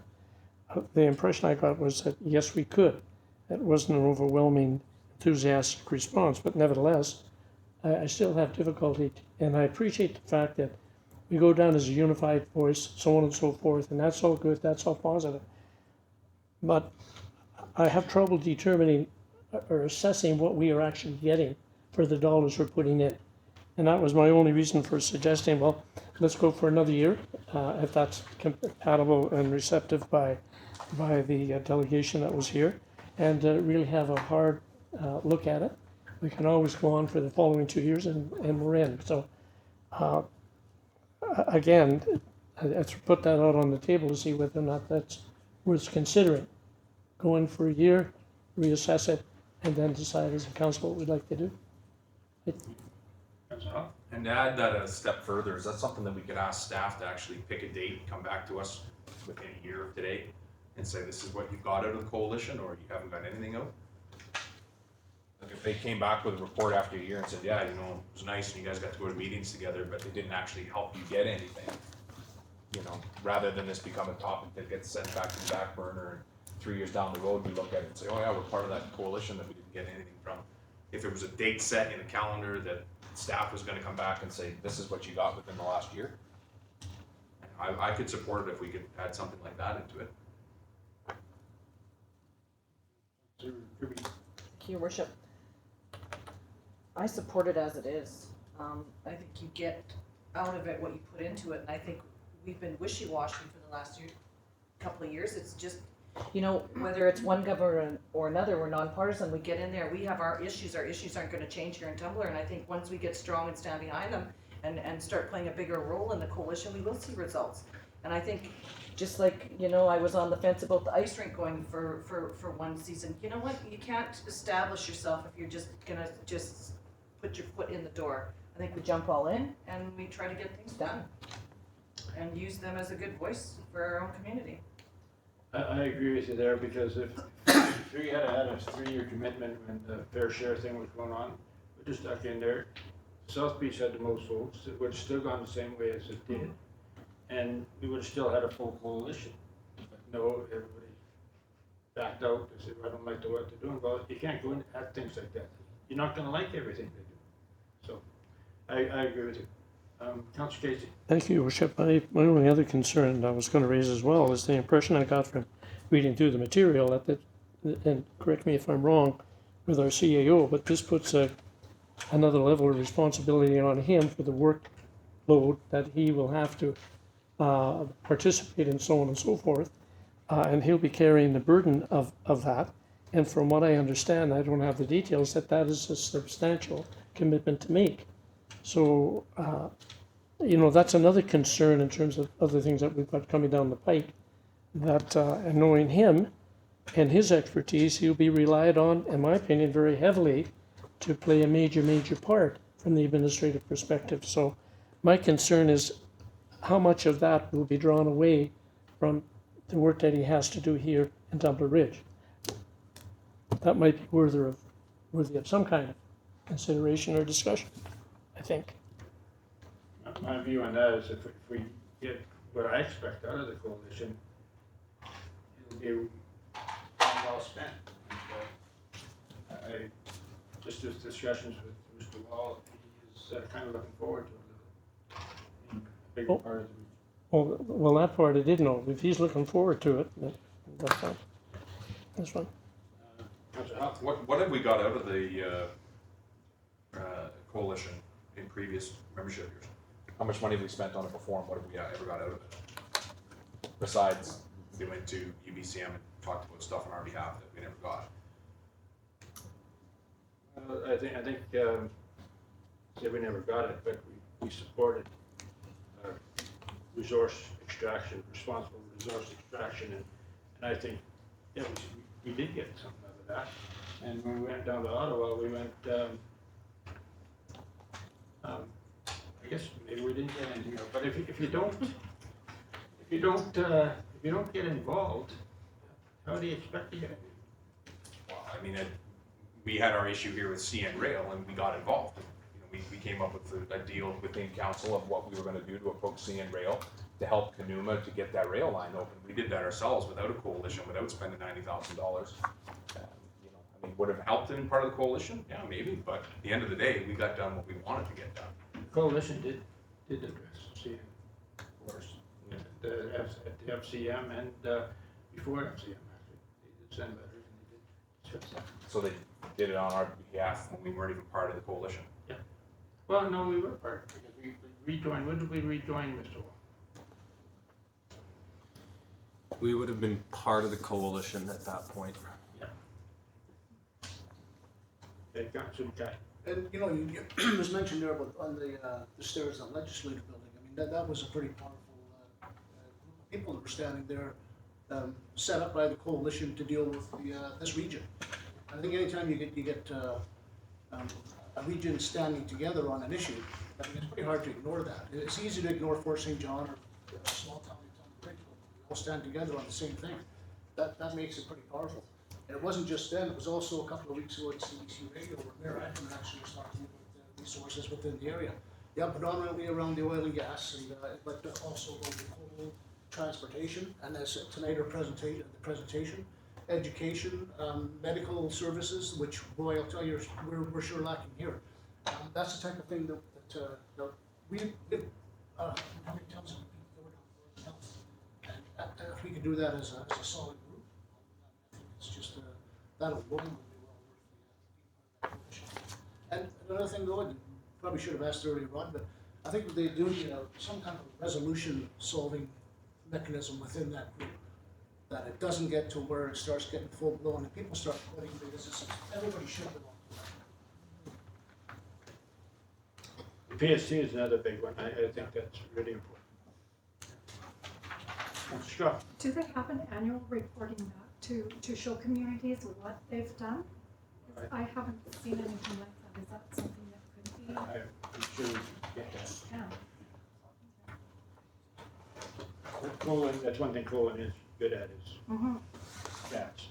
Speaker 9: The impression I got was that yes, we could. It wasn't an overwhelming enthusiastic response, but nevertheless, I still have difficulty, and I appreciate the fact that we go down as a unified voice, so on and so forth, and that's all good, that's all positive. But I have trouble determining or assessing what we are actually getting for the dollars we're putting in. And that was my only reason for suggesting, well, let's go for another year, if that's compatible and receptive by the delegation that was here, and really have a hard look at it. We can always go on for the following 2 years and we're in. So again, let's put that out on the table to see whether or not that's worth considering. Go in for a year, reassess it, and then decide as a council what we'd like to do.
Speaker 10: And to add that a step further, is that something that we could ask staff to actually pick a date, come back to us within a year of today and say, this is what you got out of the coalition, or you haven't got anything out? Like if they came back with a report after a year and said, yeah, you know, it was nice and you guys got to go to meetings together, but it didn't actually help you get anything. You know, rather than this become a topic that gets sent back to the back burner and 3 years down the road, we look at it and say, oh yeah, we're part of that coalition that we didn't get anything from. If it was a date set in the calendar that staff was gonna come back and say, this is what you got within the last year, I could support it if we could add something like that into it.
Speaker 3: Thank you, Worship. I support it as it is. I think you get out of it what you put into it, and I think we've been wishy-washy for the last couple of years. It's just, you know, whether it's one government or another, we're nonpartisan. We get in there, we have our issues aren't gonna change here in Tumbler, and I think once we get strong and stand behind them and start playing a bigger role in the coalition, we will see results. And I think, just like, you know, I was on the fence about the ice rink going for one season. You know what, you can't establish yourself if you're just gonna put your foot in the door. I think we jump all in and we try to get things done. and use them as a good voice for our own community.
Speaker 1: I agree with you there, because if we had had a 3-year commitment when the fair share thing was going on, we just stuck in there. South Beach had the most votes, it would have still gone the same way as it did, and we would have still had a full coalition. But no, everybody backed out, they said, I don't like the what they're doing. Well, you can't go in at things like that. You're not gonna like everything they do. So, I agree with you. Councillor Casey.
Speaker 9: Thank you, Worship. My only other concern I was going to raise as well is the impression I got from reading through the material that, and correct me if I'm wrong, with our CAO, but this puts another level of responsibility on him for the workload that he will have to participate in, so on and so forth, and he'll be carrying the burden of that. And from what I understand, I don't have the details, that is a substantial commitment to make. So, that's another concern in terms of other things that we've got coming down the pike, that, and knowing him and his expertise, he'll be relied on, in my opinion, very heavily to play a major part from the administrative perspective. So my concern is how much of that will be drawn away from the work that he has to do here in Tumbler Ridge. That might be worthy of some kind of consideration or discussion, I think.
Speaker 1: My view on that is if we get what I expect out of the coalition, it'll be well spent. And, just as discussions with Mr. Wall, he is kind of looking forward to a little bigger part of the
Speaker 9: Well, that part I did know. If he's looking forward to it, that's fine. That's fine.
Speaker 10: What have we got out of the coalition in previous membership years? How much money have we spent on it before, and what have we ever got out of it? Besides, we went to UBCM and talked about stuff on our behalf that we never got.
Speaker 1: I think say we never got it, but we supported resource extraction, responsible resource extraction, and I think we did get something out of that. And when we went down to Ottawa, we went. I guess maybe we didn't get anything out, but if you don't get involved, how do you expect to get anything?
Speaker 10: Well, I mean, we had our issue here with CN Rail, and we got involved. We came up with a deal within council of what we were going to do to approach CN Rail to help Kanuma to get that rail line open. We did that ourselves without a coalition, without spending $90,000. Would have helped in part of the coalition? Yeah, maybe, but at the end of the day, we got done what we wanted to get done.
Speaker 1: The coalition did address CN, of course, at the FCM and before FCM, actually. They did send letters and they did discuss that.
Speaker 10: So they did it on our behalf when we weren't even part of the coalition?
Speaker 1: Yeah. Well, no, we were part, because we rejoined. When did we rejoin, Mr. Wall?
Speaker 2: We would have been part of the coalition at that point.
Speaker 1: Okay, Councillor Kai.
Speaker 6: And, you was mentioned there about on the stairs of the legislative building. I mean, that was a pretty powerful group of people that were standing there, set up by the coalition to deal with this region. I think anytime you get a region standing together on an issue, I mean, it's pretty hard to ignore that. It's easy to ignore Fort St. John or a small town in Tumbler Ridge. We all stand together on the same thing. That makes it pretty powerful. And it wasn't just then, it was also a couple of weeks ago at CBC Radio where Mayor Ackerman actually was talking about the resources within the area. Yeah, predominantly around the oil and gas, and but also about the coal, transportation, and as tonight our presentation, education, medical services, which, boy, I'll tell you, we're sure lacking here. That's the type of thing that we how many times have we been over health? And if we could do that as a solid group, it's just that alone would be well worth the coalition. And another thing though, and probably should have asked earlier on, but I think they do some kind of resolution solving mechanism within that group, that it doesn't get to where it starts getting full blown and people start quitting because everybody should belong to that.
Speaker 1: The PST is another big one. I think that's really important. Scott.
Speaker 5: Do they have an annual reporting back to show communities what they've done?
Speaker 1: Right.
Speaker 5: I haven't seen anything like that. Is that something that could be?
Speaker 1: I'm sure we can get that.
Speaker 5: Yeah.
Speaker 1: Colin, that's one thing Colin is good at is
Speaker 5: Mhm.
Speaker 1: stats.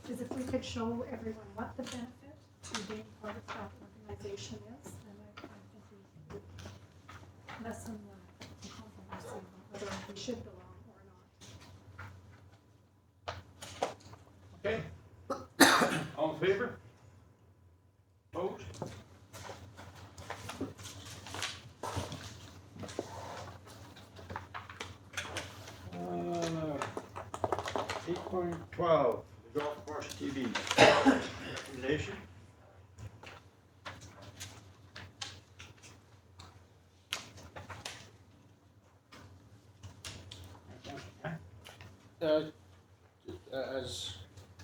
Speaker 5: Because if we could show everyone what the benefit to being part of that organization is, then I think we would lessen the controversy about whether we should belong or not.
Speaker 1: Okay. All in favor? Opposed? Uh, 8.12, the golf course TV. Recommendation?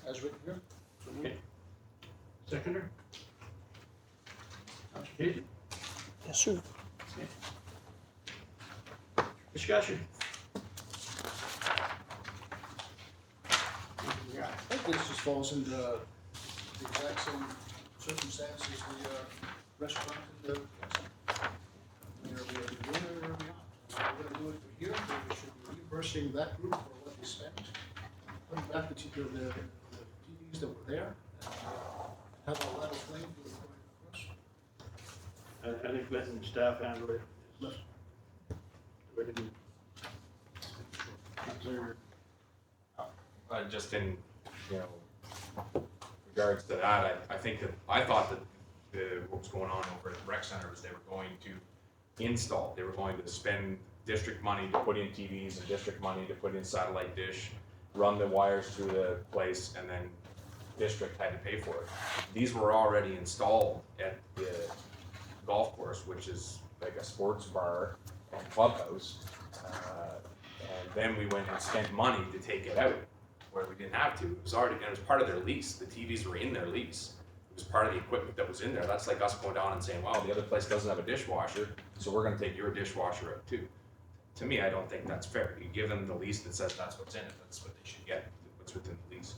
Speaker 6: As written here.
Speaker 1: Okay. Seconder? Councilor Casey?
Speaker 9: Yes, sir.
Speaker 1: Discussion?
Speaker 6: Yeah, I think this just falls into the exact same circumstances the restaurant in the, where we are doing it or we're not. We're gonna do it for here, but we should be reimbursing that group for what they spent. Putting back the TVs that were there, and have a level playing field for us.
Speaker 1: I think letting staff handle it is the way to do it. Councilor,
Speaker 10: Just in, regards to that, I thought that what was going on over at the rec center was they were going to they were going to spend district money to put in TVs and district money to put in satellite dish, run the wires through the place, and then district had to pay for it. These were already installed at the golf course, which is like a sports bar and clubhouse. And then we went and spent money to take it out where we didn't have to. It was already, and it was part of their lease. The TVs were in their lease. It was part of the equipment that was in there. That's like us going down and saying, wow, the other place doesn't have a dishwasher, so we're gonna take your dishwasher out too. To me, I don't think that's fair. You give them the lease that says that's what's in it, that's what they should get, what's within the lease.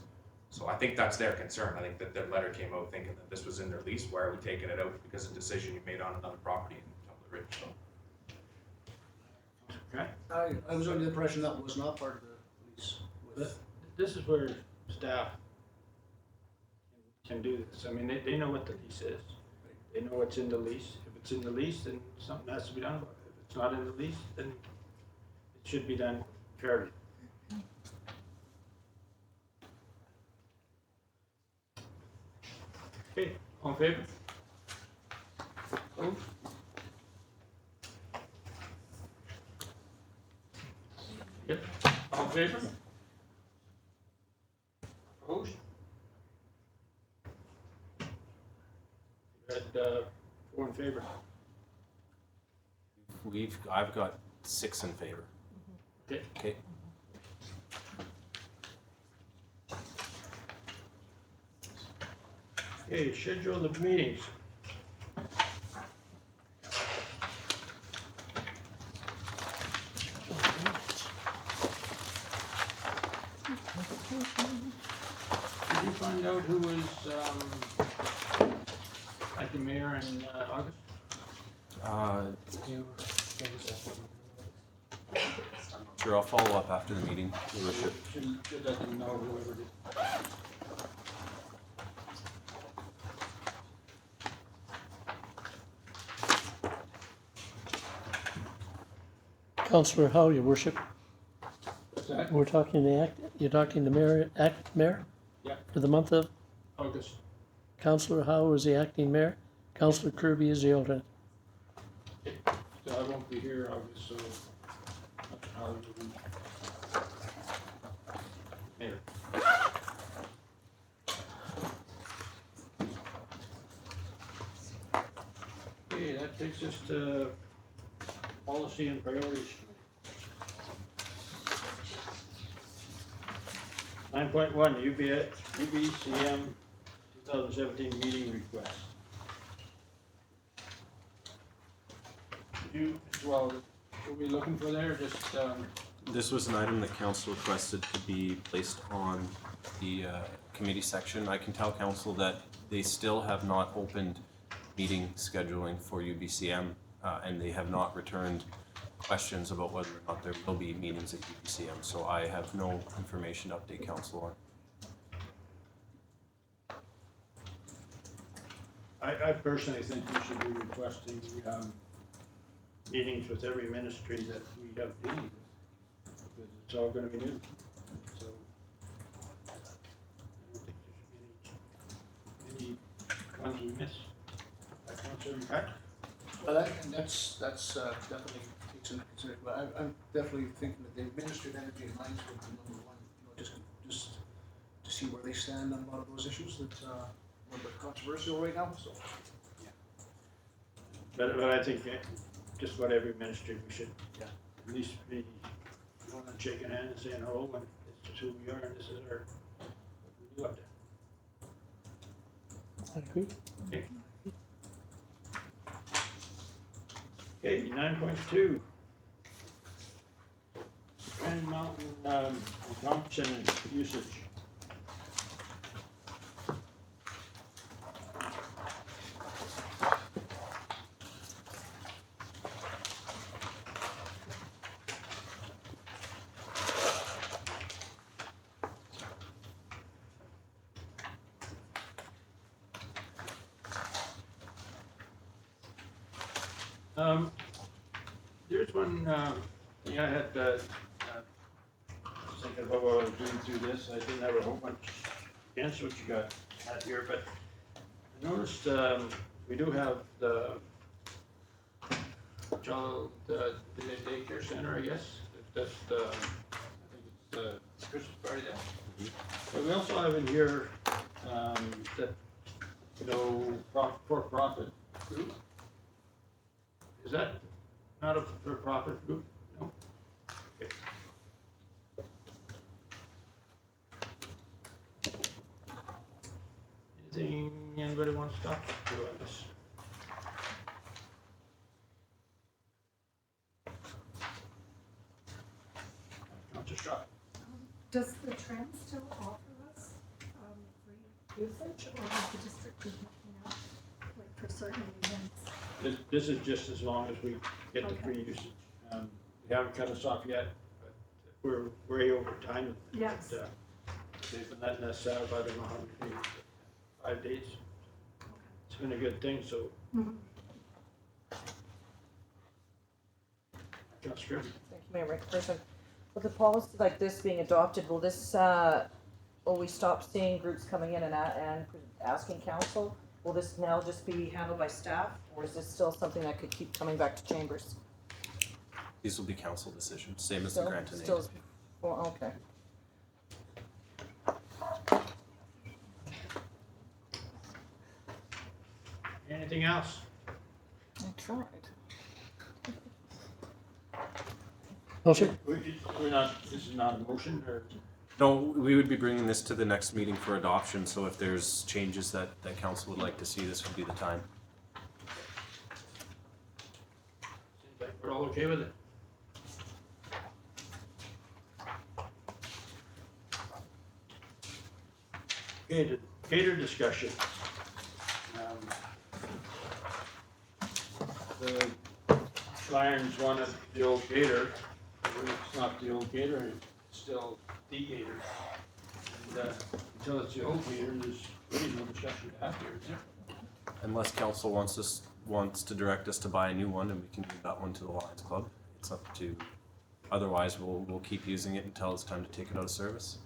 Speaker 10: So I think that's their concern. I think that their letter came out thinking that this was in their lease. Why are we taking it out? Because of a decision you made on another property in Tumbler Ridge, so.
Speaker 1: okay.
Speaker 6: I was under the impression that was not part of the lease. With,
Speaker 1: This is where staff can do this. I mean, they know what the lease is. They know what's in the lease. If it's in the lease, then something has to be done about it. If it's not in the lease, then it should be done fairly. Okay, all in favor? Opposed? Yep, all in favor? Opposed? You had, 4 in favor.
Speaker 2: I've got 6 in favor.
Speaker 1: Okay.
Speaker 2: Okay.
Speaker 1: Okay, schedule of meetings. Did you find out who was, acting mayor in, August?
Speaker 2: Sure, I'll follow up after the meeting, Your Worship.
Speaker 1: Should let them know whoever did.
Speaker 9: Councillor Howe, Your Worship,
Speaker 1: What's that?
Speaker 9: you're talking the mayor, acting mayor?
Speaker 1: Yeah.
Speaker 9: For the month of,
Speaker 1: August.
Speaker 9: Councillor Howe is the acting mayor, Councillor Kirby is the alternate.
Speaker 1: So I won't be here August, so. I'll do mayor. Okay, that takes us to policy and priorities. 9.1, UBCM 2017 meeting request. Well, what are we looking for there? Just,
Speaker 2: This was an item that council requested to be placed on the committee section. I can tell council that they still have not opened meeting scheduling for UBCM, and they have not returned questions about whether or not there will be meetings at UPCM, so I have no information to update council on.
Speaker 1: I personally think we should be requesting, meetings with every ministry that we have dealing with, because it's all gonna be new, so. I don't think there should be any ones we miss. Like Councilor McCarthy.
Speaker 6: Well, that's definitely takes into consideration, but I'm definitely thinking that the Ministry of Energy and Mines would be number one, just to see where they stand on a lot of those issues that, are a bit controversial right now, so.
Speaker 1: But I think just about every ministry, we should at least be going and shaking hands and saying hello, and this is who we are, and this is our, what we do out there.
Speaker 9: I agree.
Speaker 1: Okay, 9.2. Grand Mountain, consumption and usage. There's one thing I had, thinking about while I was reading through this. I didn't have a whole bunch against what you had here, but I noticed we do have the child daycare center, I guess. That's the, I think it's the Christmas party there. But we also have in here that, for-profit group. Is that not a for-profit group? No? Okay. Anything anybody wants to talk to on this? Councilor Straw.
Speaker 5: Does the Trend still offer us free usage, or is the district just looking out like for certain events?
Speaker 1: This is just as long as we get the free usage. They haven't cut us off yet, but we're way over time.
Speaker 5: Yes.
Speaker 1: But, they've been letting us have, I don't know how many days, 5 days. It's been a good thing, so.
Speaker 5: Mhm.
Speaker 1: Councilor.
Speaker 3: Thank you, Mayor McPherson. With the policy like this being adopted, will this, will we stop seeing groups coming in and asking council? Will this now just be handled by staff, or is this still something that could keep coming back to chambers?
Speaker 2: These will be council decisions, same as the
Speaker 3: Still-
Speaker 2: grant and aid.
Speaker 3: still- Well, okay.
Speaker 1: Anything else?
Speaker 3: I tried.
Speaker 9: Counselor?
Speaker 1: We're not, this is not a motion, or?
Speaker 2: No, we would be bringing this to the next meeting for adoption, so if there's changes that council would like to see, this would be the time.
Speaker 1: Seems like we're all okay with it. Okay, the cater discussion. The Lions wanted the old gator, but it's not the old gator, it's still the gator. And until it's the old gator, there's really no discussion to have here, is there?
Speaker 2: Unless council wants to direct us to buy a new one, and we can give that one to the Lions Club. It's up to, otherwise we'll keep using it until it's time to take it out of service.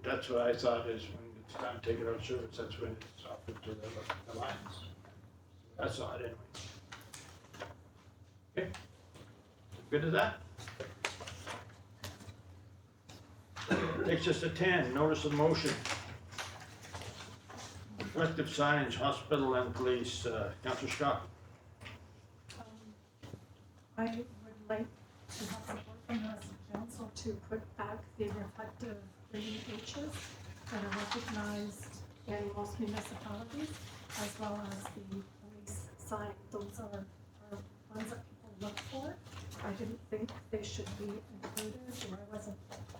Speaker 1: That's what I thought is when it's time to take it out of service, that's when it's offered to the Lions. I saw it anyway. Okay, good to that? Takes us to 10, notice of motion. Reflective signs, hospital and police, Councilor Scott.
Speaker 5: I would like to have support from us council to put back the reflective green H's that are recognized in most municipalities, as well as the police sign. Those are ones that people look for. I didn't think they should be included, or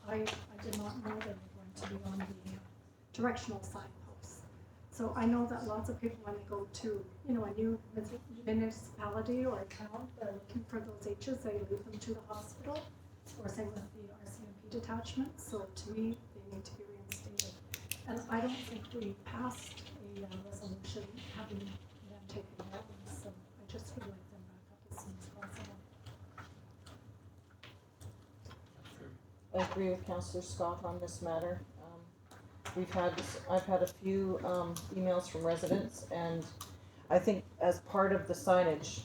Speaker 5: I did not know they were going to be on the directional signposts. So So I know that lots of people, when they go to, you know, a new municipality or a town, they're looking for those H's, they leave them to the hospital, or same with the RCMP detachments, so to me, they need to be reinstated. And I don't think we passed a resolution having them taken out, so I just would like them back up as soon as possible.
Speaker 3: I agree with Councillor Scott on this matter. I've had a few emails from residents, and I think as part of the signage,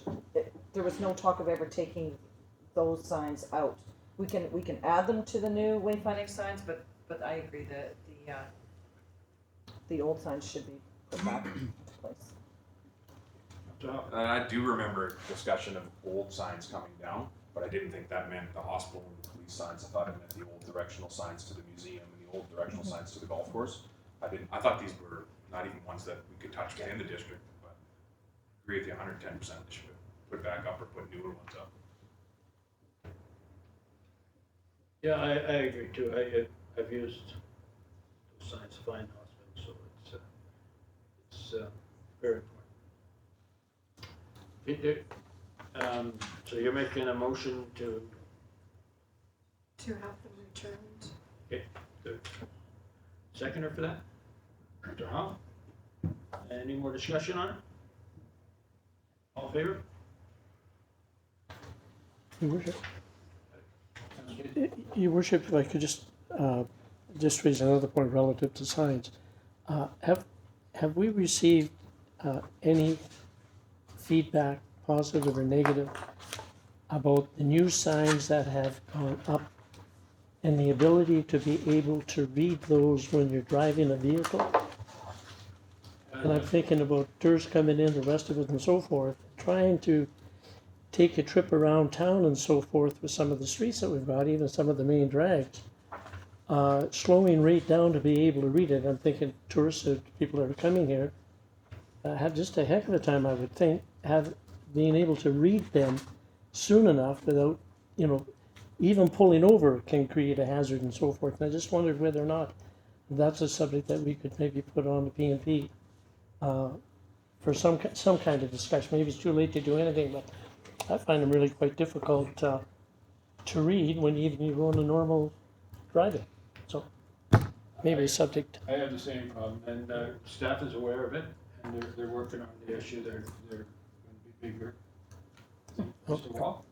Speaker 3: there was no talk of ever taking those signs out. We can add them to the new wayfinding signs, but I agree that the old signs should be put back in place.
Speaker 10: I do remember discussion of old signs coming down, but I didn't think that meant the hospital and the police signs. I thought it meant the old directional signs to the museum and the old directional signs to the golf course. I thought these were not even ones that we could touch within the district, but I agree with you 110%. They should put back up or put newer ones up.
Speaker 1: Yeah, I agree too. I've used those signs to find hospitals, so it's very important. So you're making a motion to
Speaker 5: To have them returned.
Speaker 1: the seconder for that? Mr. Hall? Any more discussion on it? All in favor?
Speaker 9: Your Worship. Your Worship, if I could just raise another point relative to signs. Have we received any feedback, positive or negative, about the new signs that have gone up and the ability to be able to read those when you're driving a vehicle? And I'm thinking about tourists coming in, the rest of it and so forth, trying to take a trip around town and so forth with some of the streets that we've got, even some of the main drags, slowing right down to be able to read it. I'm thinking tourists, people that are coming here, have just a heck of a time, I would think, being able to read them soon enough without, even pulling over can create a hazard and so forth. And I just wondered whether or not that's a subject that we could maybe put on the P&P for some kind of discussion. Maybe it's too late to do anything, but I find them really quite difficult to read when even you go on a normal driving. So maybe a subject.
Speaker 1: I have the same problem, and staff is aware of it, and they're working on the issue. They're going to be bigger. Mr. Wall?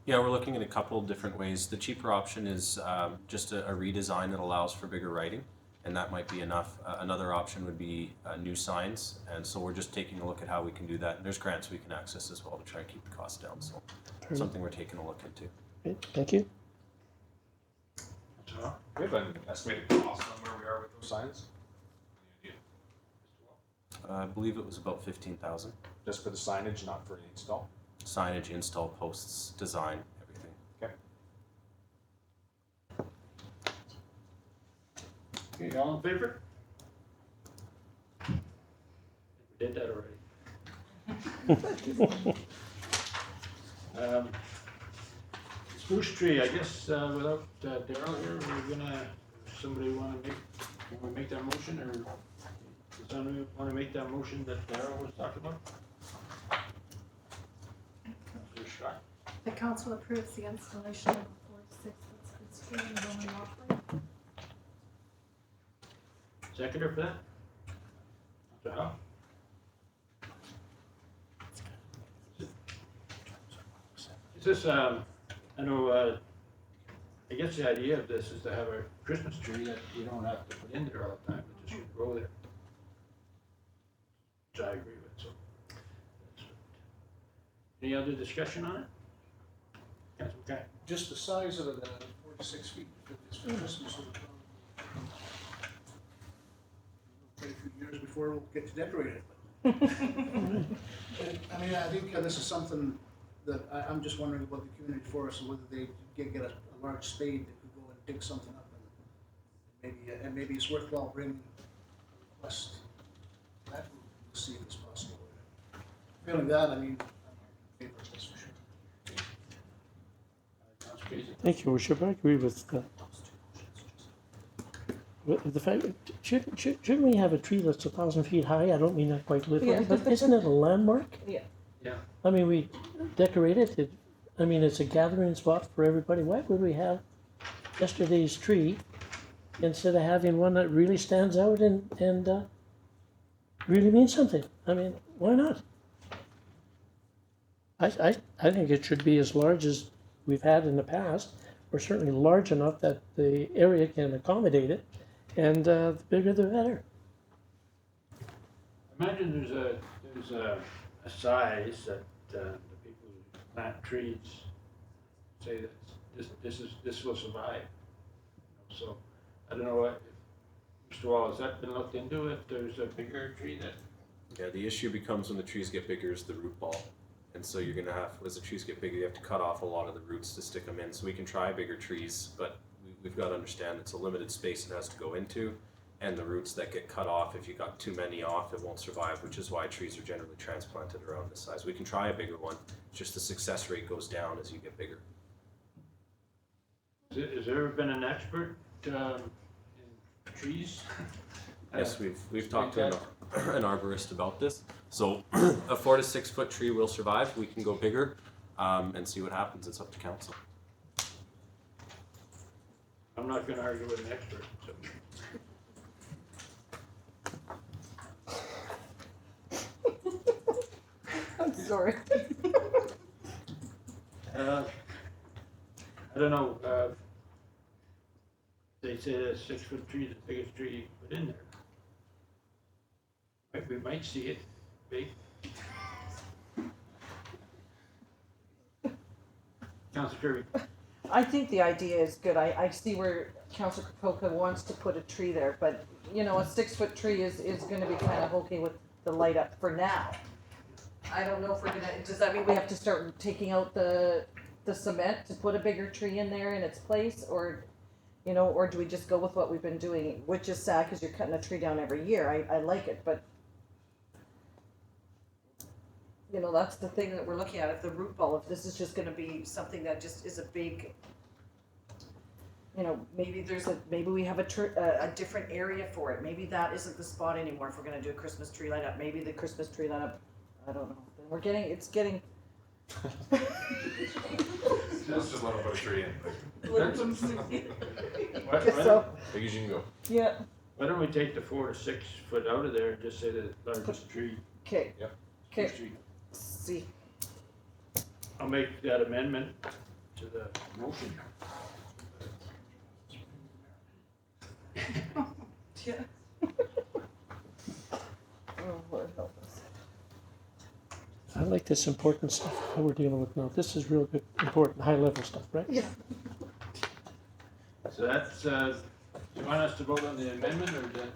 Speaker 2: Yeah, we're looking at a couple of different ways. The cheaper option is just a redesign that allows for bigger writing, and that might be enough. Another option would be new signs, and so we're just taking a look at how we can do that. And there's grants we can access as well to try and keep the cost down, so something we're taking a look into.
Speaker 9: Okay, thank you.
Speaker 10: We have an estimated cost on where we are with those signs? Any idea? Mr. Wall?
Speaker 2: I believe it was about 15,000.
Speaker 10: Just for the signage, not for the install?
Speaker 2: Signage, install, posts, design, everything.
Speaker 10: Okay.
Speaker 1: Okay, all in favor? We did that already. Spruce tree, I guess, without Daryl here, we're gonna, somebody wanna make that motion, or does somebody wanna make that motion that Daryl was talking about? Councilor Scott?
Speaker 5: The council approves the installation of 46 Spruce Tree in Roman Walkway.
Speaker 1: Seconder for that? Mr. Howe? Is this, I know, I guess the idea of this is to have a Christmas tree that you don't have to put in there all the time, but just grow there. Which I agree with, so. Any other discussion on it? Yes, okay.
Speaker 6: Just the size of it, 46 feet, it's for Christmas. Quite a few years before we'll get to decorate it. I mean, I think this is something that I'm just wondering about the community forest and whether they get a large spade that could go and dig something up, and maybe it's worthwhile bringing a request to that group to see if it's possible. Feeling that, I mean, I'm in favor of this for sure.
Speaker 9: Thank you, Worship. I agree with that. the fact, shouldn't we have a tree that's 1,000 feet high? I don't mean that quite literally,
Speaker 3: Yeah.
Speaker 9: but isn't it a landmark?
Speaker 3: Yeah.
Speaker 1: Yeah.
Speaker 9: I mean, we decorate it, I mean, it's a gathering spot for everybody. Why would we have yesterday's tree instead of having one that really stands out and really means something? I mean, why not? I think it should be as large as we've had in the past, or certainly large enough that the area can accommodate it, and the bigger the better.
Speaker 1: Imagine there's a size that the people who plant trees say that this will survive. So I don't know what, first of all, has that been looked into if there's a bigger tree that?
Speaker 2: Yeah, the issue becomes when the trees get bigger is the root ball. And so you're gonna have, as the trees get bigger, you have to cut off a lot of the roots to stick them in. So we can try bigger trees, but we've got to understand it's a limited space it has to go into. And the roots that get cut off, if you got too many off, it won't survive, which is why trees are generally transplanted around this size. We can try a bigger one, just the success rate goes down as you get bigger.
Speaker 1: Has there ever been an expert in trees?
Speaker 2: Yes, we've talked to an arborist about this. So a 4 to 6 foot tree will survive. We can go bigger and see what happens. It's up to council.
Speaker 1: I'm not gonna argue with an expert, so.
Speaker 3: I'm sorry.
Speaker 1: I don't know, they say that 6 foot tree is the biggest tree you can put in there. We might see it big. Councilor Kirby.
Speaker 3: I think the idea is good. I see where Councilor Krokoka wants to put a tree there, but you know, a 6-foot tree is gonna be kind of okay with the light up for now. I don't know if we're gonna, does that mean we have to start taking out the cement to put a bigger tree in there in its place, or, you know, or do we just go with what we've been doing, which is sad because you're cutting a tree down every year. I like it, but you know, that's the thing that we're looking at. If the root ball, if this is just gonna be something that just is a big, you know, maybe maybe we have a different area for it. Maybe that isn't the spot anymore if we're gonna do a Christmas tree light up. Maybe the Christmas tree light up, I don't know. It's getting.
Speaker 10: Let's just let them put a tree in.
Speaker 3: So,
Speaker 10: Big as you can go.
Speaker 3: yeah,
Speaker 1: Why don't we take the 4 to 6 foot out of there and just say the largest tree?
Speaker 3: okay.
Speaker 10: Yep.
Speaker 3: Okay,
Speaker 1: Street.
Speaker 3: see.
Speaker 1: I'll make that amendment to the motion.
Speaker 3: Yeah. Oh, Lord help us.
Speaker 9: I like this important stuff that we're dealing with now. This is real good, important, high-level stuff, right?
Speaker 3: Yeah.
Speaker 1: So that's, do you want us to vote on the amendment or that,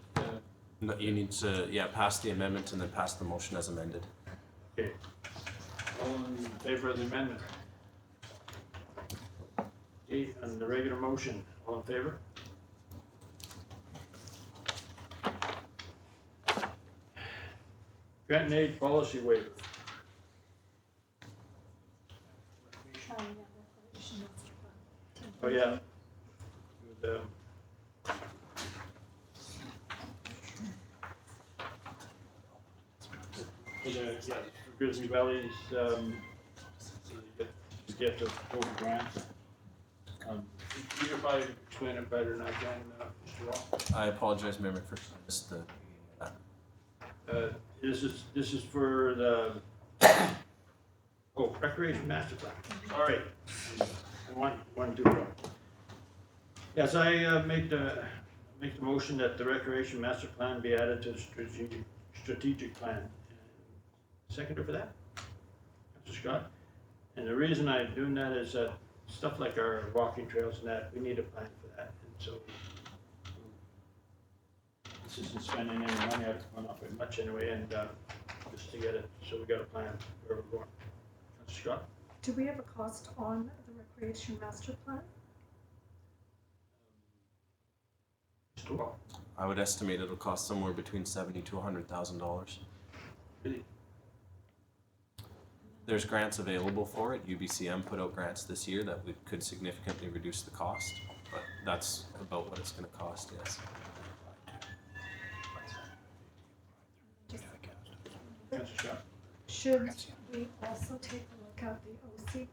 Speaker 2: No, you need to, pass the amendment and then pass the motion as amended.
Speaker 1: okay. All in favor of the amendment? Okay, on the regular motion, all in favor? Grant and aid policy waiver. Oh, yeah. With, yeah, for Grizzly Valley's, you get to vote grants. Peter probably explain it better than I can, Mr. Wall.
Speaker 2: I apologize, Mayor McPherson. I missed the.
Speaker 1: This is for the, recreation master plan. All right. One, two, go. Yes, I make the motion that the recreation master plan be added to the strategic plan. Seconder for that? Mr. Scott? And the reason I'm doing that is that stuff like our walking trails and that, we need a plan for that. And so this isn't spending any money, I don't know very much anyway, and just to get it, so we got a plan where we're going. Mr. Scott?
Speaker 5: Do we have a cost on the recreation master plan?
Speaker 1: Mr. Wall?
Speaker 2: I would estimate it'll cost somewhere between $70,000 to $100,000.
Speaker 1: Really?
Speaker 2: There's grants available for it. UBCM put out grants this year that could significantly reduce the cost, but that's about what it's going to cost, yes.
Speaker 1: Councillor Scott?
Speaker 5: Should we also take a look at the OCP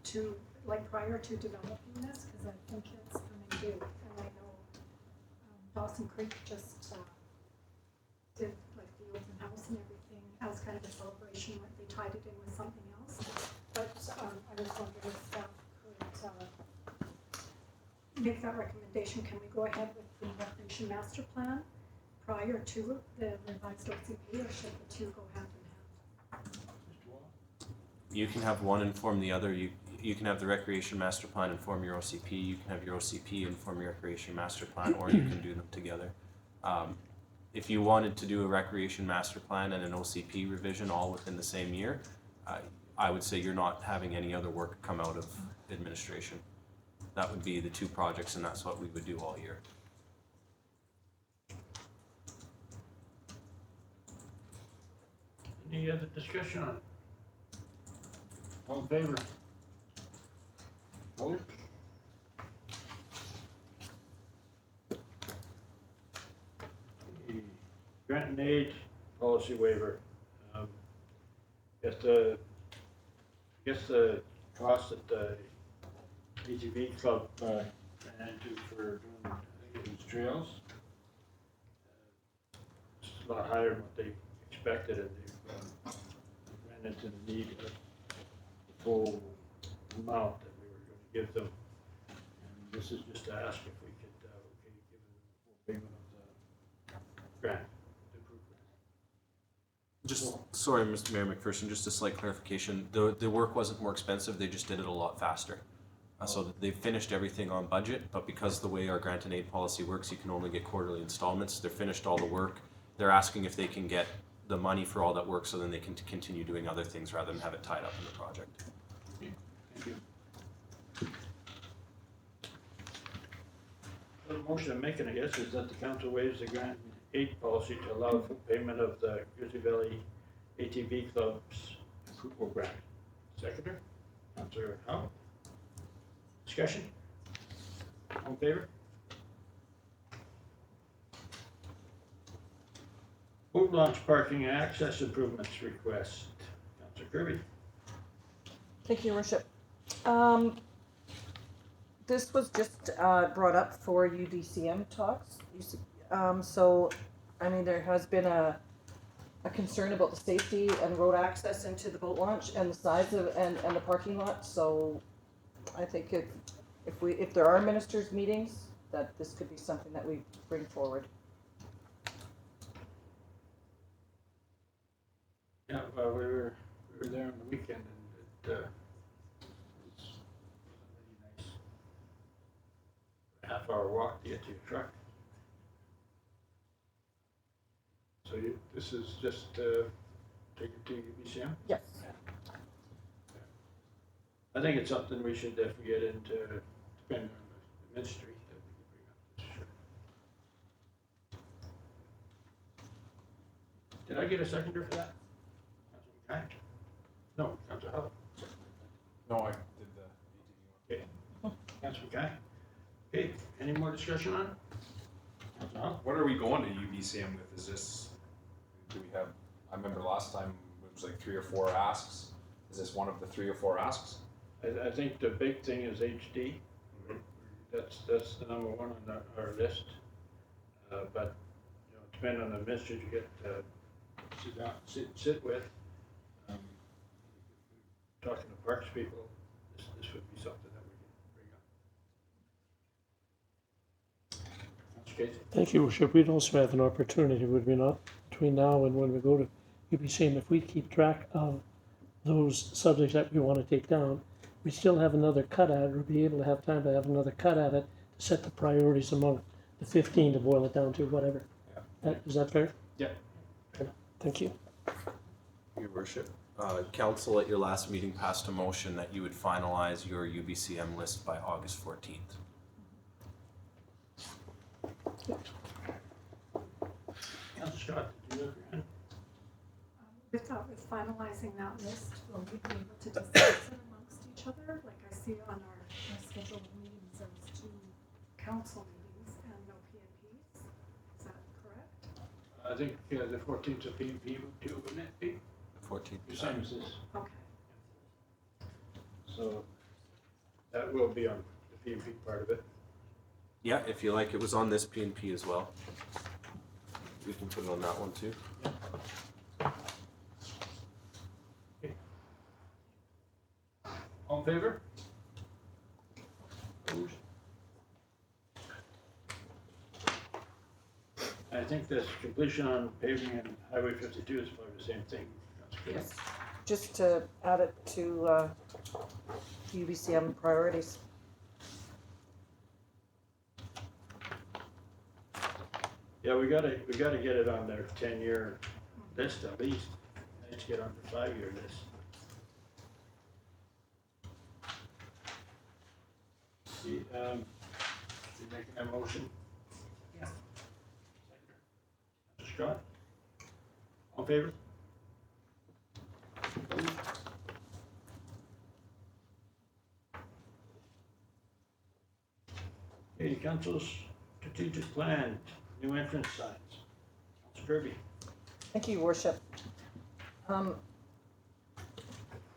Speaker 5: to, like, prior to developing this, because I think it's coming due, and I know Dawson Creek just did like the open house and everything as kind of a celebration, like they tied it in with something else. But I was wondering if staff could make that recommendation. Can we go ahead with the recreation master plan prior to the revised OCP, or should the two go hand in hand?
Speaker 2: You can have one inform the other. You can have the recreation master plan inform your OCP. You can have your OCP inform your recreation master plan, or you can do them together. If you wanted to do a recreation master plan and an OCP revision all within the same year, I would say you're not having any other work come out of administration. That would be the two projects, and that's what we would do all year.
Speaker 1: Any other discussion on it? All in favor? Opposed? Grant and aid policy waiver. Guess the cost that the ATV club ran into for doing, I think it was trails. It's a lot higher than what they expected, and they ran into the need of the full amount that we were going to give them. And this is just to ask if we could, okay, give them the full payment of the grant.
Speaker 2: Just, sorry, Mr. Mayor McPherson, just a slight clarification. The work wasn't more expensive, they just did it a lot faster. So they finished everything on budget, but because the way our grant and aid policy works, you can only get quarterly installments. They're finished all the work. They're asking if they can get the money for all that work so then they can continue doing other things rather than have it tied up in the project.
Speaker 1: Thank you. The motion I'm making, I guess, is that the council waives the grant and aid policy to allow for payment of the Grizzly Valley ATV Club's approval grant. Seconder, Councillor Howe. Discussion? All in favor? Boat launch parking and access improvements request. Councillor Kirby.
Speaker 3: Thank you, Your Worship. This was just brought up for UDCM talks. So, I mean, there has been a concern about the safety and road access into the boat launch and the size of and the parking lot. So, I think if there are ministers' meetings, that this could be something that we bring forward.
Speaker 1: Yeah, well, we were there on the weekend, and it was really nice. Half-hour walk to get to your truck. So this is just take it to UBCM?
Speaker 3: Yes.
Speaker 1: I think it's something we should definitely get into, depending on the ministry, that we can bring up. Sure. Did I get a seconder for that? Councilor McKay? No, Councilor Hull.
Speaker 10: No, I did the ATV one.
Speaker 1: Okay. Councilor McKay? Okay, any more discussion on it? Councilor Hull?
Speaker 10: What are we going to UBCM with? Is this, do we have, I remember last time it was like 3 or 4 asks. Is this one of the 3 or 4 asks?
Speaker 1: I think the big thing is HD. That's the number one on our list. But, you know, depending on the ministry you get, sit with. Talking to parks people, this would be something that we can bring up. That's Casey.
Speaker 9: Thank you, Worship. We'd also have an opportunity, would we not, between now and when we go to UBCM, if we keep track of those subjects that we want to take down, we still have another cut at it, or be able to have time to have another cut at it to set the priorities among the 15 to boil it down to whatever.
Speaker 10: Yeah.
Speaker 9: Is that fair?
Speaker 1: Yeah.
Speaker 9: Thank you.
Speaker 2: Your Worship, Council at your last meeting passed a motion that you would finalize your UBCM list by August 14th.
Speaker 1: Councilor Scott, did you have your hand?
Speaker 5: With finalizing that list, will we be able to discuss it amongst each other? Like I see on our schedule of meetings, there's 2 council meetings and no PNPs. Is that correct?
Speaker 6: I think the 14th of P and P would do, wouldn't it be?
Speaker 2: 14th.
Speaker 6: The same as this.
Speaker 5: Okay.
Speaker 6: So that will be on the P and P part of it.
Speaker 2: Yeah, if you like, it was on this P and P as well. We can put it on that one too.
Speaker 6: All in favor? Opposed? I think this completion on paving and Highway 52 is probably the same thing. That's good.
Speaker 3: Yes. Just to add it to UBCM priorities.
Speaker 6: Yeah, we gotta get it on their 10-year list at least. Let's get on the 5-year list. See, you making that motion?
Speaker 3: Yeah.
Speaker 6: Mr. Scott? All in favor? Okay, council's strategic plan, new entrance signs. Council Kirby.
Speaker 3: Thank you, Your Worship.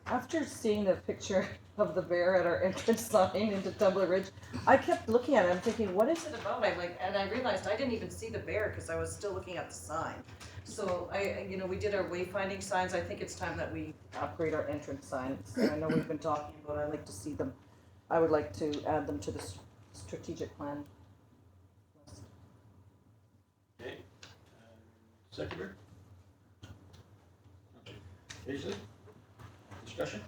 Speaker 3: After seeing the picture of the bear at our entrance sign into Tumbler Ridge, I kept looking at it, I'm thinking, what is it about? I'm like, and I realized I didn't even see the bear because I was still looking at the sign. So we did our wayfinding signs. I think it's time that we upgrade our entrance signs. I know we've been talking about it. I like to see them. I would like to add them to the strategic plan list.
Speaker 6: Okay. Seconder? Paisley? Discussion?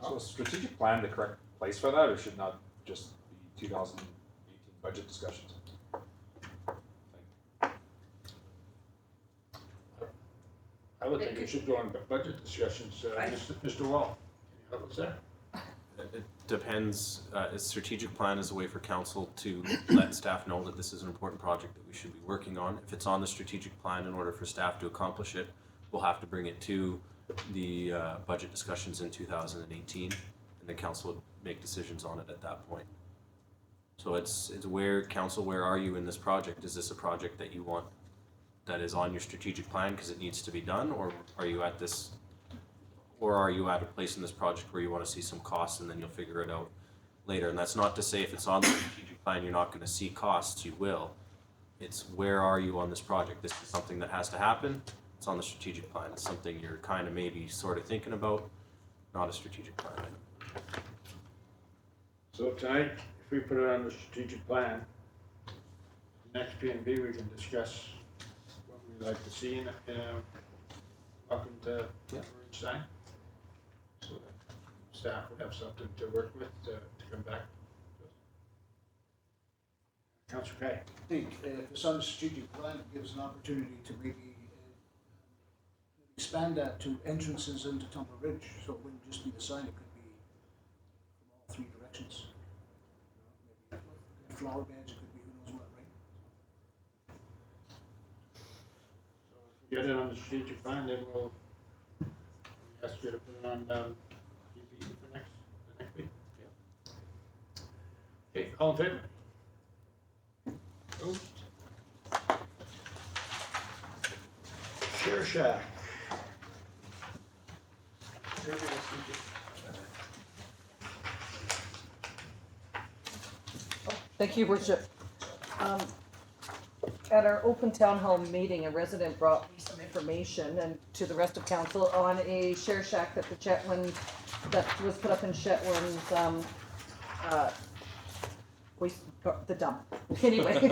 Speaker 10: So is strategic plan the correct place for that, or should not just be 2018 budget discussions?
Speaker 6: I would think it should go on the budget discussions. Mr. Wall, can you help us there?
Speaker 2: It depends, a strategic plan is a way for council to let staff know that this is an important project that we should be working on. If it's on the strategic plan, in order for staff to accomplish it, we'll have to bring it to the budget discussions in 2018, and the council would make decisions on it at that point. So it's where, council, where are you in this project? Is this a project that you want, that is on your strategic plan because it needs to be done, or are you at this, or are you at a place in this project where you want to see some costs and then you'll figure it out later? And that's not to say if it's on the strategic plan you're not going to see costs, you will. It's where are you on this project? This is something that has to happen. It's on the strategic plan. It's something you're kind of maybe sort of thinking about, not a strategic plan item.
Speaker 6: So tonight, if we put it on the strategic plan, next P and B, we can discuss what we'd like to see in it. Welcome to
Speaker 2: Yeah.
Speaker 6: Ridge sign. So that staff would have something to work with to come back. Councilor Kay.
Speaker 13: I think if it's on the strategic plan, it gives an opportunity to maybe expand that to entrances into Tumbler Ridge, so it wouldn't just be the sign, it could be from all 3 directions. Maybe flower beds, it could be who knows what, right?
Speaker 6: So if we get it on the strategic plan, then we'll ask you to put it on PB for the next week. Yeah. Okay, all in favor? Opposed? Share Shack.
Speaker 3: Thank you, Worship. At our open town hall meeting, a resident brought me some information and to the rest of council on a share shack that the Chetwynd, that was put up in Chetwynd's, the dump. Anyway.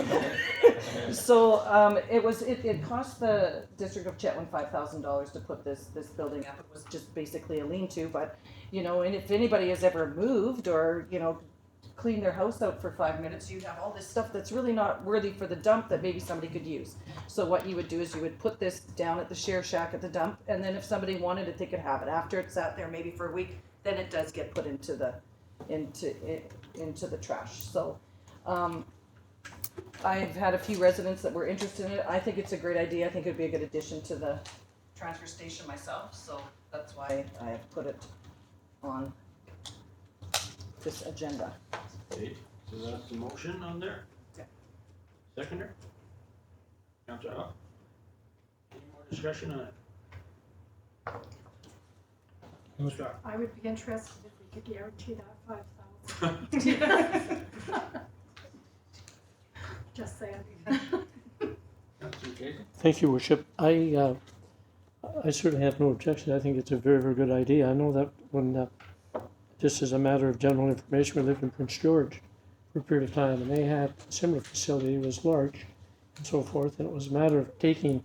Speaker 3: So, it cost the district of Chetwynd $5,000 to put this building up. It was just basically a lean-to, but, and if anybody has ever moved or, clean their house out for 5 minutes, you'd have all this stuff that's really not worthy for the dump that maybe somebody could use. So what you would do is you would put this down at the share shack at the dump, and then if somebody wanted it, they could have it. After it sat there maybe for a week, then it does get put into the trash. So I've had a few residents that were interested in it. I think it's a great idea. I think it'd be a good addition to the transfer station myself, so that's why I have put it on this agenda.
Speaker 6: Okay, so that's the motion on there?
Speaker 3: Yeah.
Speaker 6: Seconder?
Speaker 1: Councillor Hall? Any more discussion on it? Councillor Scott?
Speaker 5: I would be interested if we could guarantee that 5,000. Just saying.
Speaker 1: Councillor Casey?
Speaker 9: Thank you, Worship. I certainly have no objection. I think it's a very, very good idea. I know that when, just as a matter of general information, we lived in Prince George for a period of time, and they had a similar facility. It was large and so forth, and it was a matter of taking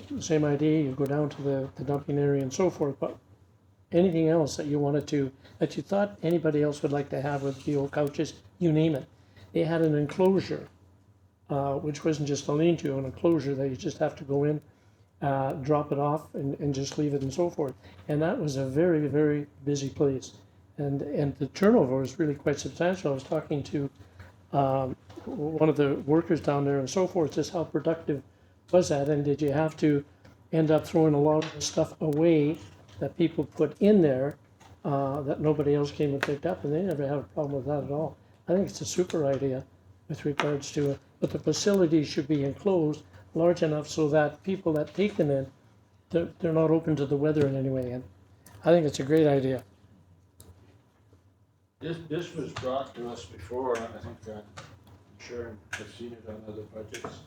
Speaker 9: the same idea, you go down to the dumping area and so forth, but anything else that you wanted to, that you thought anybody else would like to have with the old couches, you name it. They had an enclosure, which wasn't just a lean-to, an enclosure that you just have to go in, drop it off and just leave it and so forth. And that was a very, very busy place. And the turnover was really quite substantial. I was talking to one of the workers down there and so forth, just how productive was that, and did you have to end up throwing a lot of the stuff away that people put in there that nobody else came and picked up, and they never had a problem with that at all. I think it's a super idea with regards to it, but the facility should be enclosed large enough so that people that take them in, they're not open to the weather in any way, and I think it's a great idea.
Speaker 1: This was brought to us before, I think, I'm sure I've seen it on other budgets,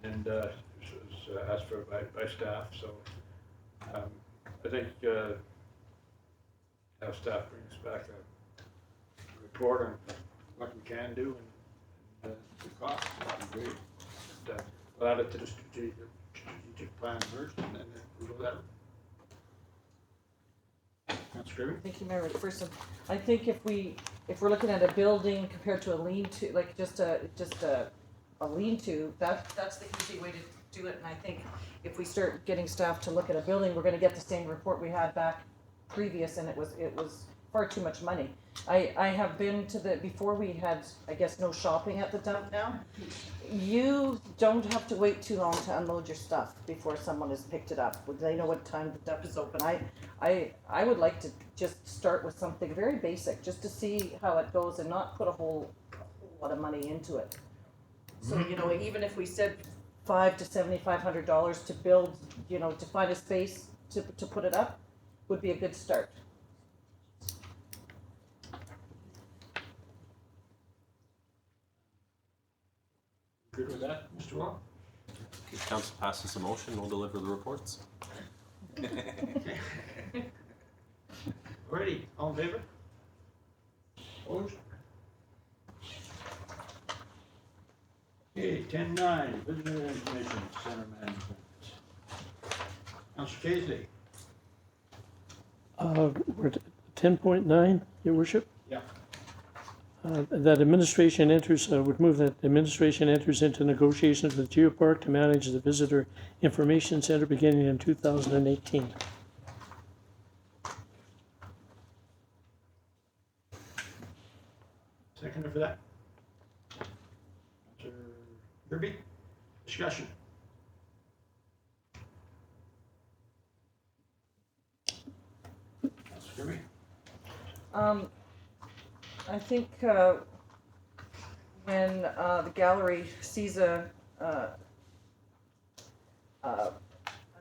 Speaker 1: and this was asked for by staff, so I think have staff bring us back a report on what we can do and the cost, would be great. But, we'll add it to the strategic plan first, and then we'll go that. That's great.
Speaker 3: Thank you, Mayor McPherson. I think if we're looking at a building compared to a lean-to, like just a lean-to, that's the easy way to do it. And I think if we start getting staff to look at a building, we're gonna get the same report we had back previous, and it was far too much money. I have been to before we had, I guess, no shopping at the dump now. You don't have to wait too long to unload your stuff before someone has picked it up. They know what time the dump is open. I would like to just start with something very basic, just to see how it goes and not put a whole lot of money into it. So, even if we said $500 to $7,500 to build, to find a space to put it up, would be a good start.
Speaker 1: Good with that, Mr. Wall?
Speaker 2: If council passes a motion, we'll deliver the reports.
Speaker 1: Alrighty, all in favor? Opposed? Okay, 10-9, Visitor Information Center Management. Councillor Casey?
Speaker 9: We're at 10.9, Your Worship.
Speaker 1: Yeah.
Speaker 9: That administration enters, would move that administration enters into negotiations with Geopark to manage the Visitor Information Center beginning in 2018.
Speaker 1: Seconder for that? Councillor Kirby? Discussion? Councillor Kirby?
Speaker 3: I think when the gallery sees a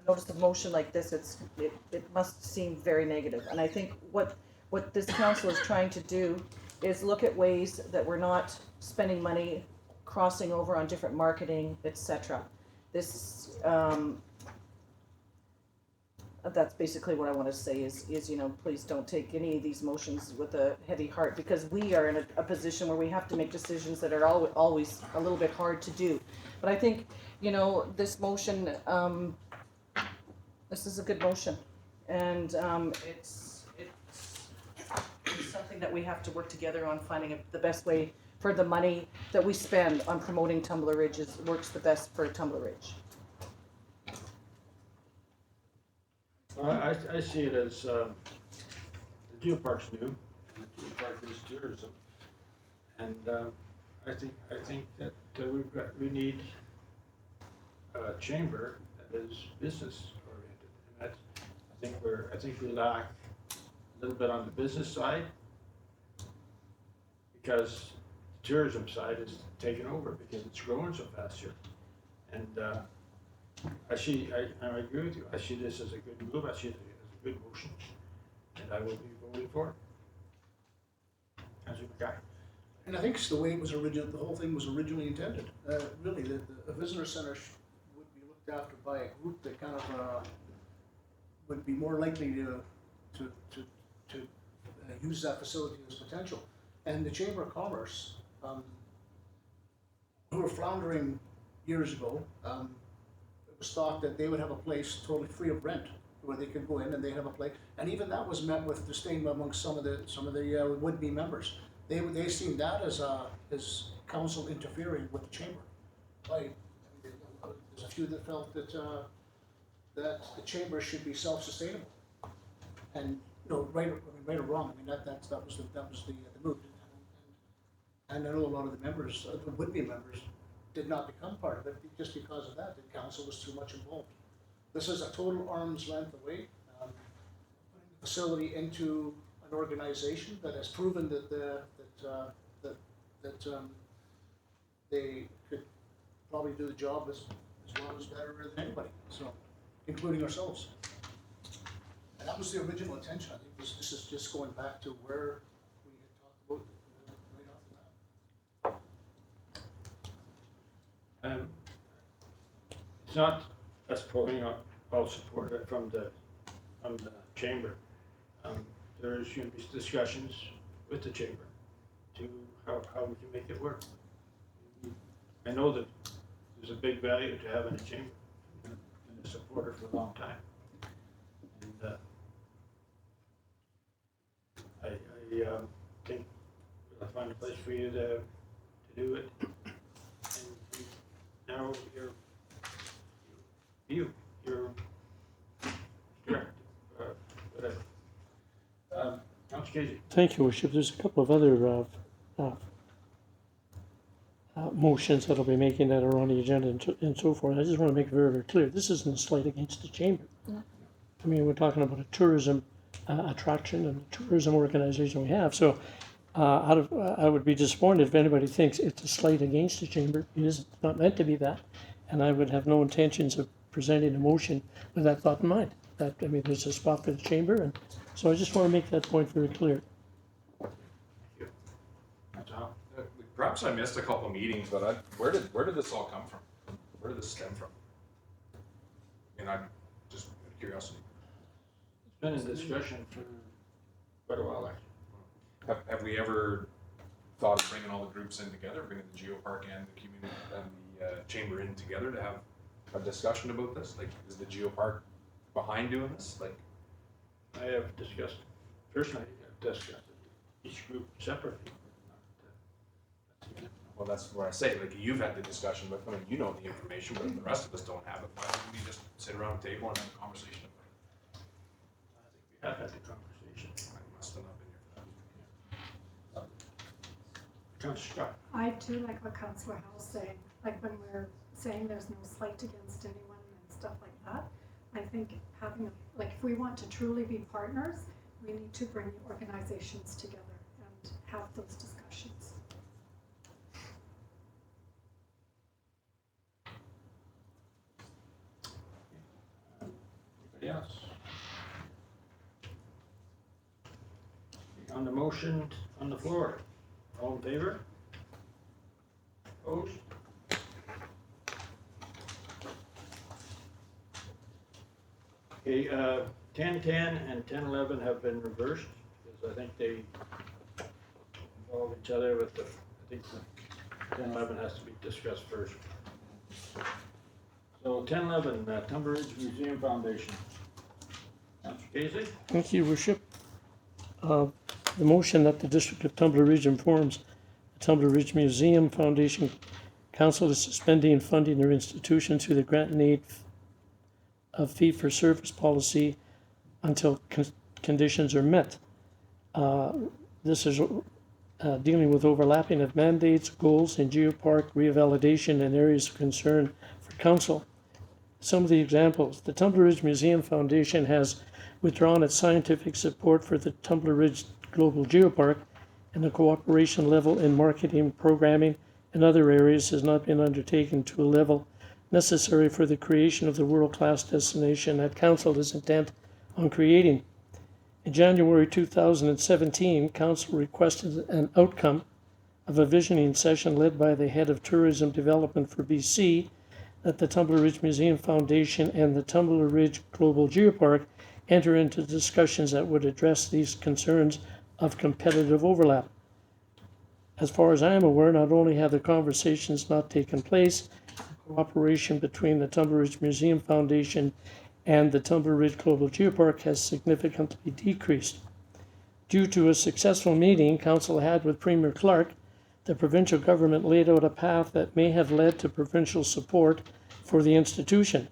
Speaker 3: notice of motion like this, it must seem very negative. And I think what this council is trying to do is look at ways that we're not spending money crossing over on different marketing, etc. This that's basically what I want to say is please don't take any of these motions with a heavy heart, because we are in a position where we have to make decisions that are always a little bit hard to do. But I think, this motion, this is a good motion, and it's something that we have to work together on finding the best way for the money that we spend on promoting Tumbler Ridge works the best for Tumbler Ridge.
Speaker 1: I see it as the geopark's new, and the geopark is tourism, and I think that we need a chamber that is business oriented, and I think we lack a little bit on the business side, because the tourism side is taken over because it's growing so fast here, And I agree with you. I see this as a good move. I see it as a good motion. And I will be voting for it. Councillor Mackay.
Speaker 6: And I think it's the way it was the whole thing was originally intended. Really, the visitor center would be looked after by a group that kind of would be more likely to use that facility as potential. And the Chamber of Commerce, who were floundering years ago, it was thought that they would have a place totally free of rent, where they could go in and they have a place. And even that was met with disdain amongst some of the would-be members. They seen that as council interfering with the chamber. There's a few that felt that the chamber should be self-sustainable. And right or wrong, I mean that was the move. And I know a lot of the members, the would-be members, did not become part of it just because of that. The council was too much involved. This is a total arm's length away. Putting the facility into an organization that has proven that they could probably do the job as well as better than anybody. So, including ourselves. And that was the original intention. I think this is just going back to where we had talked about right off the bat.
Speaker 1: It's not us pulling out all support from the chamber. There's going to be discussions with the chamber to how we can make it work. I know that there's a big value to having a chamber. I've been a supporter for a long time. And I think we'll find a place for you to do it. And now you're director, whatever. Councillor Casey.
Speaker 9: Thank you, Worship. There's a couple of other motions that I'll be making that are on the agenda and so forth. I just want to make it very, very clear. This isn't a slight against the chamber.
Speaker 3: No.
Speaker 9: I mean, we're talking about a tourism attraction and a tourism organization we have. So I would be disappointed if anybody thinks it's a slight against the chamber. It is not meant to be that. And I would have no intentions of presenting a motion with that thought in mind. That, I mean, there's a spot for the chamber, and so I just want to make that point very clear.
Speaker 1: That's all.
Speaker 10: Perhaps I missed a couple of meetings, but where did this all come from? Where did this stem from? And I'm just out of curiosity.
Speaker 1: It's been in discussion for quite a while, actually.
Speaker 10: Have we ever thought of bringing all the groups in together, bringing the Geopark and the community and the chamber in together to have a discussion about this? Like, is the Geopark behind doing this? Like,
Speaker 1: I have discussed, personally, each group separately.
Speaker 10: well, that's where I say, like, you've had the discussion, but I mean, you know the information, but the rest of us don't have it. Why don't we just sit around the table and have a conversation about it?
Speaker 1: I think we have had the conversation.
Speaker 10: I must have not been here for that.
Speaker 1: Councillor Scott.
Speaker 5: I do like what Councillor Howell's saying, like when we're saying there's no slight against anyone and stuff like that. I think having, if we want to truly be partners, we need to bring the organizations together and have those discussions.
Speaker 1: Anybody else? On the motion on the floor, all in favor? Opposed? Okay, 1010 and 1011 have been reversed, because I think they involve each other with the, I think the 1011 has to be discussed first. So 1011, Tumbler Ridge Museum Foundation. Councillor Casey?
Speaker 9: Thank you, Worship. The motion that the District of Tumbler Ridge informs the Tumbler Ridge Museum Foundation Council is suspending funding their institution through the grant and aid of fee-for-service policy until conditions are met. This is dealing with overlapping of mandates, goals, and geopark revalidation and areas of concern for council. Some of the examples: the Tumbler Ridge Museum Foundation has withdrawn its scientific support for the Tumbler Ridge Global Geopark, and the cooperation level in marketing, programming, and other areas has not been undertaken to a level necessary for the creation of the world-class destination that Council is intent on creating. In January 2017, Council requested an outcome of a visioning session led by the head of tourism development for BC that the Tumbler Ridge Museum Foundation and the Tumbler Ridge Global Geopark enter into discussions that would address these concerns of competitive overlap. As far as I am aware, not only have the conversations not taken place, cooperation between the Tumbler Ridge Museum Foundation and the Tumbler Ridge Global Geopark has significantly decreased. Due to a successful meeting Council had with Premier Clark, the provincial government laid out a path that may have led to provincial support for the institution.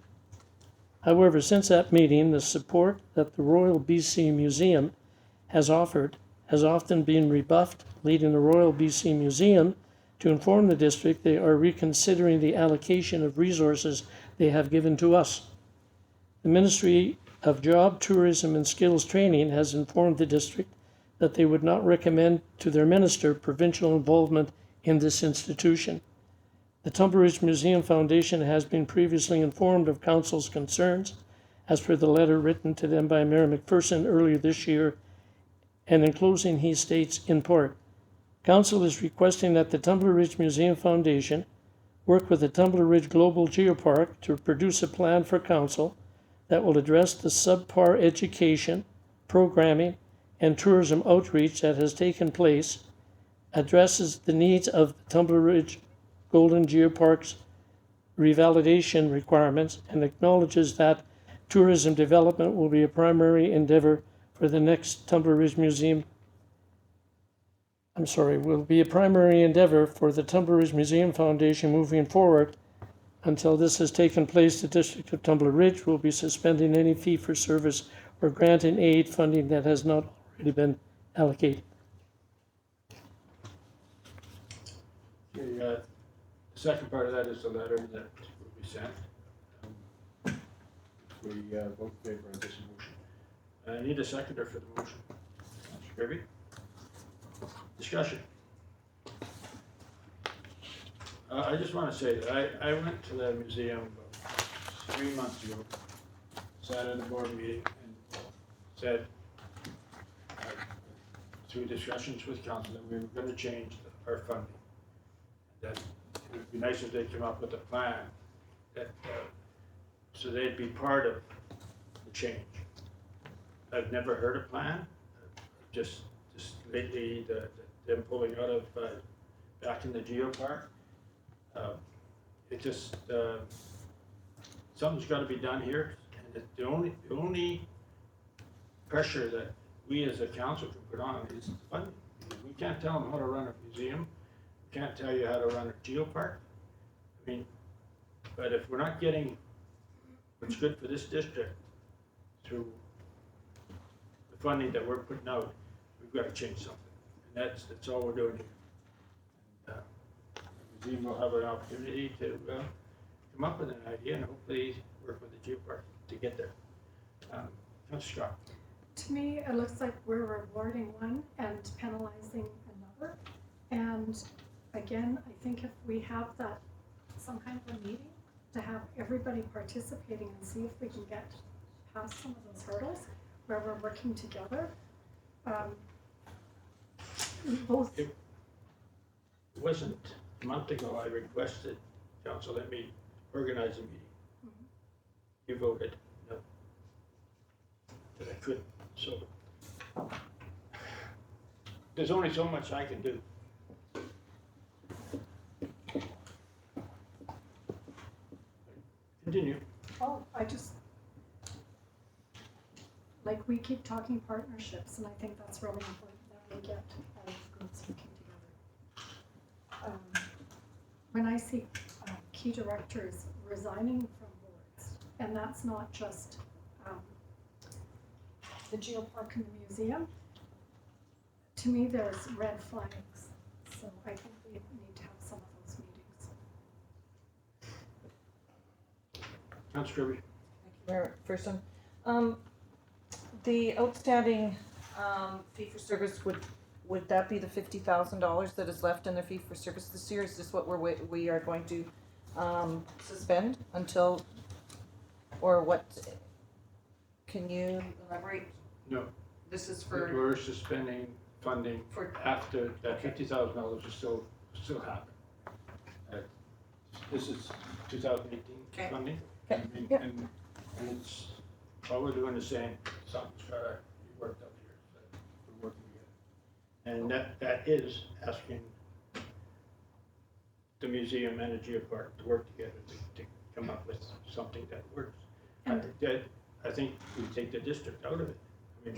Speaker 9: However, since that meeting, the support that the Royal BC Museum has offered has often been rebuffed, leading the Royal BC Museum to inform the district they are reconsidering the allocation of resources they have given to us. The Ministry of Job, Tourism and Skills Training has informed the district that they would not recommend to their minister provincial involvement in this institution. The Tumbler Ridge Museum Foundation has been previously informed of Council's concerns, as per the letter written to them by Mayor McPherson earlier this year, and in closing he states, in part, Council is requesting that the Tumbler Ridge Museum Foundation work with the Tumbler Ridge Global Geopark to produce a plan for Council that will address the subpar education, programming, and tourism outreach that has taken place, addresses the needs of the Tumbler Ridge Golden Geopark's revalidation requirements, and acknowledges that tourism development will be a primary endeavor for the next Tumbler Ridge Museum. Will be a primary endeavor for the Tumbler Ridge Museum Foundation moving forward. Until this has taken place, the District of Tumbler Ridge will be suspending any fee-for-service or granting aid funding that has not already been allocated.
Speaker 1: The second part of that is the letter that will be sent. We vote in favor of this motion. I need a seconder for the motion. Councillor Kirby? Discussion. I just want to say that I went to the museum about 3 months ago, sat at a board meeting and said, through discussions with council, that we were going to change our funding. That it would be nice if they came up with a plan that, so they'd be part of the change. I've never heard a plan. Just lately, them pulling out of back in the geopark. It just something's got to be done here, and the only pressure that we as a council can put on is funding. We can't tell them how to run a museum. We can't tell you how to run a geopark. I mean, but if we're not getting what's good for this district through the funding that we're putting out, we've got to change something, and that's all we're doing here. The museum will have an opportunity to come up with an idea and hopefully work with the geopark to get there. Councillor Scott.
Speaker 5: To me, it looks like we're rewarding one and penalizing another. And again, I think if we have that, some kind of a meeting to have everybody participating and see if we can get past some of those hurdles where we're working together. Both.
Speaker 1: It wasn't a month ago I requested council let me organize a meeting.
Speaker 5: Mm-hmm.
Speaker 1: You voted no, that I couldn't. So there's only so much I can do. Continue.
Speaker 5: Oh, like we keep talking partnerships, and I think that's really important that we get all these groups working together. When I see key directors resigning from boards, and that's not just the geopark and the museum, to me there's red flags. So I think we need to have some of those meetings.
Speaker 1: Councillor Kirby.
Speaker 3: Thank you, Mayor Ferguson. The outstanding fee for service, would that be the $50,000 that is left in the fee for service this year? Is this what we are going to suspend until, or what? Can you elaborate?
Speaker 14: No,
Speaker 3: This is for,
Speaker 14: we're suspending funding
Speaker 3: for,
Speaker 14: after that $50,000 is still happening. This is 2018
Speaker 3: Okay.
Speaker 14: funding.
Speaker 3: Okay.
Speaker 14: And,
Speaker 3: Yeah.
Speaker 14: and it's, all we're doing is saying, something's gotta be worked out here, so we're working together.
Speaker 1: And that is asking the museum and the geopark to work together to come up with something that works. I think we take the district out of it. I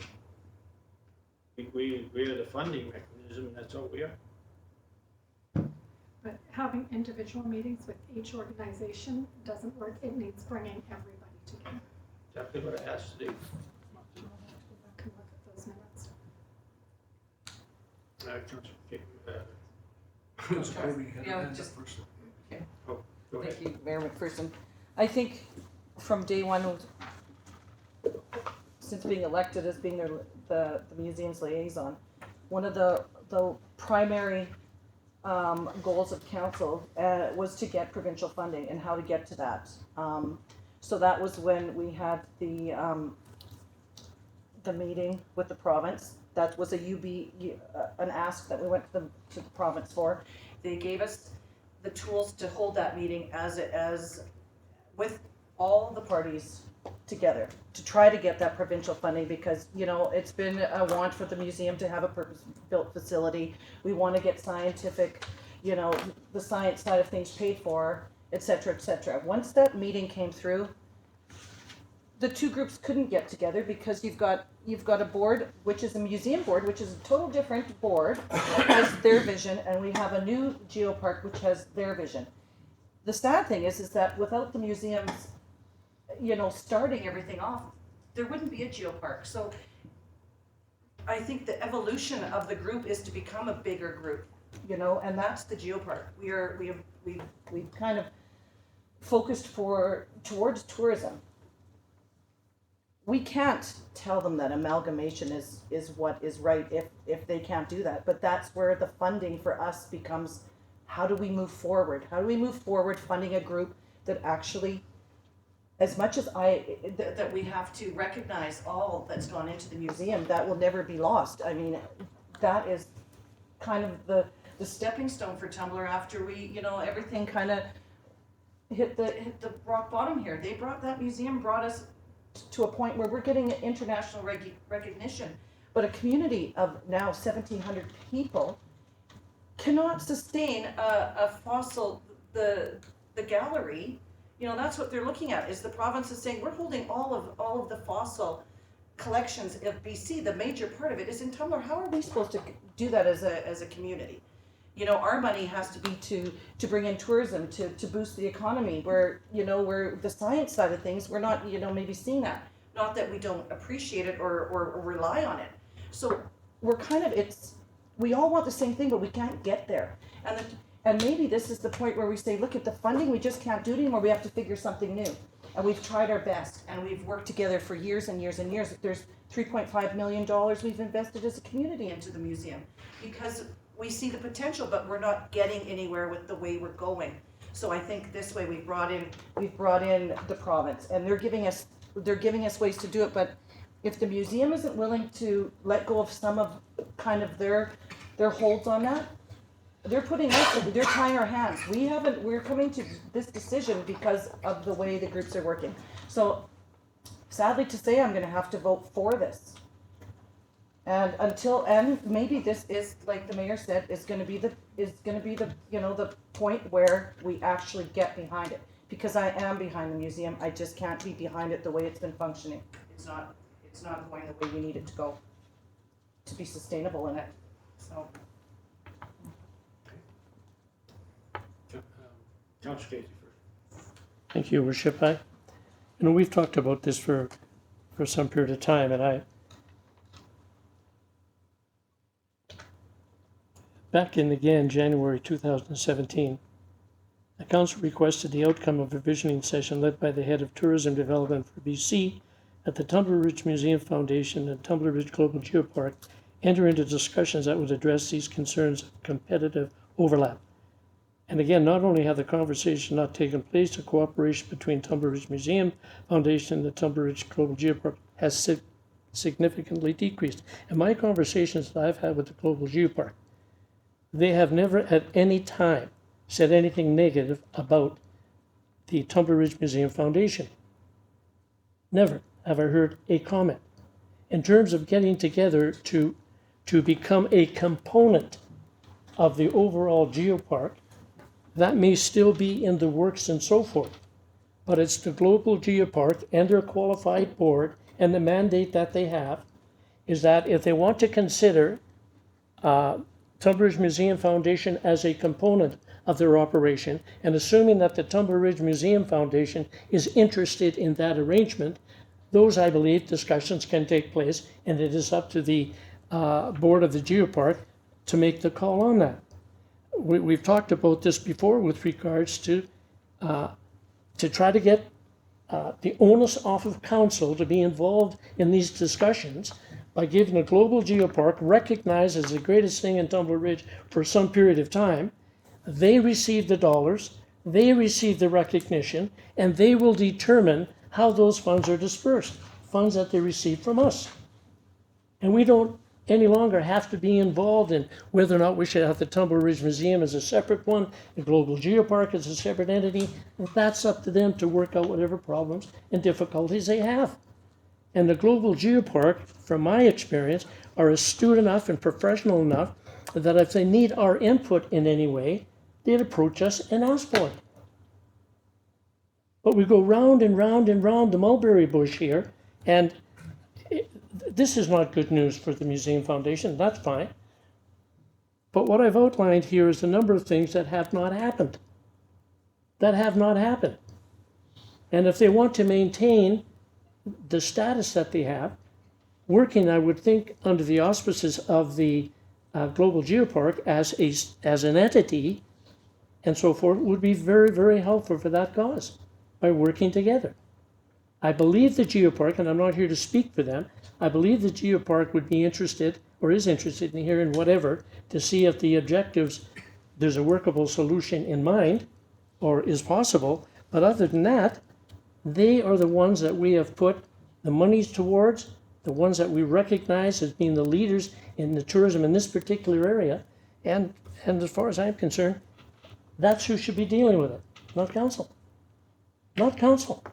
Speaker 1: mean, we are the funding mechanism, and that's all we are.
Speaker 5: But having individual meetings with each organization doesn't work. It needs bringing everybody together.
Speaker 1: Exactly what I asked to do.
Speaker 5: I'll have to go back and look at those minutes.
Speaker 1: Councillor King,
Speaker 6: Councillor Kirby, you had
Speaker 3: Yeah,
Speaker 6: your hand
Speaker 3: just-
Speaker 6: up first.
Speaker 1: go ahead.
Speaker 3: thank you, Mayor McPherson. I think from day one, since being elected as being the museum's liaison, one of the primary goals of council was to get provincial funding and how to get to that. So that was when we had the meeting with the province. That was an ask that we went to the province for. They gave us the tools to hold that meeting as with all the parties together to try to get that provincial funding, because it's been a want for the museum to have a purpose-built facility. We want to get scientific, the science side of things paid for, et cetera, et cetera. Once that meeting came through, the two groups couldn't get together because you've got a board, which is a museum board, which is a total different board, has their vision, and we have a new geopark which has their vision. The sad thing is that without the museums, starting everything off, there wouldn't be a geopark. So I think the evolution of the group is to become a bigger group, and that's the geopark. We've kind of focused towards tourism. We can't tell them that amalgamation is what is right if they can't do that. But that's where the funding for us becomes, how do we move forward? How do we move forward funding a group that actually, as much as that we have to recognize all that's gone into the museum, that will never be lost. I mean, that is kind of the stepping stone for Tumblr after we, everything kind of hit the rock bottom here. That museum brought us to a point where we're getting international recognition, but a community of now 1,700 people cannot sustain a fossil, the gallery. That's what they're looking at, is the province is saying, we're holding all of the fossil collections of BC. The major part of it is in Tumblr. How are we supposed to do that as a community? Our money has to be to bring in tourism, to boost the economy, where the science side of things, we're not, maybe seeing that. Not that we don't appreciate it or rely on it. So we're kind of, we all want the same thing, but we can't get there. And maybe this is the point where we say, look at the funding, we just can't do it anymore, we have to figure something new. And we've tried our best, and we've worked together for years and years and years. There's $3.5 million we've invested as a community into the museum, because we see the potential, but we're not getting anywhere with the way we're going. So I think this way we've brought in the province, and they're giving us ways to do it. But if the museum isn't willing to let go of some of kind of their holds on that, they're tying our hands. We're coming to this decision because of the way the groups are working. So sadly to say, I'm gonna have to vote for this. And maybe this is, like the mayor said, is gonna be the the point where we actually get behind it. Because I am behind the museum, I just can't be behind it the way it's been functioning. It's not going the way we need it to go to be sustainable in it, so.
Speaker 1: Councillor Casey first.
Speaker 9: Thank you, Worship. We've talked about this for some period of time, and back in January 2017, the council requested the outcome of a visioning session led by the head of tourism development for BC at the Tumbler Ridge Museum Foundation and Tumbler Ridge Global Geopark enter into discussions that would address these concerns of competitive overlap And again, not only have the conversation not taken place, the cooperation between Tumble Ridge Museum Foundation and the Tumble Ridge Global Geopark has significantly decreased. In my conversations that I've had with the Global Geopark, they have never at any time said anything negative about the Tumble Ridge Museum Foundation. Never have I heard a comment. In terms of getting together to become a component of the overall geopark, that may still be in the works and so forth. But it's the Global Geopark and their qualified board and the mandate that they have is that if they want to consider Tumble Ridge Museum Foundation as a component of their operation, and assuming that the Tumble Ridge Museum Foundation is interested in that arrangement, those, I believe, discussions can take place, and it is up to the board of the geopark to make the call on that. We've talked about this before with regards to try to get the onus off of council to be involved in these discussions by giving the Global Geopark, recognized as the greatest thing in Tumble Ridge for some period of time. They receive the dollars, they receive the recognition, and they will determine how those funds are dispersed, funds that they receive from us. And we don't any longer have to be involved in whether or not we should have the Tumble Ridge Museum as a separate one, the Global Geopark as a separate entity. That's up to them to work out whatever problems and difficulties they have. And the Global Geopark, from my experience, are astute enough and professional enough that if they need our input in any way, they'd approach us and ask for it. But we go round and round and round the mulberry bush here, and this is not good news for the Museum Foundation, that's fine. But what I've outlined here is a number of things that have not happened. That have not happened. And if they want to maintain the status that they have, working, I would think, under the auspices of the Global Geopark as an entity and so forth, would be very, very helpful for that cause by working together. I believe the Geopark, and I'm not here to speak for them, I believe the Geopark would be interested, or is interested in hearing whatever, to see if the objectives, there's a workable solution in mind, or is possible. But other than that, they are the ones that we have put the monies towards, the ones that we recognize as being the leaders in the tourism in this particular area. And as far as I'm concerned, that's who should be dealing with it, not council. Not council.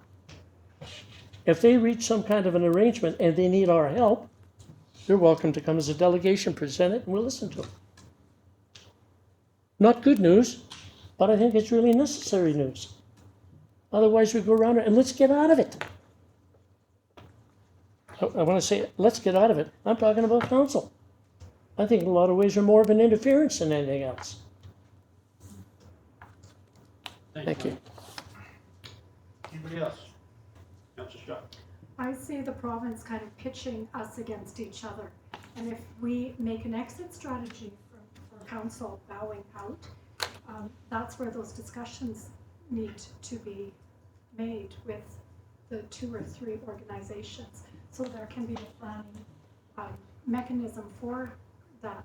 Speaker 9: If they reach some kind of an arrangement and they need our help, they're welcome to come as a delegation, present it, and we'll listen to them. Not good news, but I think it's really necessary news. Otherwise we go around it, and let's get out of it. I want to say, let's get out of it. I'm talking about council. I think in a lot of ways are more of an interference than anything else. Thank you.
Speaker 1: Anybody else? Councilor Scott.
Speaker 5: I see the province kind of pitching us against each other. And if we make an exit strategy for council bowing out, that's where those discussions need to be made with the 2 or 3 organizations. So there can be a planning mechanism for that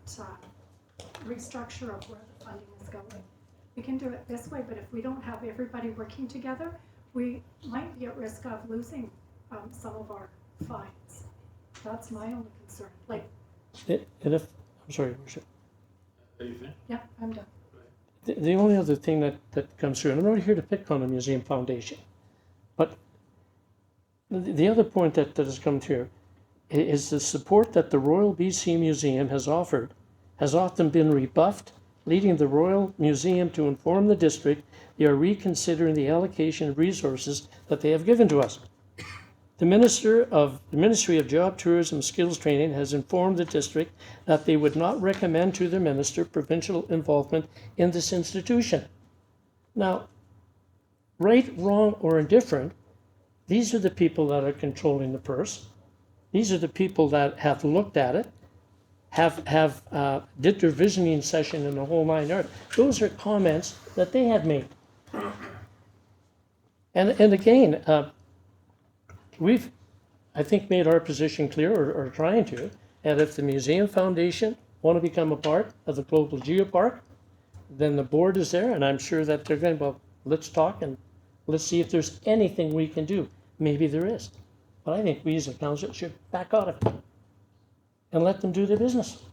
Speaker 5: restructure of where the funding is going. We can do it this way, but if we don't have everybody working together, we might be at risk of losing some of our fines. That's my only concern.
Speaker 9: And if, I'm sorry, Worship.
Speaker 1: Are you finished?
Speaker 5: Yeah, I'm done.
Speaker 9: The only other thing that comes through, and I'm not here to pick on the Museum Foundation, but the other point that has come through is the support that the Royal BC Museum has offered has often been rebuffed, leading the Royal Museum to inform the district they are reconsidering the allocation of resources that they have given to us. The Ministry of Job, Tourism, and Skills Training has informed the district that they would not recommend to the minister provincial involvement in this institution. Now, right, wrong, or indifferent, these are the people that are controlling the purse. These are the people that have looked at it, did their visioning session in the whole 9 yards. Those are comments that they have made. And again, we've, I think, made our position clear, or trying to, and if the Museum Foundation want to become a part of the Global Geopark, then the board is there, and I'm sure that they're going, well, let's talk and let's see if there's anything we can do. Maybe there is. But I think we as a council should back out of it and let them do their business.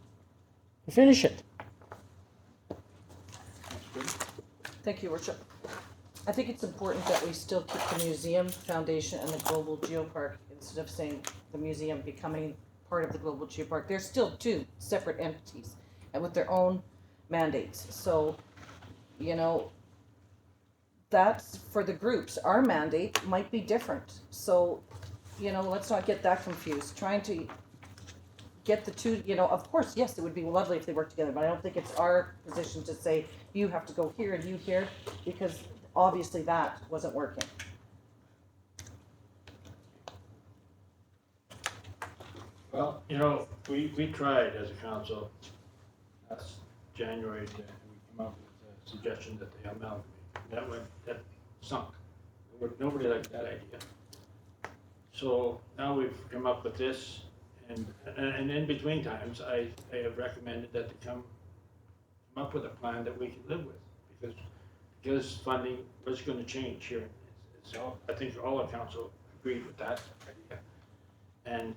Speaker 9: And finish it.
Speaker 3: Thank you, Worship. I think it's important that we still keep the Museum Foundation and the Global Geopark instead of saying the museum becoming part of the Global Geopark. They're still two separate entities and with their own mandates. So, you know, that's for the groups. Our mandate might be different. So, you know, let's not get that confused. Trying to get the two, you know, of course, yes, it would be lovely if they worked together, but I don't think it's our position to say, you have to go here and you here, because obviously that wasn't working.
Speaker 1: Well, you know, we tried as a council last January to, we came up with a suggestion that they amalgamate. That sunk. Nobody liked that idea. So now we've come up with this, and in between times, I have recommended that they come up with a plan that we can live with, because funding was going to change here. So I think all of council agreed with that idea, and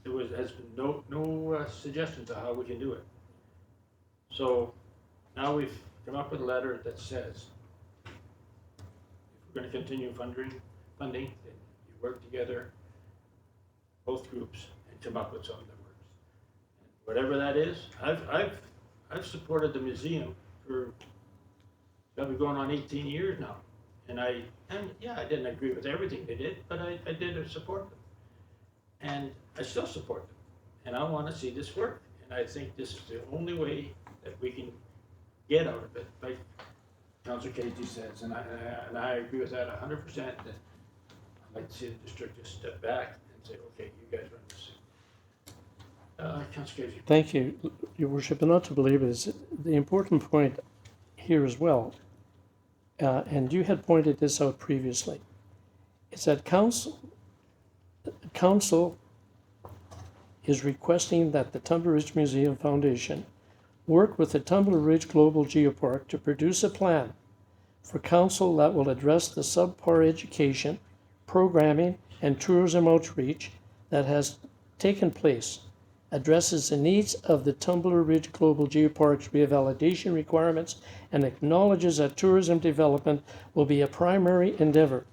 Speaker 1: there has been no suggestions of how we can do it. So now we've come up with a letter that says, if we're going to continue funding, then you work together, both groups, and come up with something that works. And whatever that is, I've supported the museum for, I've been going on 18 years now. And yeah, I didn't agree with everything they did, but I did support them. And I still support them. And I want to see this work. And I think this is the only way that we can get out of it, like Councillor Casey says, and I agree with that 100%, that I'd like to see the district just step back and say, okay, you guys run this. Councillor Casey.
Speaker 9: Thank you, Your Worship. And not to belabor this, the important point here as well, and you had pointed this out previously, is that council is requesting that the Tumbler Ridge Museum Foundation work with the Tumbler Ridge Global Geopark to produce a plan for council that will address the subpar education, programming, and tourism outreach that has taken place, addresses the needs of the Tumbler Ridge Global Geopark's revalidation requirements, and acknowledges that tourism development will be a primary endeavor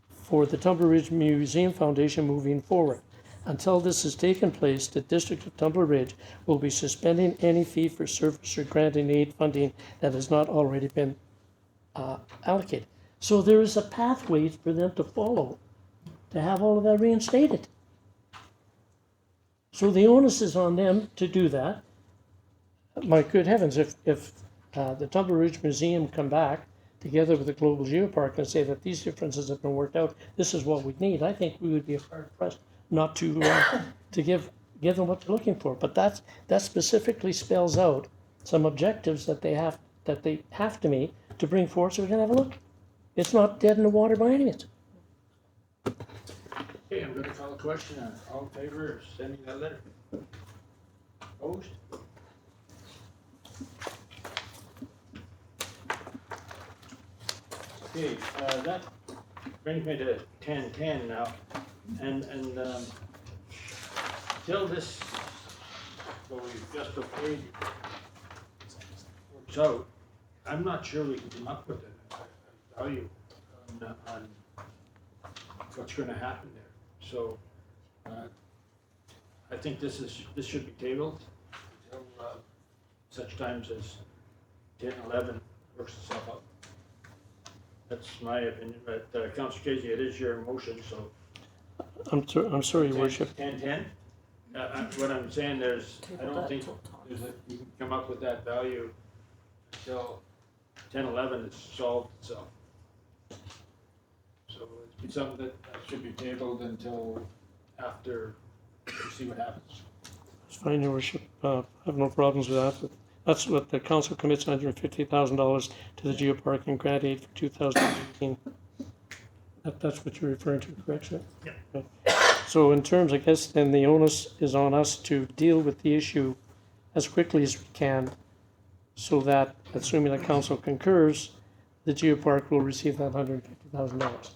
Speaker 9: for the Tumbler Ridge Museum Foundation moving forward. Until this has taken place, the District of Tumbler Ridge will be suspending any fee-for-service or granting aid funding that has not already been allocated. So there is a pathway for them to follow to have all of that reinstated. So the onus is on them to do that. My good heavens, if the Tumbler Ridge Museum come back together with the Global Geopark and say that these differences have been worked out, this is what we need, I think we would be hard-pressed not to give them what they're looking for. But that specifically spells out some objectives that they have to meet to bring forward, so we can have a look. It's not dead in the water by any means.
Speaker 1: Okay, I'm going to call a question. All in favor of sending that letter? Opposed? Okay, that brings me to 10:10 now, and till this, what we've just okayed works out, I'm not sure we can come up with a value on what's going to happen there. So I think this should be tabled until such times as 10-11 works itself out. That's my opinion, but Councillor Casey, it is your motion, so.
Speaker 9: I'm sorry, Your Worship.
Speaker 1: 10-10? What I'm saying, I don't think you can come up with that value until 10-11 it's solved itself. So it's something that should be tabled until after we see what happens.
Speaker 9: It's fine, Your Worship. I have no problems with that. That's what the council commits $150,000 to the geopark and grant aid for 2018. That's what you're referring to, correct, sir?
Speaker 1: Yeah.
Speaker 9: Okay. So in terms, I guess, then the onus is on us to deal with the issue as quickly as we can so that, assuming that council concurs, the geopark will receive that $150,000.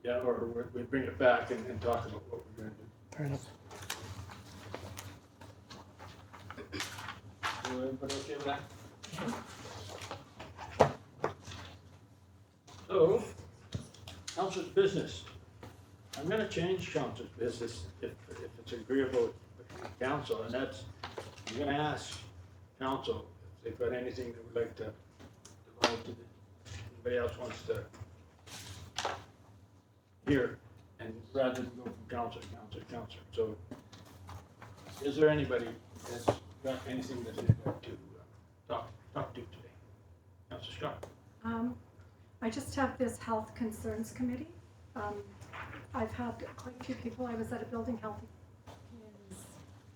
Speaker 14: Yeah, or we bring it back and talk about what we're gonna do.
Speaker 9: Fair enough.
Speaker 14: So everybody okay with that? So, council's business. I'm gonna change council's business if it's agreeable with the council, and that's, I'm gonna ask council if they've got anything they would like to divide to anybody else wants to hear, and rather than go from council to council to council. So, is there anybody that's got anything that they'd like to talk to today? Councilor Scott?
Speaker 5: I just have this health concerns committee. I've had quite a few people. I was at a building health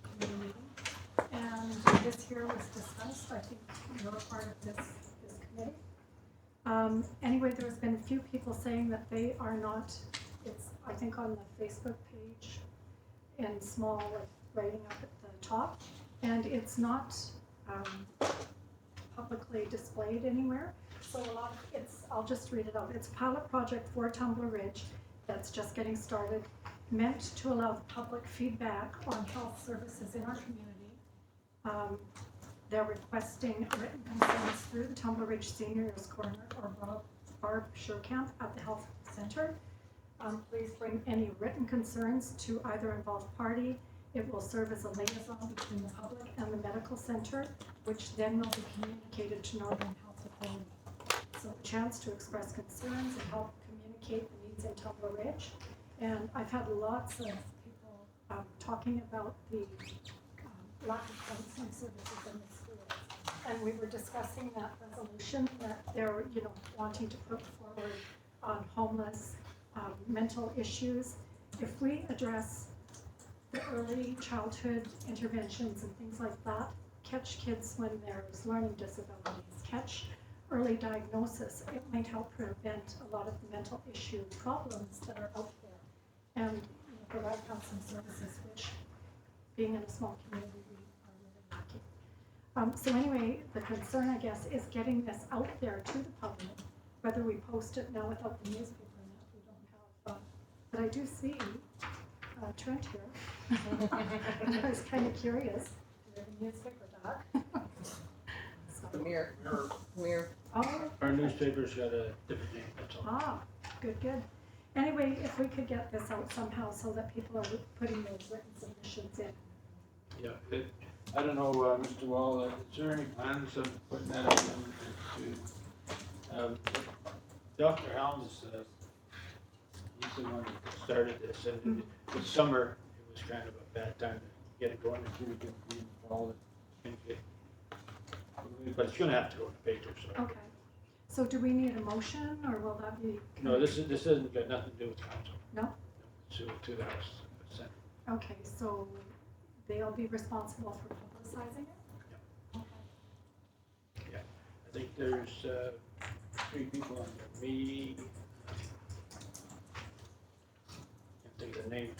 Speaker 5: committee meeting, and this here was discussed. I think you're a part of this committee. Anyway, there's been a few people saying that they are not, it's, I think on the Facebook page in small, like writing up at the top, and it's not publicly displayed anywhere. So a lot of it's, I'll just read it out. It's a pilot project for Tumbler Ridge that's just getting started, meant to allow the public feedback on health services in our community. They're requesting written concerns through the Tumbler Ridge Seniors Corner or Barb Sherkamp at the health center. Please bring any written concerns to either involved party. It will serve as a liaison between the public and the medical center, which then will be communicated to Northern Health Authority. So a chance to express concerns and help communicate the needs in Tumbler Ridge. And I've had lots of people talking about the lack of counseling services in the schools. And we were discussing that resolution that they're, wanting to put forward on homeless, mental issues. If we address the early childhood interventions and things like that, catch kids when there's learning disabilities, catch early diagnosis, it might help prevent a lot of the mental issue problems that are out there, and provide counseling services, which, being in a small community, we are really lacking. So anyway, the concern, I guess, is getting this out there to the public, whether we post it now without the newspaper and that we don't have, but I do see Trent here. And I was kind of curious, do we have a newspaper back?
Speaker 3: Mirror.
Speaker 5: Oh.
Speaker 14: Our newspaper's got a different name, that's all.
Speaker 5: Ah, good. Anyway, if we could get this out somehow so that people are putting those written submissions in.
Speaker 14: Yeah, I don't know, Mr. Wall, is there any plans of putting that out to, Dr. Helms, he's the one that started this, and this summer, it was kind of a bad time to get it going, if we could be involved in it. But it's gonna have to go in the paper, so.
Speaker 5: Okay. So do we need a motion, or will that be?
Speaker 14: No, this hasn't got nothing to do with council.
Speaker 5: No?
Speaker 14: To the House, Senate.
Speaker 5: Okay, so they'll be responsible for publicizing it? Okay.
Speaker 14: I think there's, 3 people on there, me. Can't think of the name.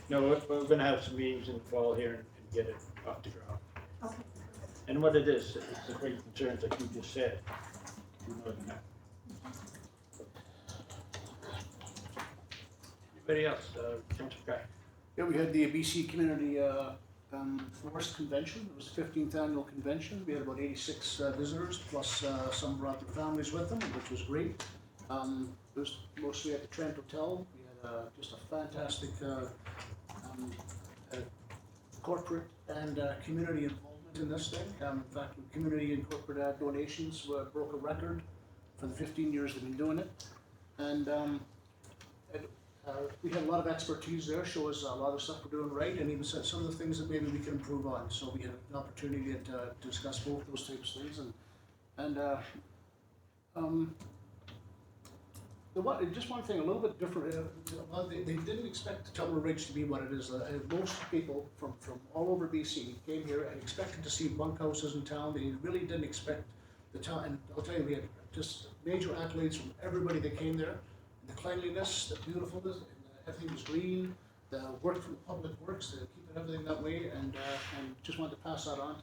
Speaker 14: No, we're gonna have some meetings in the fall here and get it off the ground.
Speaker 5: Okay.
Speaker 14: And what it is, it's the great concerns like you just said. More than that. Anybody else? Councilor Craig?
Speaker 6: Yeah, we had the BC Community Forest Convention. It was the 15th annual convention. We had about 86 visitors, plus some brought their families with them, which was great. It was mostly at the Trent Hotel. We had just a fantastic corporate and community involvement in this thing. In fact, community and corporate donations broke a record for the 15 years they've been doing it. And we had a lot of expertise there, show us a lot of stuff we're doing right, and even some of the things that maybe we can improve on. So we had an opportunity to discuss both those types of things. Just one thing, a little bit different. They didn't expect Tumbler Ridge to be what it is. Most people from all over BC came here and expected to see bunkhouses in town. They really didn't expect the town. And I'll tell you, we had just major accolades from everybody that came there. The cleanliness, the beautifulness, and everything was green. The work from Public Works, keeping everything that way. And just wanted to pass that on to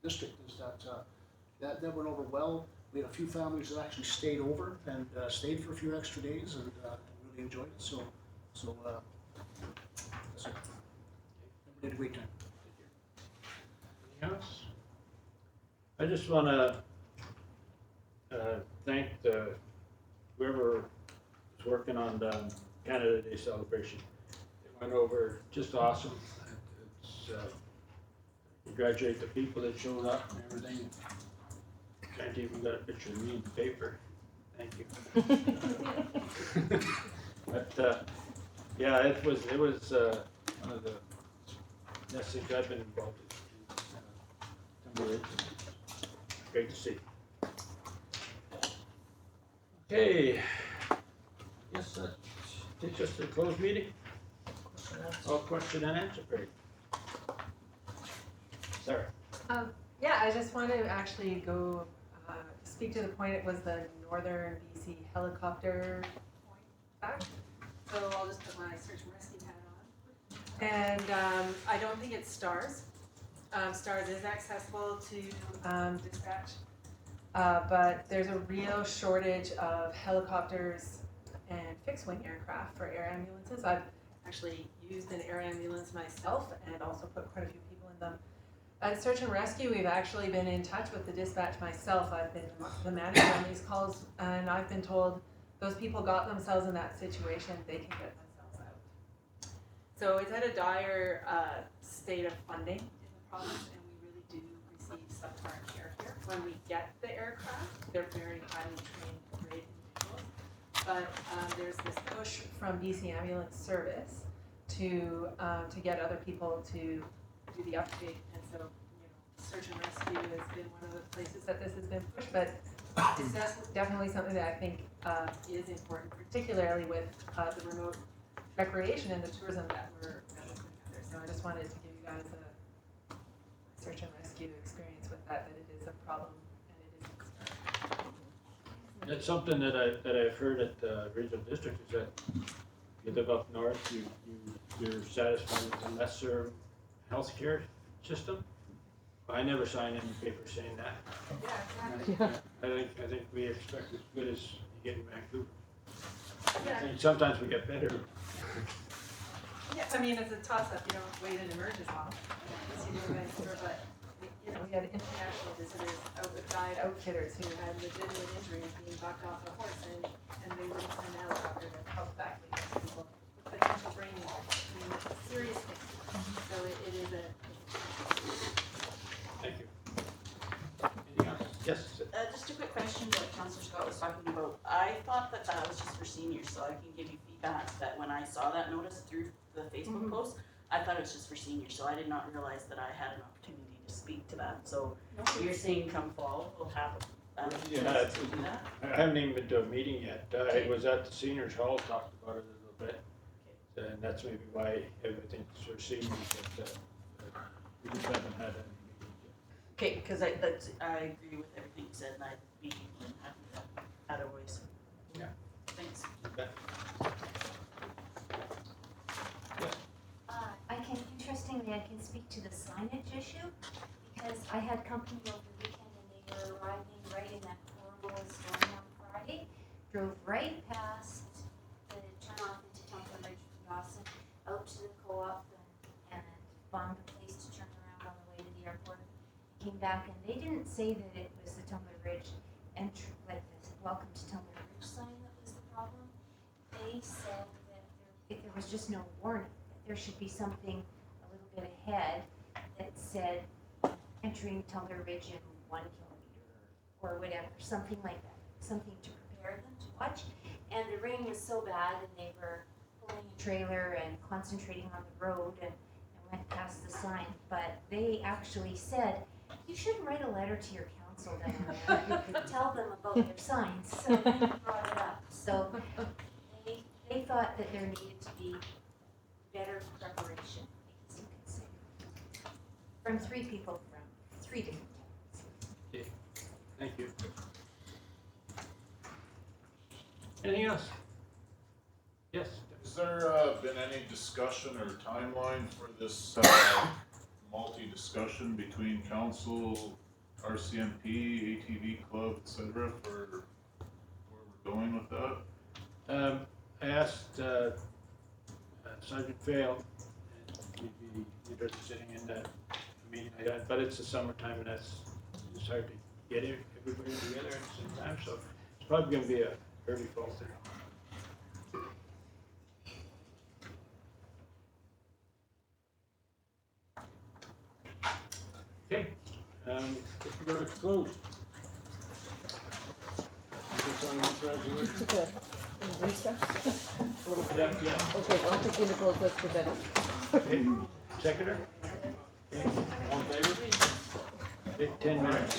Speaker 6: the district is that went over well. We had a few families that actually stayed over and stayed for a few extra days and really enjoyed it. So that's it. We had a great time.
Speaker 14: Anything else? I just wanna thank whoever was working on the Canada Day celebration. It went over just awesome. It's, congratulate the people that showed up and everything. Can't even get a picture of me in the paper. Thank you. But, yeah, it was one of the best things I've been involved in. Great to see. Okay. Yes, that takes us to the closed meeting. All question and answer period. Sarah.
Speaker 15: Yeah, I just want to actually go speak to the point. It was the Northern BC helicopter point back. So I'll just put my search and rescue hat on. And I don't think it's STARS. STARS is accessible to dispatch, but there's a real shortage of helicopters and fixed-wing aircraft for air ambulances. I've actually used an air ambulance myself and also put quite a few people in them. At Search and Rescue, we've actually been in touch with the dispatch myself. I've been the manager on these calls, and I've been told those people got themselves in that situation, they can get themselves out. So it's at a dire state of funding in the province, and we really do receive subpar care here. When we get the aircraft, they're very highly trained, great individuals. But there's this push from BC Ambulance Service to get other people to do the upgrade. And so, Search and Rescue has been one of the places that this has been pushed, but it's definitely something that I think is important, particularly with the remote recreation and the tourism that we're putting together. So I just wanted to give you guys a search and rescue experience with that it is a problem and it is a concern.
Speaker 14: That's something that I've heard at the regional district is that you live up north, you're satisfied with the lesser healthcare system. I never signed any paper saying that.
Speaker 15: Yeah, exactly.
Speaker 14: I think we expect as good as you get in Vancouver.
Speaker 15: Yeah.
Speaker 14: I think sometimes we get better.
Speaker 15: Yeah, I mean, it's a toss-up, you don't wait and emerge as well. But, we had international visitors, guide outfitters who had legitimate injuries being knocked off a horse and they wouldn't send a helicopter to help back with these people with potential brain injury. I mean, it's a serious thing. So it is a.
Speaker 14: Thank you. Anything else? Yes.
Speaker 16: Just a quick question what Councillor Scott was talking about. I thought that was just for seniors, so I can give you feedback that when I saw that notice through the Facebook post, I thought it was just for seniors, so I did not realize that I had an opportunity to speak to that. So you're saying come fall, we'll have
Speaker 14: Yeah, I haven't even been to a meeting yet. I was at the seniors hall, talked about it a little bit. And that's maybe why everything's for seniors, but we just haven't had any meetings yet.
Speaker 16: Okay, because I agree with everything you said, and I'd be happy to add a voice.
Speaker 14: Yeah.
Speaker 16: Thanks.
Speaker 14: Okay.
Speaker 4: Interestingly, I can speak to the signage issue, because I had company over the weekend and they were arriving right in that horrible storm on Friday, drove right past the turnoff into Temple Ridge from Dawson, out to the co-op and found a place to turn around on the way to the airport. Came back and they didn't say that it was the Tumbler Ridge like this welcome to Tumbler Ridge sign that was the problem. They said that there was just no warning, that there should be something a little bit ahead that said entering Tumbler Ridge in 1 kilometer or whatever, something like that, something to prepare them to watch. And the rain was so bad and they were pulling a trailer and concentrating on the road and went past the sign, but they actually said, you should write a letter to your council down there, tell them about their signs, so they brought it up. So they thought that there needed to be better preparation, I guess you could say, from 3 people from 3 different towns.
Speaker 14: Okay. Thank you. Anything else? Yes.
Speaker 17: Has there been any discussion or timeline for this multi-discussion between council, RCMP, ATV club, et cetera, for where we're going with that?
Speaker 14: I asked, Sergeant Fail, and he'd be sitting in that meeting, but it's the summertime and it's hard to get everybody together at the same time, so it's probably gonna be a early fall thing. Okay, if we're gonna close.
Speaker 3: Okay. Recess?
Speaker 14: Yeah, yeah.
Speaker 3: Okay, I'll take you to close this for Dennis.
Speaker 14: Okay, seconder? Okay, all in favor? Okay, 10 minutes.